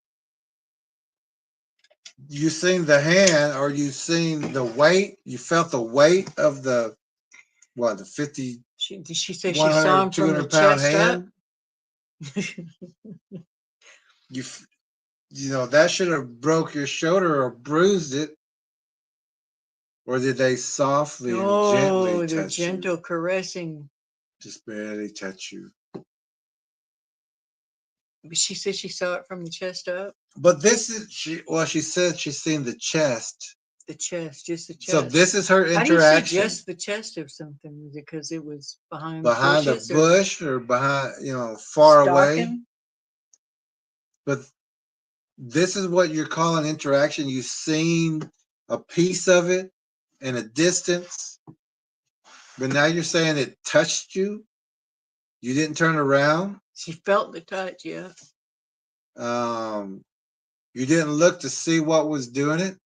you seen the hand, or you seen the weight? You felt the weight of the 50 Did she say she 100, saw him from the 200-pound chest up? hand. You know, that should have broke your shoulder or bruised it. Or did they softly and Oh, gently the touch gentle you? caressing. Just barely touch you. But she said she saw it from the chest up. But this is she said she's seen the chest. The chest, just the chest. So this is her How do you say interaction. just the chest of something? Was it because it was behind Behind a bushes bush or behind, you know, far away. stalking? But this is what you're calling interaction. You've seen a piece of it in a distance, but now you're saying it touched you. You didn't turn around. She felt the touch, yeah. You didn't look to see what was doing it.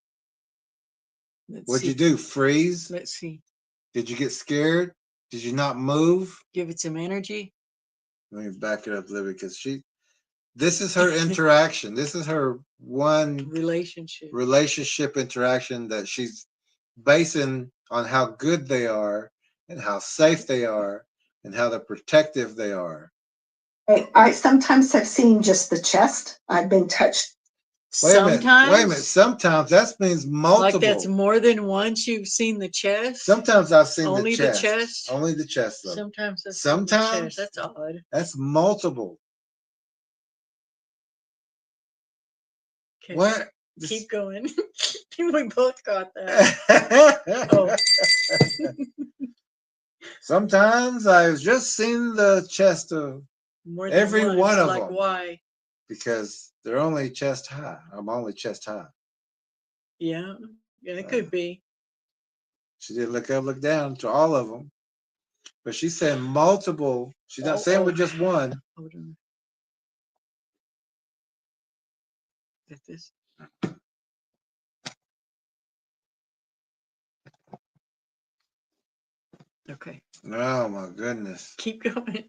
What'd you do? Freeze? Let's see. Did you get scared? Did you not move? Give it some energy. Let me back it up a little bit because this is her interaction. This is her one relationship interaction that she's basing on how good they are and how safe they are and how they're protective they are. I sometimes have seen just the chest. I've been touched. Wait a minute. Sometimes that means multiple. Like that's more than once you've seen the chest? Sometimes I've seen only the chest. The chest? Only the chest, though. Sometimes the chest. That's odd. That's multiple. Okay. What? Keep going. We both got that. Oh. Sometimes I've just seen the chest of more than every once. one of like them. Why? Because they're only chest high. I'm only chest high. Yeah, it could be. She did look up, look down to all of them. But she's saying multiple. She's not saying with just one. Hold on. Get this. Okay. Oh my goodness. Keep going.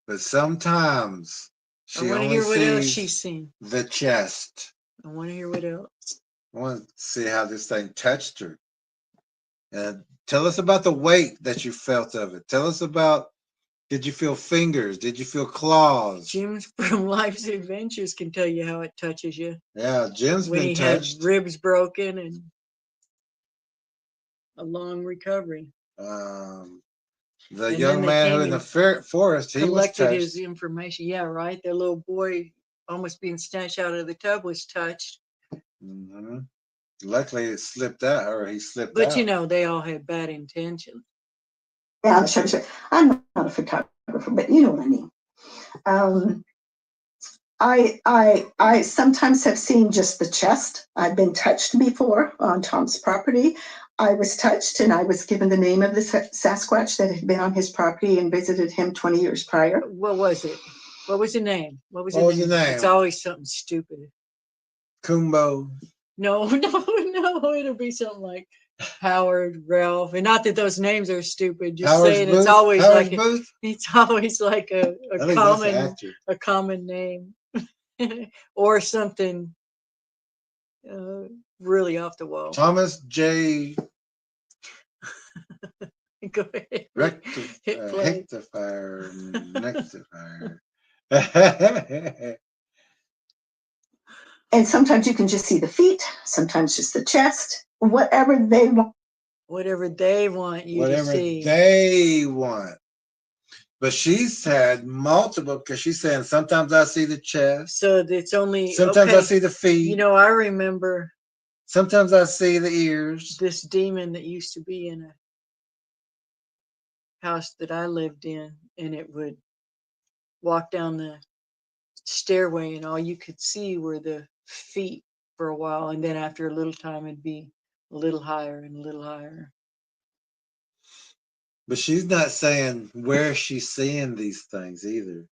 But sometimes she I want to only hear what else sees she's seen. the chest. I want to hear what else. I want to see how this thing touched her. And tell us about the weight that you felt of it. Tell us about, did you feel fingers? Did you feel claws? Jim from Life's Adventures can tell you how it touches you. Yeah, Jim's when been he touched. Had ribs broken and a long recovery. The young man who in the forest, he was touched. Collected his information. Yeah, right. The little boy almost being snatched out of the tub was touched. Mm-hmm. Luckily, it slipped out, or he slipped out. But you know, they all had bad intentions. Yeah, sure. I'm not a photographer, but you know what I mean. I sometimes have seen just the chest. I've been touched before on Tom's property. I was touched and I was given the name of the Sasquatch that had been on his property and visited him 20 years prior. What was it? What was the name? What was the name? It's always something stupid. Kumbo. No, it'll be something like Howard, Ralph, and not that those names are stupid. Just Howard's saying, Booth? it's always Howard's like Booth? it's always like a common name, or something really off the wall. Thomas J. Go ahead. Rectifier, And sometimes you can just see the feet, sometimes just the chest, whatever they want. Whatever they want you to see. Whatever they want. But she's had multiple, because she's saying sometimes I see the chest. So it's only sometimes I see the feet. You know, I remember. Sometimes I see the ears. This demon that used to be in a house that I lived in, and it would walk down the stairway, and all you could see were the feet for a while, and then after a little time, it'd be a little higher and a little higher. But she's not saying where she's seeing these things either.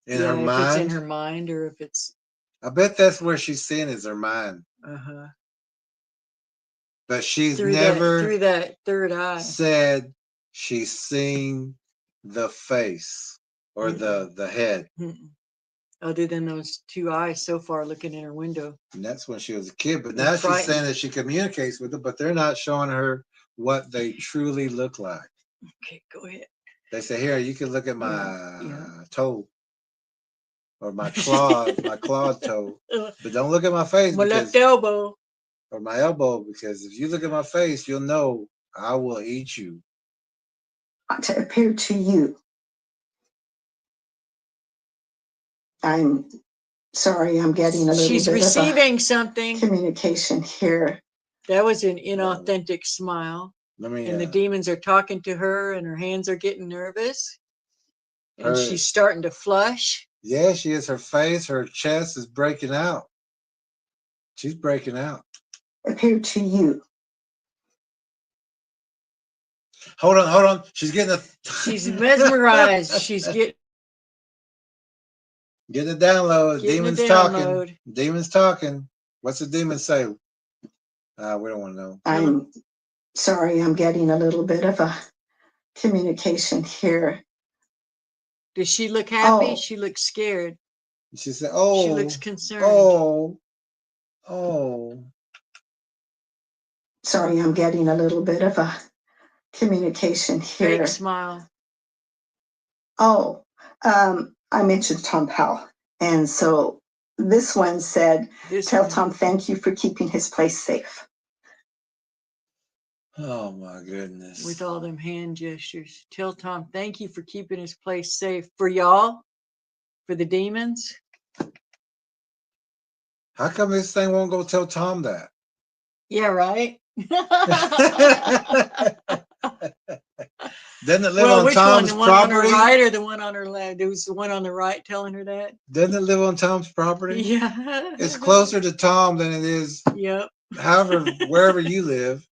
In her mind. If it's in her mind, or if it's. I bet that's where she's seeing is her mind. Uh-huh. But she's through that third eye said she's seen the face or the head. Other than those two eyes so far looking in her window. And that's when she was a kid. But now she's saying that she communicates with them, but they're not showing her what they truly look like. Okay, go ahead. They say, here, you can look at my Yeah. toe or my clawed toe, but don't look at my face My because, left elbow. or my elbow, because if you look at my face, you'll know I will eat you. To appear to you. I'm sorry, I'm getting a little She's bit receiving of something. a communication here. That was an inauthentic smile. Let me. And the demons are talking to her, and her hands are getting nervous. And Her- she's starting to flush. Yeah, she is. Her face, her chest is breaking out. She's breaking out. Appear to you. Hold on. She's getting She's mesmerized. She's getting a download. Getting a Demons download. talking. Demons talking. What's the demon say? We don't want to know. I'm sorry, I'm getting a little bit of a communication here. Does she look happy? Oh. She looks scared. She said, "Oh." She looks concerned. Oh. Sorry, I'm getting a little bit of a communication here. Fake smile. Oh, I mentioned Tom Powell. And so this one said, tell Tom thank you for keeping his place safe. Oh my goodness. With all them hand gestures. Tell Tom thank you for keeping his place safe. For y'all? For the demons? How come this thing won't go tell Tom that? Yeah, right? Doesn't it live on Tom's one? The one property? on her right or the one on her left? It was the one on the right telling her that? Doesn't it live on Tom's property? Yeah. It's closer to Tom than it is, Yep. however, wherever you live.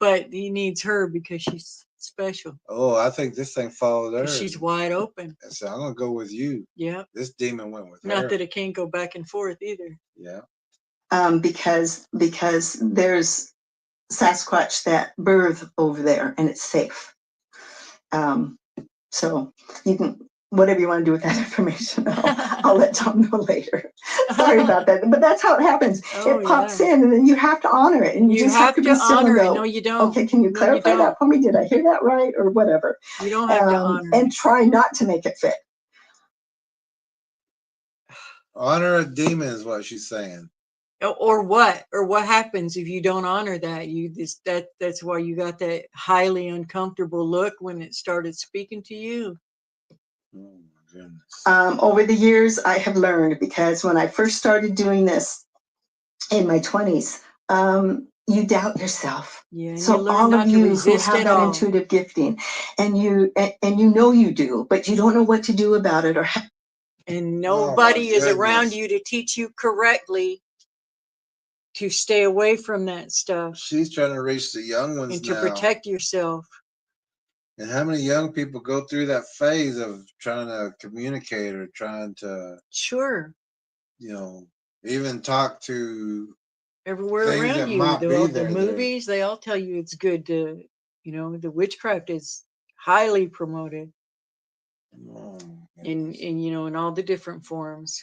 But he needs her because she's special. Oh, I think this thing followed her. She's wide open. And so I'm going to go with you. Yeah. This demon went with her. Not that it can't go back and forth either. Yeah. Because there's Sasquatch that birth over there and it's safe. So you can, whatever you want to do with that information, I'll let Tom know later. Sorry about that. But that's how it happens. Oh, it pops in and then you have to honor it. And you just have to be still and honor go, it. No, you don't. okay, can you clarify that for me? Did I hear that right? Or whatever. You don't have to honor and try not to make it fit. Honor a demon is what she's saying. Or what happens if you don't honor that? That's why you got that highly uncomfortable look when it started speaking to you. Oh my goodness. Over the years, I have learned, because when I first started doing this in my 20s, you doubt yourself. Yeah, so all of you who have that intuitive gifting, and you know you do, but you don't know what to do about it, and nobody is around you to teach you correctly to stay away from that stuff. She's trying to reach the young ones and to now. Protect yourself. And how many young people go through that phase of trying to communicate or trying to, sure, even talk to everywhere around you? The movies, they all tell you it's good to, the witchcraft is highly promoted. In all the different forms.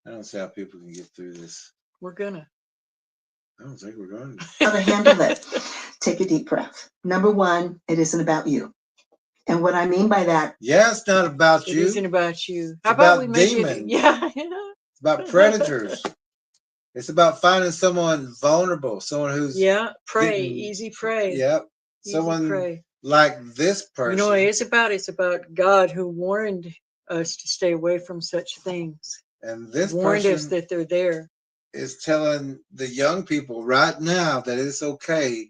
I don't see how people can get through this. We're gonna. I don't think we're going to. How to handle it. Take a deep breath. Number one, it isn't about you. And what I mean by that. Yeah, it's not about you. It isn't about you. How about we make demons? Yeah. It's about predators. It's about finding someone vulnerable, someone who's easy prey. Yep. Someone like this person. It's about God, who warned us to stay away from such things. And this warned us that they're there. Is telling the young people right now that it's okay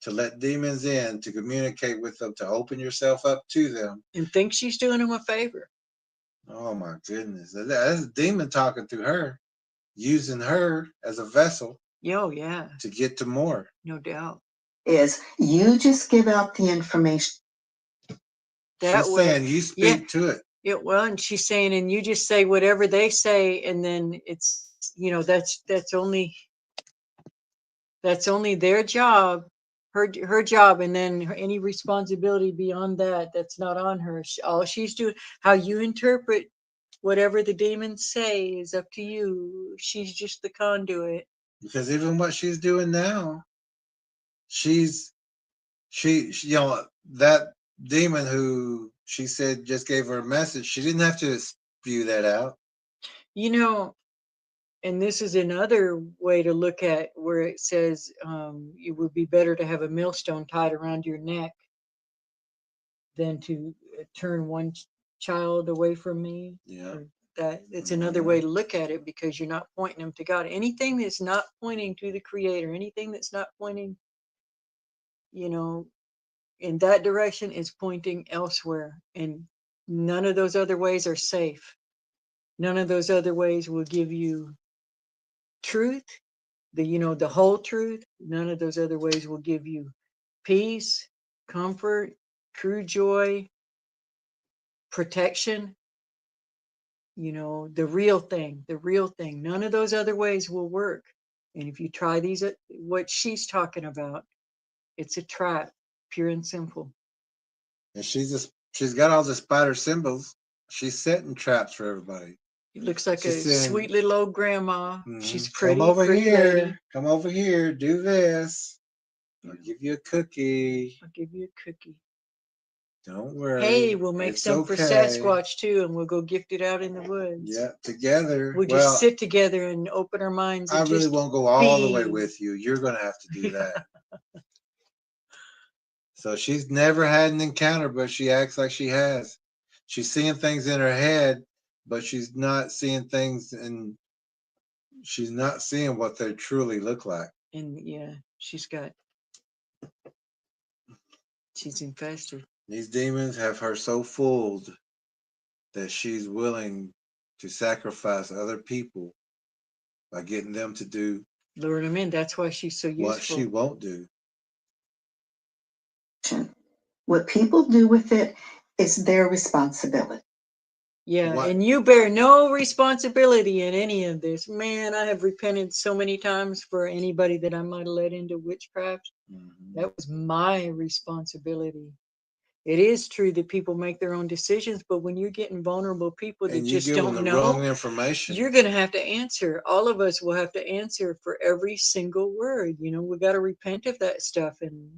to let demons in, to communicate with them, to open yourself up to them. And think she's doing them a favor. Oh my goodness. That's a demon talking to her, using her as a vessel. Oh, yeah. To get to more. No doubt. Is you just give out the information. She's saying you speak to it. And she's saying, and you just say whatever they say, and then it's, that's only their job, her job, and then any responsibility beyond that, that's not on her. All she's doing, how you interpret whatever the demons say is up to you. She's just the conduit. Because even what she's doing now, she that demon who she said just gave her a message, she didn't have to spew that out. You know, and this is another way to look at where it says it would be better to have a millstone tied around your neck than to turn one child away from me. Yeah. Or that it's another way to look at it, because you're not pointing them to God. Anything that's not pointing to the Creator, anything that's not pointing, you know, in that direction is pointing elsewhere. And none of those other ways are safe. None of those other ways will give you truth, the whole truth. None of those other ways will give you peace, comfort, true joy, protection. The real thing. None of those other ways will work. And if you try these, what she's talking about, it's a trap, pure and simple. And she's got all the spider symbols. She's setting traps for everybody. It looks like She's a saying, sweet little old grandma. She's pretty. Come over pretty here. lady. Come over here. Do this. I'll give you a cookie. I'll give you a cookie. Don't worry. Hey, we'll make it's some okay. for Sasquatch too, and we'll go gift it out in the woods. Yeah, together. We'll just sit together and open our minds. I And really just won't go all the way with you. You're going to have to do that. So she's never had an encounter, but she acts like she has. She's seeing things in her head, but she's not seeing things, and she's not seeing what they truly look like. And yeah, she's infested. These demons have her so fooled that she's willing to sacrifice other people by getting them to do, lure them in. That's why she's so useful. What she won't do. What people do with it is their responsibility. Yeah, and you bear no responsibility in any of this. Man, I have repented so many times for anybody that I might have led into witchcraft. That was my responsibility. It is true that people make their own decisions, but when you're getting vulnerable people that just don't know, wrong information, you're going to have to answer. All of us will have to answer for every single word. We got to repent of that stuff. And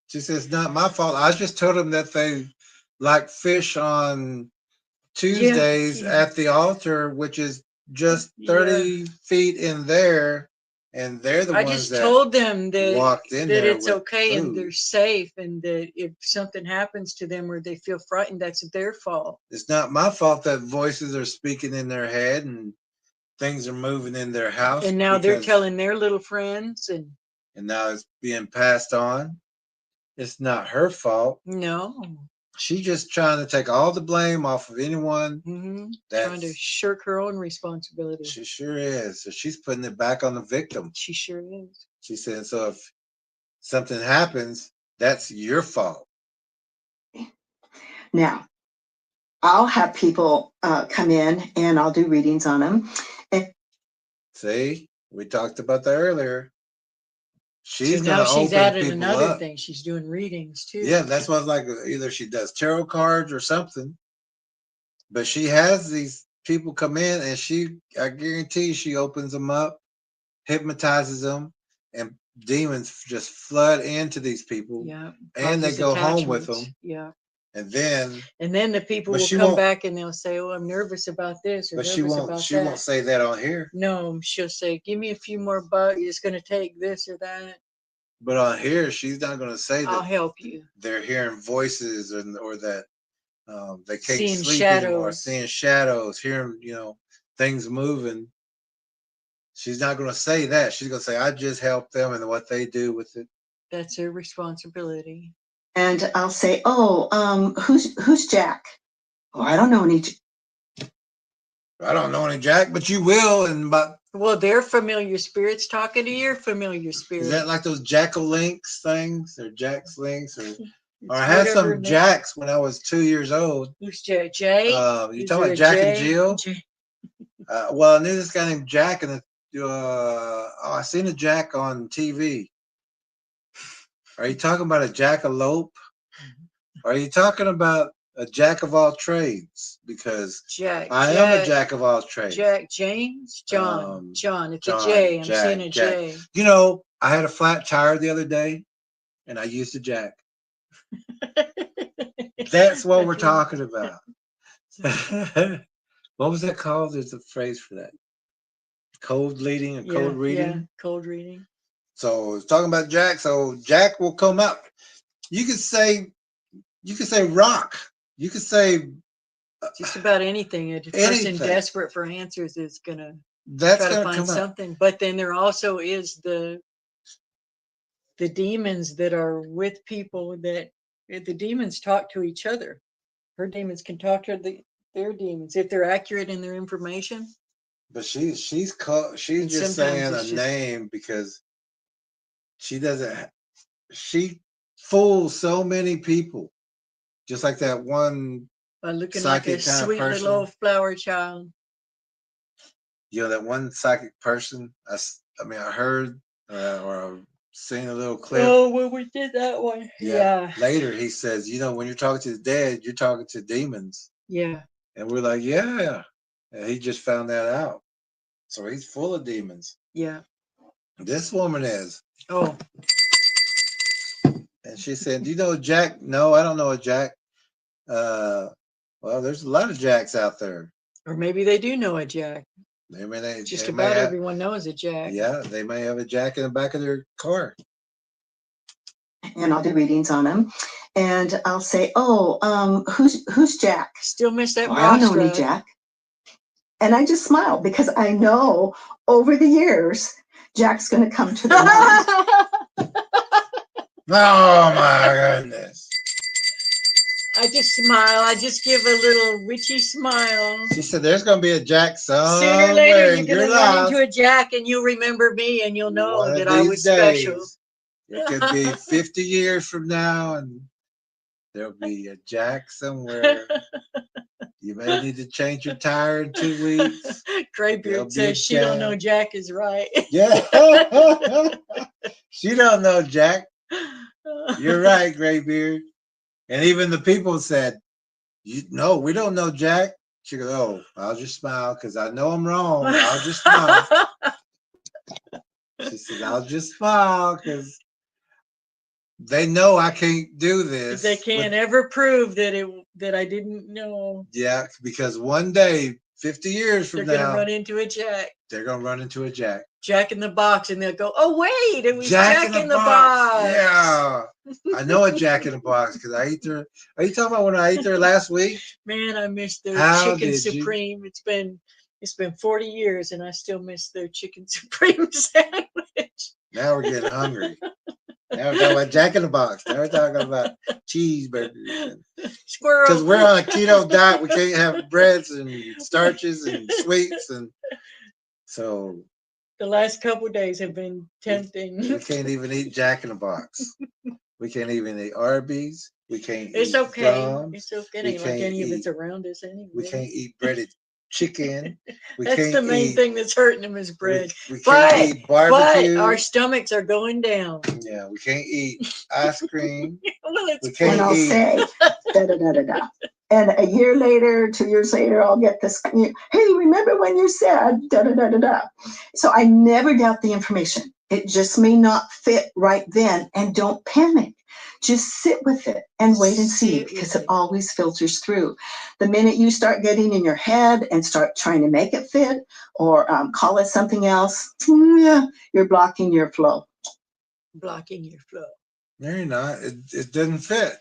she says, it's not my fault. I just told them that they like fish on Tuesdays at the altar, which is just 30 feet in there. And they're the ones that I just told them that walked in there it's with okay food. And they're safe, and that if something happens to them or they feel frightened, that's their fault. It's not my fault that voices are speaking in their head and things are moving in their house. And now they're telling their little friends, and now it's being passed on. It's not her fault. No. She's just trying to take all the blame off of anyone. Trying to shirk her own responsibility. She sure is. So she's putting it back on the victim. She sure is. She said, so if something happens, that's your fault. Now, I'll have people come in and I'll do readings on them. See, we talked about that earlier. She's added another thing. She's doing readings too. Yeah, that's what like either she does tarot cards or something. But she has these people come in and I guarantee she opens them up, hypnotizes them, and demons just flood into these people. Yeah. And they go home with them. Yeah. And then the people will come back and they'll say, "Oh, I'm nervous about this," or but she won't say that on here. No, she'll say, "Give me a few more bucks. It's going to take this or that." But on here, she's not going to say that. I'll help you. They're hearing voices or that they can't seeing sleep anymore, seeing shadows, hearing things moving. She's not going to say that. She's going to say, "I just help them and what they do with it." That's their responsibility. And I'll say, who's Jack? Oh, I don't know any. I don't know any Jack, but you will. Well, they're familiar spirits talking to your familiar spirits. Is that like those Jack-o'-links things or Jack's links or I had some Jacks when I was 2 years old. Who's Jay? Jay? You talking about Jack and Jill? Well, I knew this guy named Jack, and I seen a Jack on TV. Are you talking about a jackalope? Are you talking about a jack of all trades? Because I am a jack of all trades. Jack, James, John. It's a J. I'm seeing a J. I had a flat tire the other day, and I used a jack. That's what we're talking about. What was that called? There's a phrase for that. Cold leading or cold reading? Yeah, cold reading. So it's talking about Jack. So Jack will come up. You could say rock. You could say Just about anything. A person anything. desperate for answers is gonna That's try to gonna find come up. something. But then there also is the demons that are with people that the demons talk to each other. Her demons can talk to their demons if they're accurate in their information. But she's just Sometimes saying it's a just- name because she doesn't. She fools so many people, just like that one. By looking like a Psychic kind of sweet person. little old flower child. You know, that one psychic person. I heard or I've seen a little clip. Oh, when we did that one. Yeah. Later, he says, you know, when you're talking to the dead, you're talking to demons. Yeah. And we're like, yeah. And he just found that out. So he's full of demons. Yeah. This woman is. Oh. And she said, do you know Jack? No, I don't know a Jack. Well, there's a lot of Jacks out there. Or maybe they do know a Jack. Just about everyone knows a Jack. Yeah, they may have a Jack in the back of their car. And I'll do readings on them. And I'll say, who's Jack? Still miss that. Oh, I don't know any Jack. And I just smile because I know over the years, Jack's going to come to the mind. Oh my goodness. I just smile. I just give a little witchy smile. She said, there's going to be a Jack somewhere. Sooner or later, you're going to run life. into a Jack and you'll remember me and you'll know One of that I was these days. special. It could be 50 years from now and there'll be a Jack somewhere. You may need to change your tire in 2 weeks. Graybeard says she don't know Jack is right. Yeah. She don't know Jack. You're right, Graybeard. And even the people said, no, we don't know Jack. She goes, oh, I'll just smile because I know I'm wrong. I'll just smile. She said, I'll just smile because they know I can't do this. They can't ever prove that I didn't know. Yeah, because one day, 50 years from now, they're going to run into a Jack. They're going to run into a Jack. Jack in the Box, and they'll go, oh, wait, it was Jack in the Box. Yeah. I know a Jack in the Box because I ate there. Are you talking about when I ate there last week? Man, I miss their How chicken supreme. It's been 40 years, and I still miss their chicken supreme sandwich. Now we're getting hungry. Now we're talking about Jack in the Box. Now we're talking about cheeseburgers. Squirrel. Because we're on a keto diet. We can't have breads and starches and sweets. And so the last couple of days have been tempting. We can't even eat Jack in the Box. We can't even eat Arby's. We can't It's eat okay. Dom's. It's okay. Ain't like any of it's around us anyway. We can't eat breaded chicken. That's the main thing that's hurting them is bread. We can't eat barbecue. But our stomachs are going down. Yeah, we can't eat ice cream. Well, we can't and I'll say, da-da-da-da-da. And a year later, 2 years later, I'll get this, hey, remember when you said da-da-da-da-da? So I never doubt the information. It just may not fit right then, and don't panic. Just sit with it and wait and see, because it always filters through. The minute you start getting in your head and start trying to make it fit or call it something else, yeah, you're blocking your flow. Blocking your flow. No, you're not. It doesn't fit.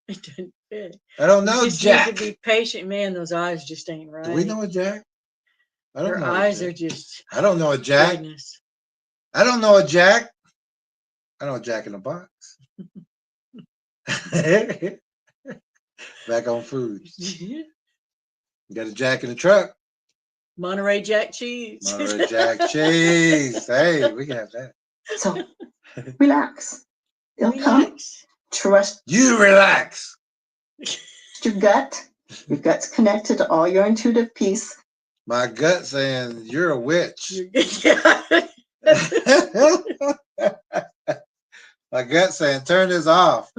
It doesn't fit. I don't know, you just Jack. Need to be patient, man. Those eyes just ain't right. Do we know a Jack? I don't know. Your eyes are just. I don't know a Jack. Goodness. I don't know a Jack. I know a Jack in the Box. Back on food. You got a Jack in the truck. Monterey Jack cheese. Monterey Jack cheese. Hey, we can have that. So relax. It'll come. Trust. You relax. Your gut. Your gut's connected to all your intuitive piece. My gut saying you're a witch. My gut saying turn this off.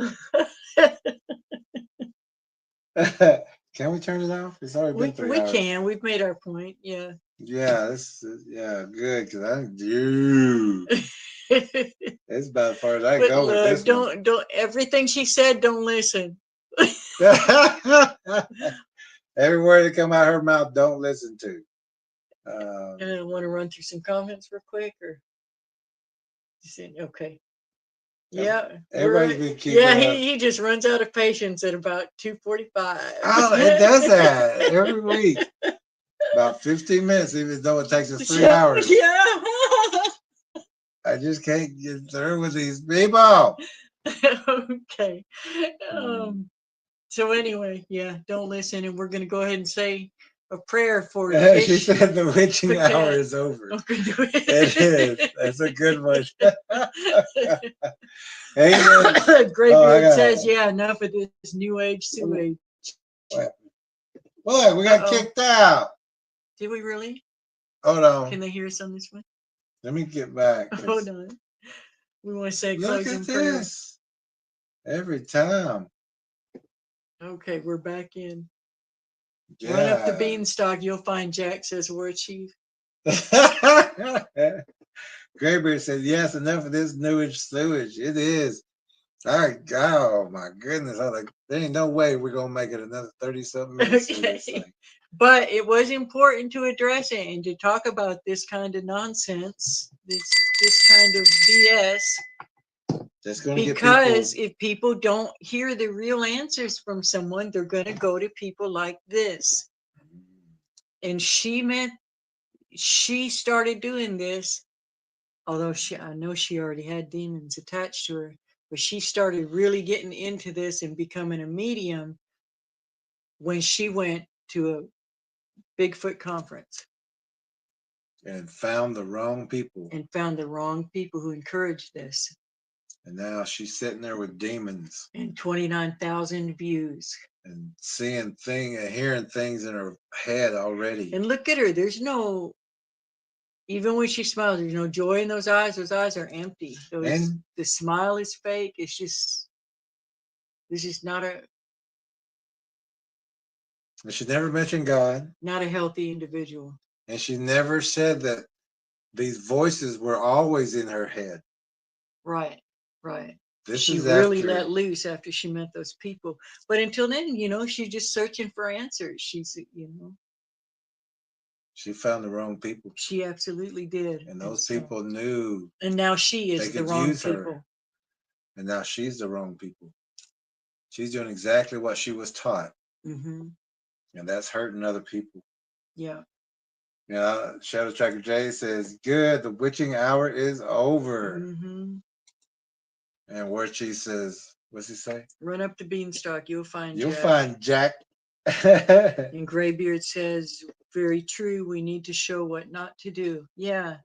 Can we turn it off? It's already been 3 hours. We can. We've made our point. Yeah. Yeah, yeah, good, because I do. It's about as far as I But go with look, this one. don't everything she said, don't listen. Every word that come out of her mouth, don't listen to. And I want to run through some comments real quick, or okay. Yeah, Everybody's been keeping yeah. up. He just runs out of patience at about 2:45. Oh, it does that every week. About 15 minutes, even though it takes us 3 hours. Yeah. I just can't get through with these people. Okay. So anyway, yeah, don't listen, and we're gonna go ahead and say a prayer for She said the witching hour is over. It is. That's a good one. Amen. Graybeard says, yeah, enough of this new age sewage. What? We got kicked out. Did we really? Hold on. Can they hear us on this one? Let me get back. Hold on. We want to say look closing at prayer. this. Every time. Okay, we're back in. Yeah. Run up the beanstalk, you'll find Jack, says War Chief. Graybeard says, yes, enough of this newish sewage. It is. Oh my goodness. I was like, there ain't no way we're gonna make it another 30-something minutes. Okay. But it was important to address it and to talk about this kind of nonsense, this kind of BS. That's gonna because if people don't hear the real answers from someone, they're gonna go to people like this. And she started doing this, although I know she already had demons attached to her, but she started really getting into this and becoming a medium when she went to a Bigfoot conference. And found the wrong people. And found the wrong people who encouraged this. And now she's sitting there with demons. And 29,000 views. And seeing things and hearing things in her head already. And look at her. There's no, even when she smiles, there's no joy in those eyes. Those eyes are empty. The smile is fake. It's just, this is not a. And she never mentioned God. Not a healthy individual. And she never said that these voices were always in her head. Right, right. She really let loose after she met those people. But until then, she's just searching for answers. She's. She found the wrong people. She absolutely did. And those people knew. And now she is the wrong people. And now she's the wrong people. She's doing exactly what she was taught. Mm-hmm. And that's hurting other people. Yeah. Yeah. Shadow Tracker J says, good, the witching hour is over. Mm-hmm. And War Chief says, what's he say? Run up the beanstalk, you'll find Jack. And Graybeard says, very true, we need to show what not to do. Yeah.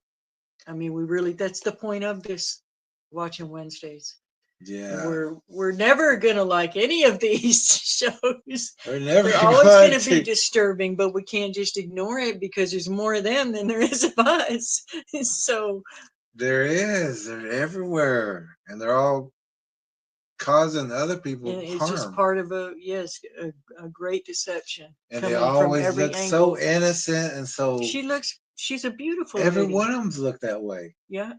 I mean, that's the point of this Watching Wednesdays. Yeah. We're never gonna like any of these shows. They're always gonna be disturbing, but we can't just ignore it because there's more of them than there is of us. So there is. They're everywhere. And they're all causing other people harm. It's just part of a great deception. And they always look so innocent and so. She's a beautiful. Every lady. One of them look that way. Yeah.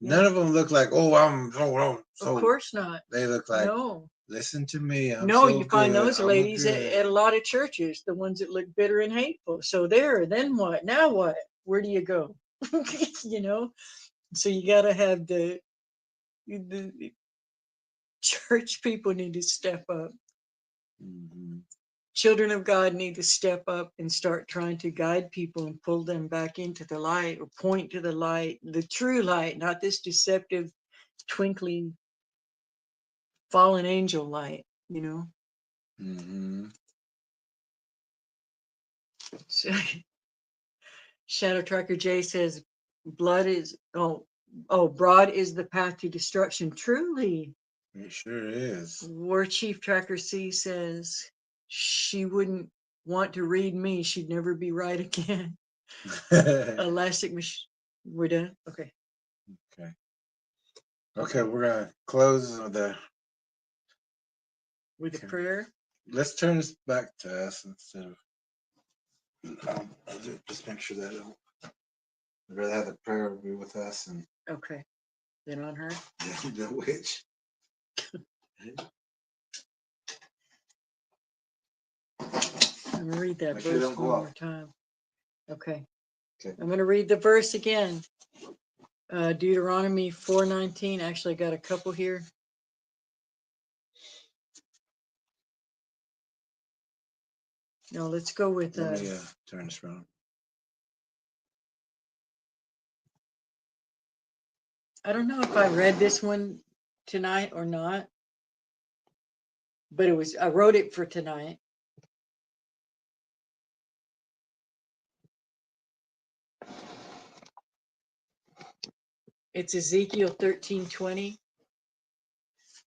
None of them look like, of course not. They look like, no. Listen to me. You find those ladies at a lot of churches, the ones that look bitter and hateful. So then what? Now what? Where do you go? So you got to have the church people need to step up. Mm-hmm. Children of God need to step up and start trying to guide people and pull them back into the light or point to the light, the true light, not this deceptive, twinkling, fallen angel light, Mm-hmm. So, Shadow Tracker J says, broad is the path to destruction. Truly. It sure is. War Chief Tracker C says, she wouldn't want to read me. She'd never be right again. Elastic machine. We're done? Okay. Okay, we're going to close with a prayer. Let's turn this back to us instead of Just make sure that I'd rather have the prayer be with us and Okay. Then on her. the witch. I'm gonna read that Make sure verse don't one go more off. time. Okay. Okay. I'm gonna read the verse again. Deuteronomy 4:19. Actually, I got a couple here. No, let's go with Let me turn this around. I don't know if I read this one tonight or not, but I wrote it for tonight. It's Ezekiel 13:20.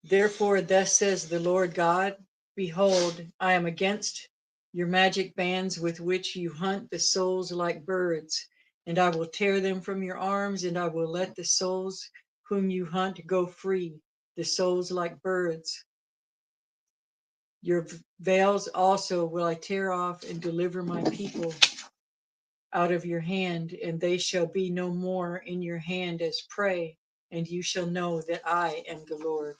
Therefore, thus says the Lord God, behold, I am against your magic bands with which you hunt the souls like birds, and I will tear them from your arms, and I will let the souls whom you hunt go free, the souls like birds. Your veils also will I tear off and deliver my people out of your hand, and they shall be no more in your hand as prey, and you shall know that I am the Lord.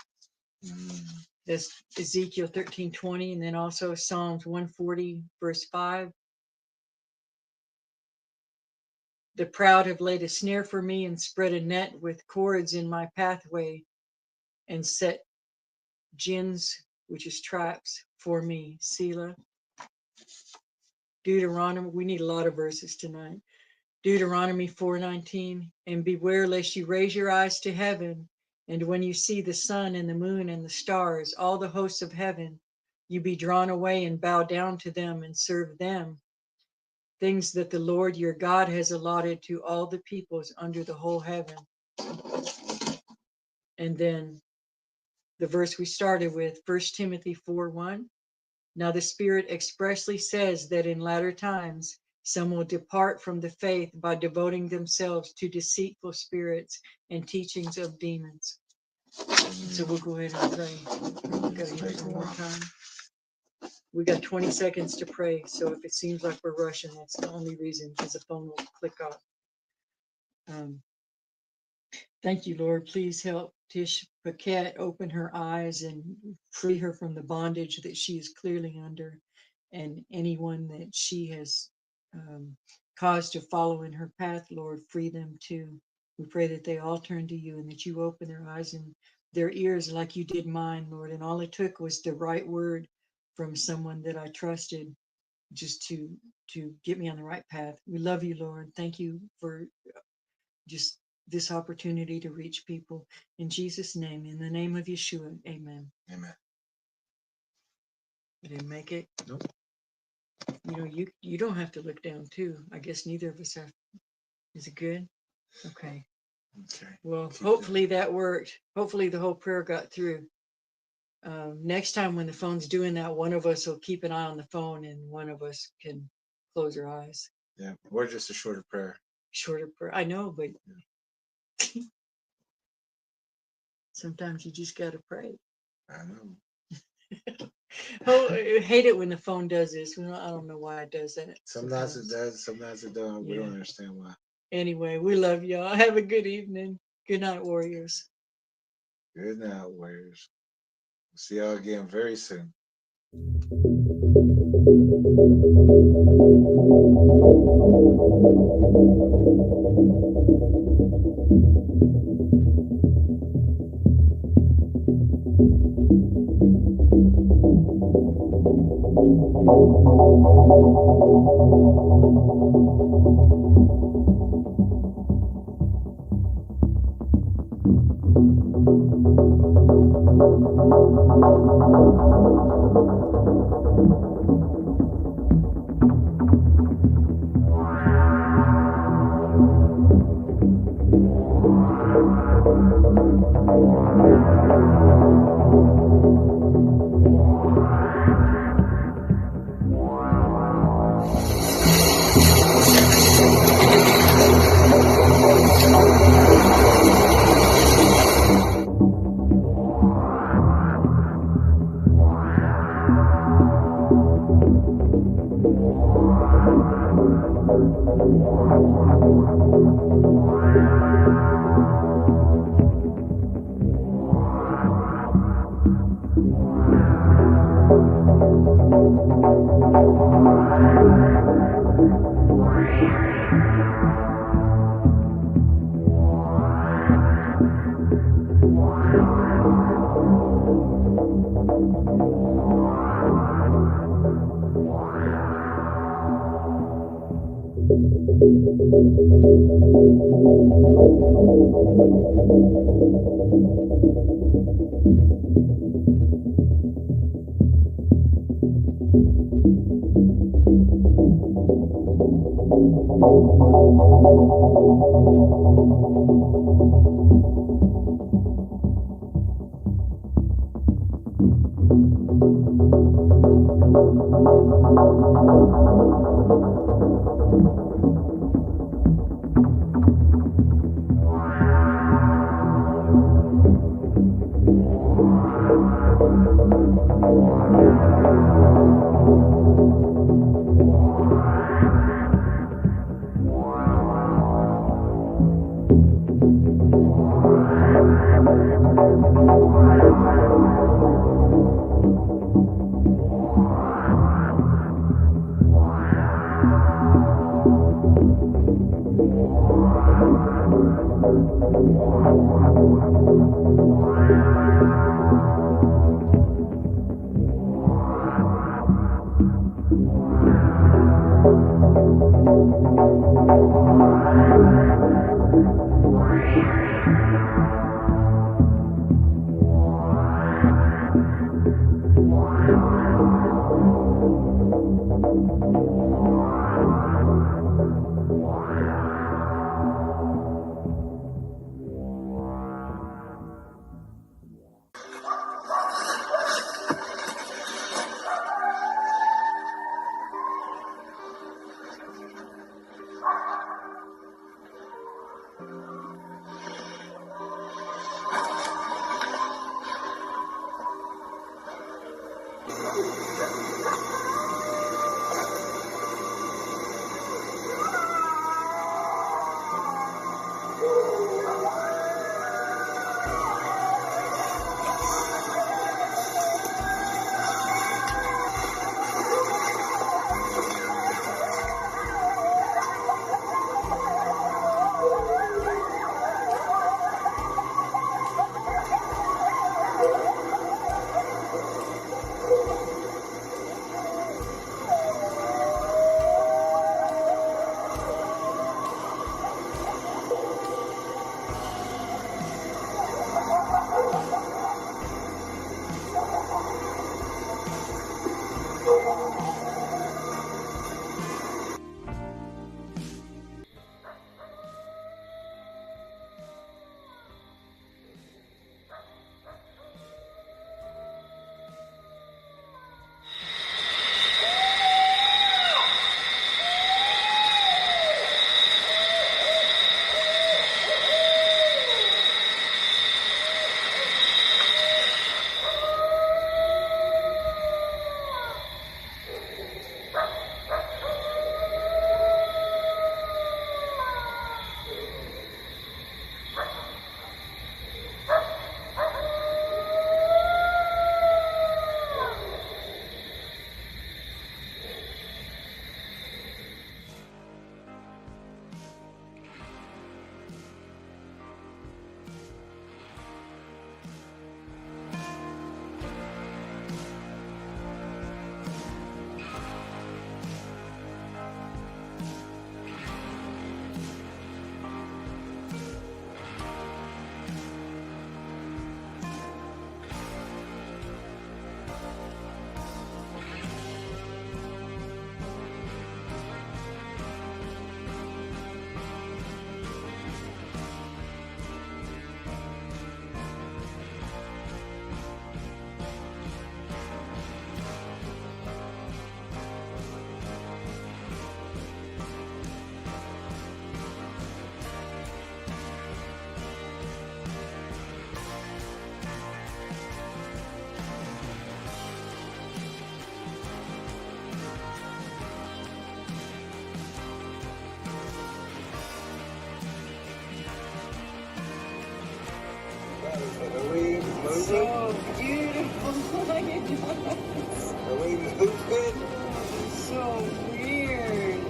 That's Ezekiel 13:20, and then also Psalms 140, verse 5. The proud have laid a snare for me and spread a net with cords in my pathway and set gins, which is traps, for me. Selah. Deuteronomy, we need a lot of verses tonight. Deuteronomy 4:19, and beware lest you raise your eyes to heaven, and when you see the sun and the moon and the stars, all the hosts of heaven, you be drawn away and bow down to them and serve them, things that the Lord your God has allotted to all the peoples under the whole heaven. And then the verse we started with, 1 Timothy 4:1. Now the Spirit expressly says that in latter times some will depart from the faith by devoting themselves to deceitful spirits and teachings of demons. So we'll go ahead and pray. We got to use one more time. We got 20 seconds to pray. So if it seems like we're rushing, that's the only reason, because the phone will click off. Thank you, Lord. Please help Tish Paquette open her eyes and free her from the bondage that she is clearly under, and anyone that she has caused to follow in her path, Lord, free them too. We pray that they all turn to you and that you open their eyes and their ears like you did mine, Lord. And all it took was the right word from someone that I trusted just to get me on the right path. We love you, Lord. Thank you for just this opportunity to reach people. In Jesus' name, in the name of Yeshua, amen. Amen. You didn't make it? Nope. You know, you don't have to look down too. I guess neither of us have. Is it good? Okay. Okay. Well, Keep hopefully that worked. Hopefully the whole prayer got through. Next time when the phone's doing that, one of us will keep an eye on the phone and one of us can close our eyes. Yeah, or just a shorter prayer. Shorter prayer. I know, but sometimes you just got to pray. I know. Oh, I hate it when the phone does this. Well, I don't know why it does that. Sometimes it does, sometimes it don't. We Yeah. don't understand why. Anyway, we love y'all. Have a good evening. Good night, warriors. Good night, warriors. We'll see y'all again very soon. so beautiful. Are we moving? So weird.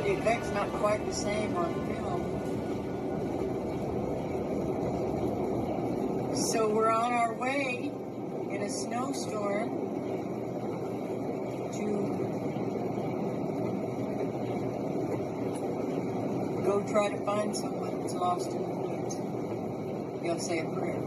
The effect's not quite the same on film. So we're on our way in a snowstorm to go try to find someone who's lost in the woods. You'll say a prayer.